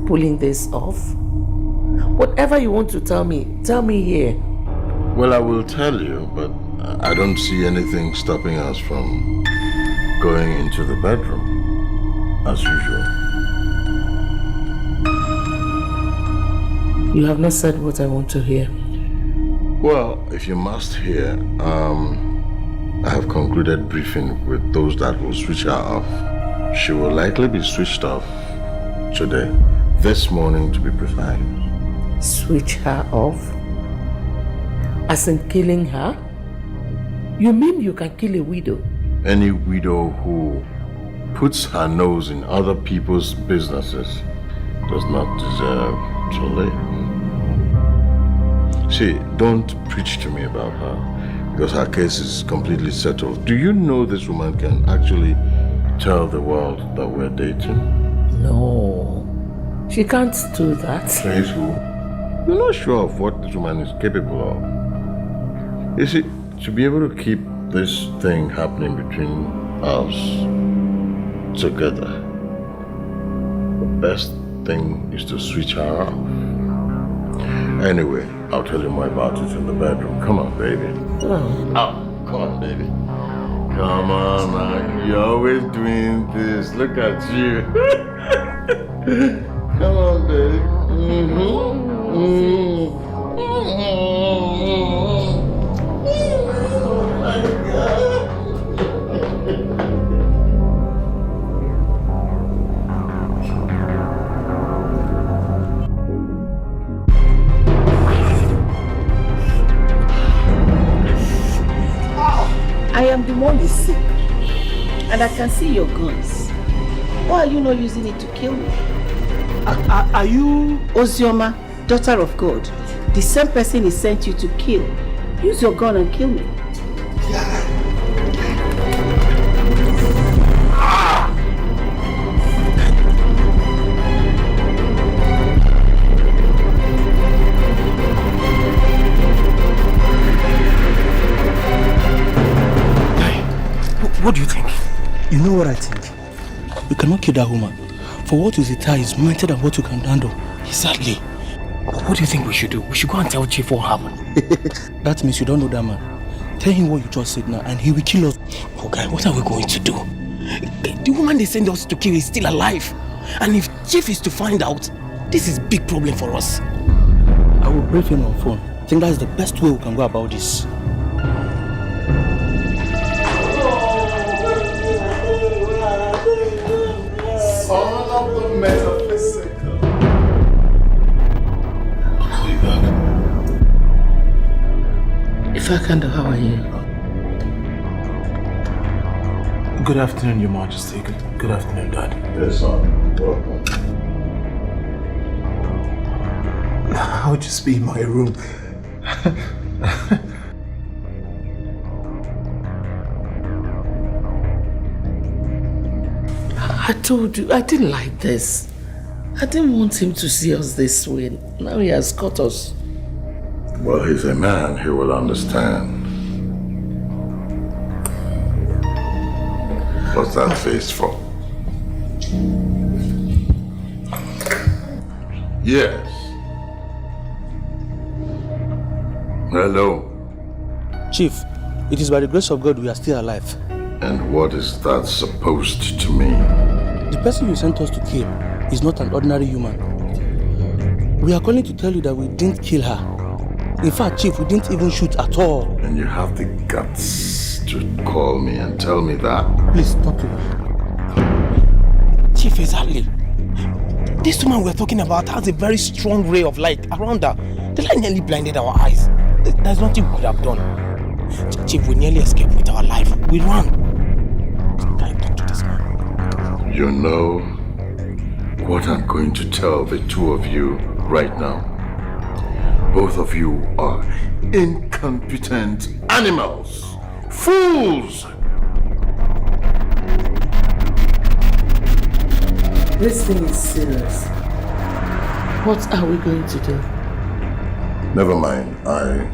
pulling this off? Whatever you want to tell me here. Well, I will tell you, but I don't see anything stopping us from going into the bedroom, as usual. You have not said what I want to hear. Well, if you must hear, I have concluded briefing with those that will switch her off. She will likely be switched off today, this morning to be precise. Switch her off? As in killing her? You mean you can kill a widow? Any widow who puts her nose in other people's businesses does not deserve to live. See, don't preach to me about her, because her case is completely settled. Do you know this woman can actually tell the world that we're dating? No, she can't do that. Says who? You're not sure of what this woman is capable of. You see, to be able to keep this thing happening between us together, the best thing is to switch her off. Anyway, I'll tell you more about it in the bedroom. Come on, baby. Oh, come on, baby. Come on, man. You're always doing this. Look at you. Come on, baby. Oh my God. I am the one you seek, and I can see your guns. Why are you not using it to kill me? Are you Ozioma, daughter of God? The same person he sent you to kill. Use your gun and kill me. What do you think? You know what I think? You cannot kill that woman. For what you tie is meant than what you can handle. Exactly. What do you think we should do? We should go and tell Chief what happened. That means you don't know that man. Tell him what you just said now and he will kill us. Okay, what are we going to do? The woman they sent us to kill is still alive. And if Chief is to find out, this is a big problem for us. I will brief him on phone. I think that's the best way we can go about this. Son of the metaphysical. If I can, how are you? Good afternoon, Your Majesty. Good afternoon, Dad. Yes, son. Welcome. I'll just be in my room. I told you, I didn't like this. I didn't want him to see us this way. Now he has caught us. Well, he's a man. He will understand. What's that face for? Yes. Hello. Chief, it is by the grace of God we are still alive. And what is that supposed to mean? The person you sent us to kill is not an ordinary human. We are calling to tell you that we didn't kill her. In fact, Chief, we didn't even shoot at all. And you have the guts to call me and tell me that? Please, talk to her. Chief, exactly. This woman we're talking about has a very strong ray of light around her. The light nearly blinded our eyes. There's nothing we could have done. Chief, we nearly escaped with our life. We ran. Talk to this man. You know what I'm going to tell the two of you right now? Both of you are incompetent animals. Fools! This thing is serious. What are we going to do? Never mind. I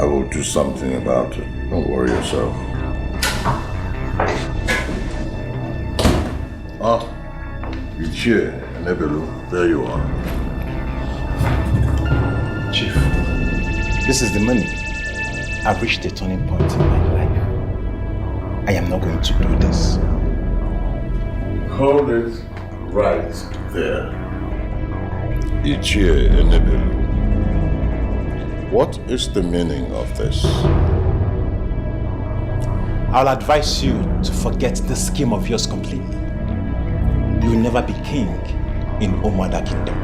will do something about it. Don't worry yourself. Ejike and Ebele, there you are. Chief, this is the money. I've reached a turning point in my life. I am not going to do this. Hold it right there. Ejike and Ebele, what is the meaning of this? I'll advise you to forget this scheme of yours completely. You will never be king in Umuada Kingdom.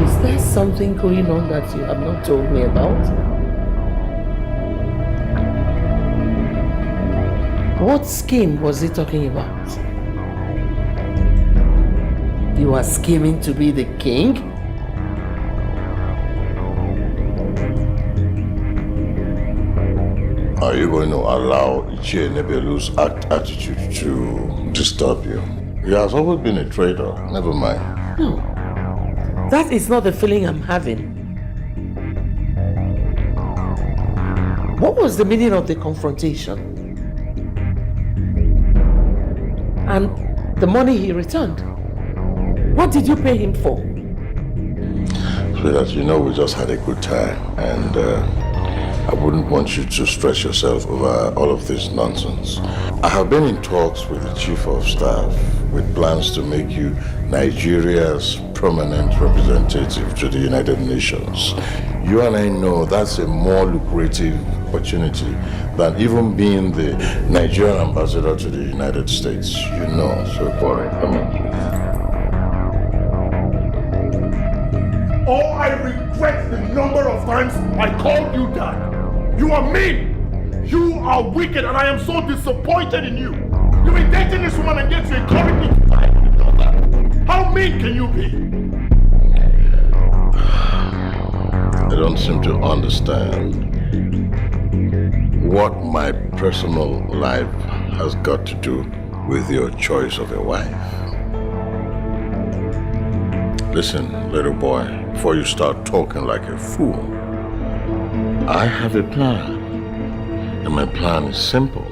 Is there something going on that you have not told me about? What scheme was he talking about? You are scheming to be the king? Are you going to allow Ejike and Ebele's attitude to disturb you? He has always been a traitor. Never mind. No. That is not the feeling I'm having. What was the meaning of the confrontation? And the money he returned, what did you pay him for? Sweetheart, you know we just had a good time, and I wouldn't want you to stress yourself over all of this nonsense. I have been in talks with the Chief of Staff with plans to make you Nigeria's permanent representative to the United Nations. You and I know that's a more lucrative opportunity than even being the Nigerian ambassador to the United States. You know, so boy, come on, please. Oh, I regret the number of times I called you Dad. You are mean. You are wicked, and I am so disappointed in you. You've been dating this woman and yet you encourage me to fight with another. How mean can you be? I don't seem to understand what my personal life has got to do with your choice of a wife. Listen, little boy, before you start talking like a fool, I have a plan, and my plan is simple.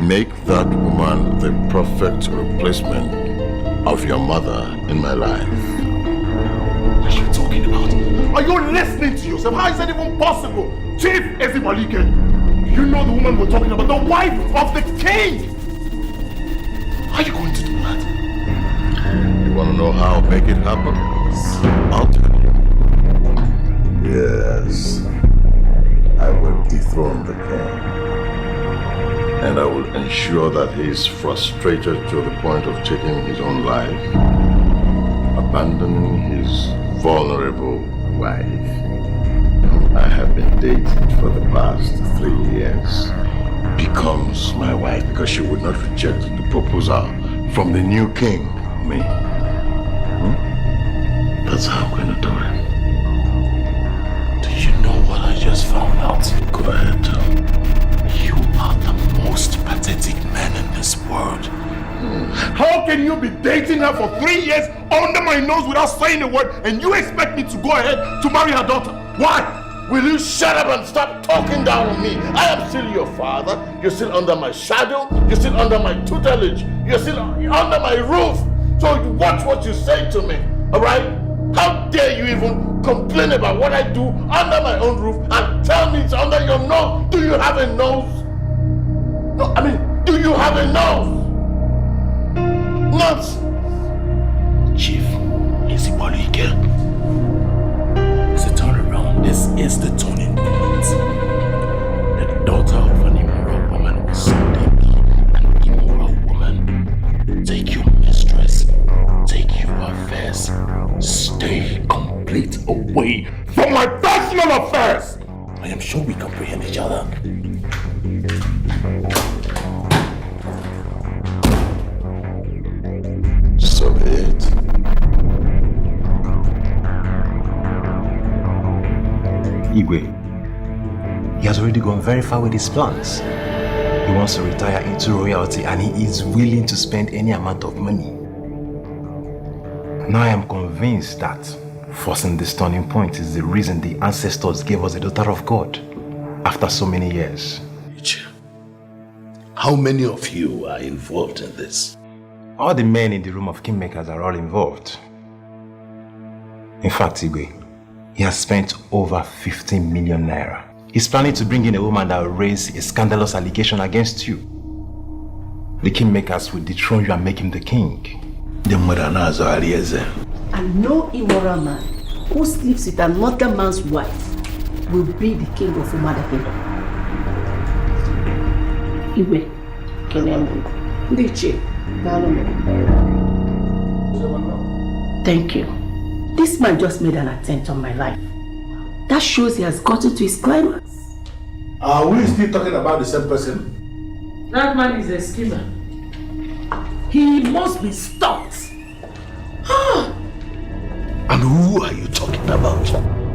Make that woman the perfect replacement of your mother in my life. What are you talking about? Are you listening to yourself? How is that even possible? Chief Ezebalik, you know the woman we're talking about, the wife of the king! How are you going to do that? You want to know how I'll make it happen? I'll tell you. Yes, I will dethrone the king. And I will ensure that he is frustrated to the point of taking his own life, abandoning his vulnerable wife, whom I have been dating for the past 3 years, becomes my wife because she would not reject the proposal from the new king, me. That's how I'm going to do it. Do you know what I just found out? Go ahead, tell me. You are the most pathetic man in this world. How can you be dating her for 3 years under my nose without saying a word, and you expect me to go ahead to marry her daughter? Why? Will you shut up and stop talking down on me? I am still your father. You're still under my shadow. You're still under my tutelage. You're still under my roof. So you watch what you say to me, all right? How dare you even complain about what I do under my own roof and tell me it's under your nose? Do you have a nose? No, I mean, do you have a nose? Nuts! Chief, Ezebalik, it's a turnaround. This is the turning point. The daughter of an immoral woman will someday be an immoral woman. Take your mistress, take your affairs, stay complete away from my personal affairs! I am sure we comprehend each other. So be it. Igwe, he has already gone very far with his plans. He wants to retire into royalty and he is willing to spend any amount of money. Now I am convinced that forcing this turning point is the reason the ancestors gave us a daughter of God after so many years. How many of you are involved in this? All the men in the room of kingmakers are all involved. In fact, Igwe, he has spent over 15 million naira. He's planning to bring in a woman that will raise a scandalous allegation against you. The kingmakers will dethrone you and make him the king. And no immoral man who sleeps with another man's wife will be the king of Umada Kingdom. Igwe, Kenneth, Ejike, thank you. This man just made an attempt on my life. That shows he has gotten to his climax. Are we still talking about the same person? That man is a schemer. He must be stopped. And who are you talking about?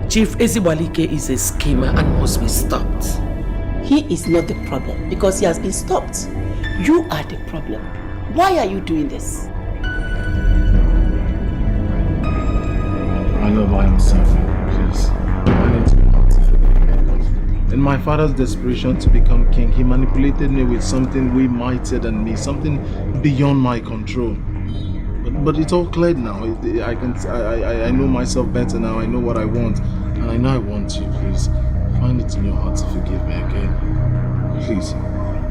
Chief Ezebalik is a schemer and must be stopped. He is not the problem because he has been stopped. You are the problem. Why are you doing this? I love why I'm suffering. Just I need to be In my father's desperation to become king, he manipulated me with something way mightier than me, something beyond my control. But it's all cleared now. I know myself better now. I know what I want, and I know I want you. Please, find it in your heart to forgive me, okay? Please.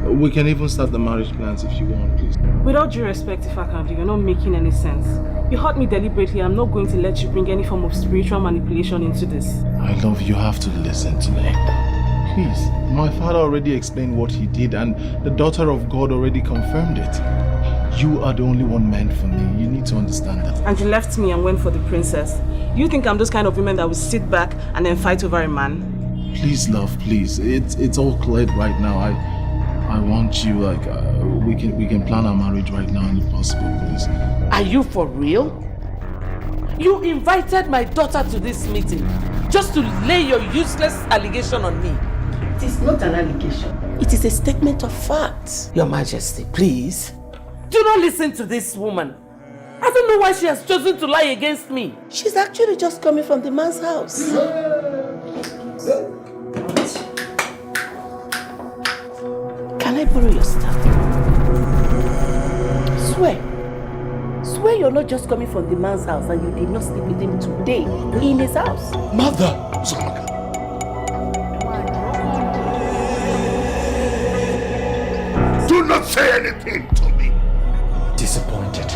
We can even start the marriage plans if you want, please. With all due respect, Ifakandi, you're not making any sense. You hurt me deliberately. I'm not going to let you bring any form of spiritual manipulation into this. I love you. Have to listen to me. Please. My father already explained what he did, and the daughter of God already confirmed it. You are the only one meant for me. You need to understand that. And you left me and went for the princess. You think I'm those kind of women that will sit back and then fight over a man? Please, love, please. It's all cleared right now. I want you, we can plan our marriage right now, if possible, please. Are you for real? You invited my daughter to this meeting just to lay your useless allegation on me. It is not an allegation. It is a statement of fact. Your Majesty, please. Do not listen to this woman. I don't know why she has chosen to lie against me. She's actually just coming from the man's house. Can I borrow your staff? Swear you're not just coming from the man's house and you did not sleep with him today in his house. Mother! Do not say anything to me. Disappointed.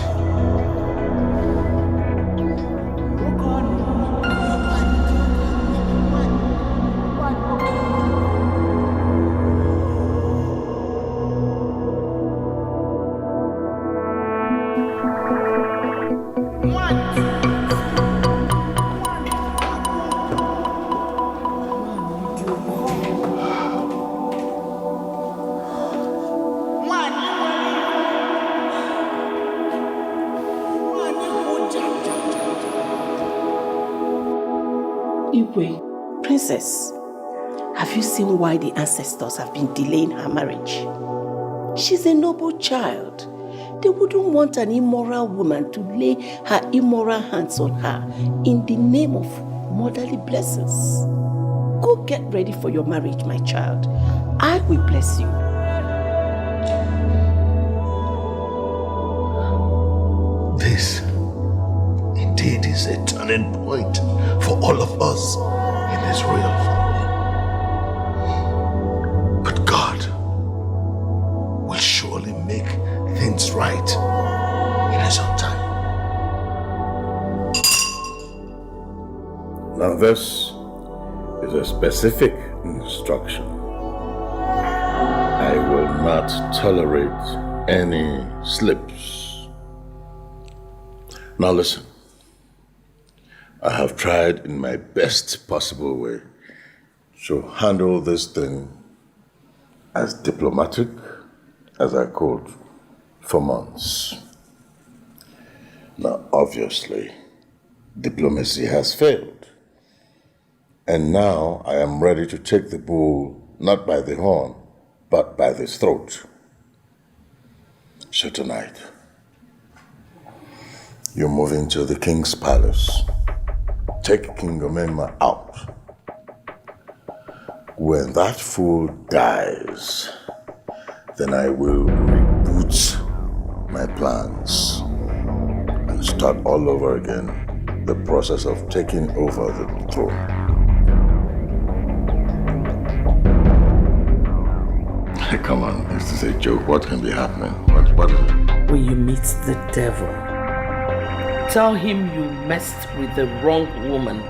Princess, have you seen why the ancestors have been delaying her marriage? She's a noble child. They wouldn't want an immoral woman to lay her immoral hands on her in the name of motherly blessings. Go get ready for your marriage, my child. I will bless you. This indeed is a turning point for all of us in this royal family. But God will surely make things right in His own time. Now this is a specific instruction. I will not tolerate any slips. Now listen. I have tried in my best possible way to handle this thing as diplomatic as I could for months. Now, obviously, diplomacy has failed. And now I am ready to take the bull not by the horn, but by the throat. So tonight, you're moving to the king's palace. Take King Omema out. When that fool dies, then I will reboot my plans and start all over again the process of taking over the throne. Come on, this is a joke. What can be happening? What is it? When you meet the devil, tell him you messed with the wrong woman.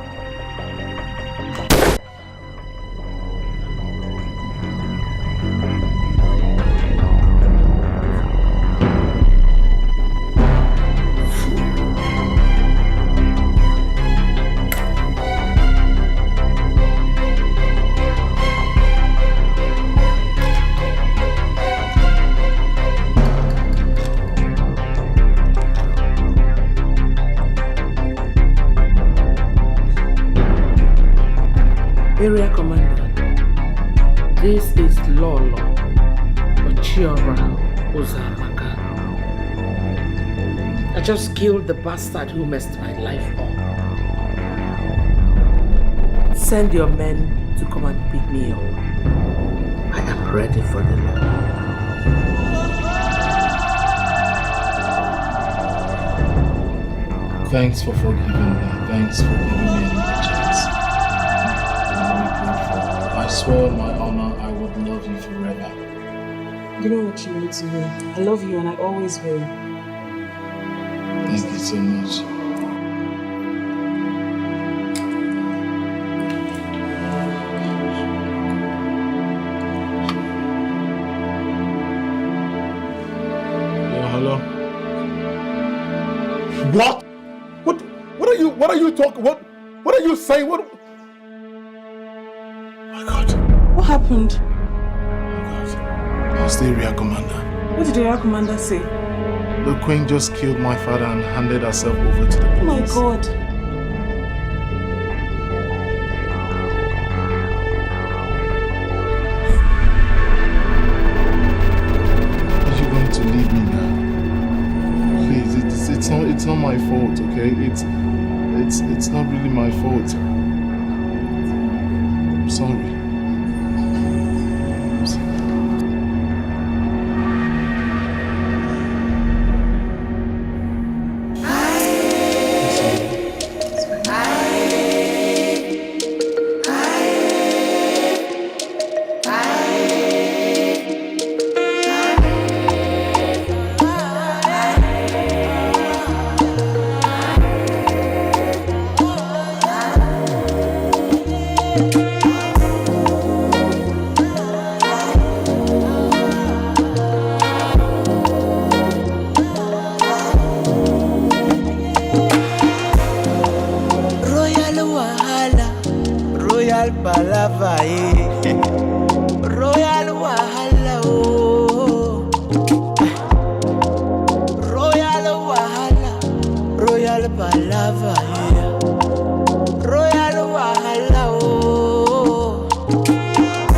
Area Commander, this is Lolo Ozamaka. I just killed the bastard who messed my life up. Send your men to come and pick me up. ready for the Lord. Thanks for forgiving me. Thanks for giving me another chance. I'm very grateful. I swore on my honor I would love you forever. You know what you need to do. I love you and I always will. Thank you so much. Hello? What? What are you talking? What are you saying? What? My God. What happened? I was the area commander. What did the area commander say? The queen just killed my father and handed herself over to the police. Oh my God. Are you going to leave me now? Please, it's not my fault, okay? It's not really my fault. I'm sorry.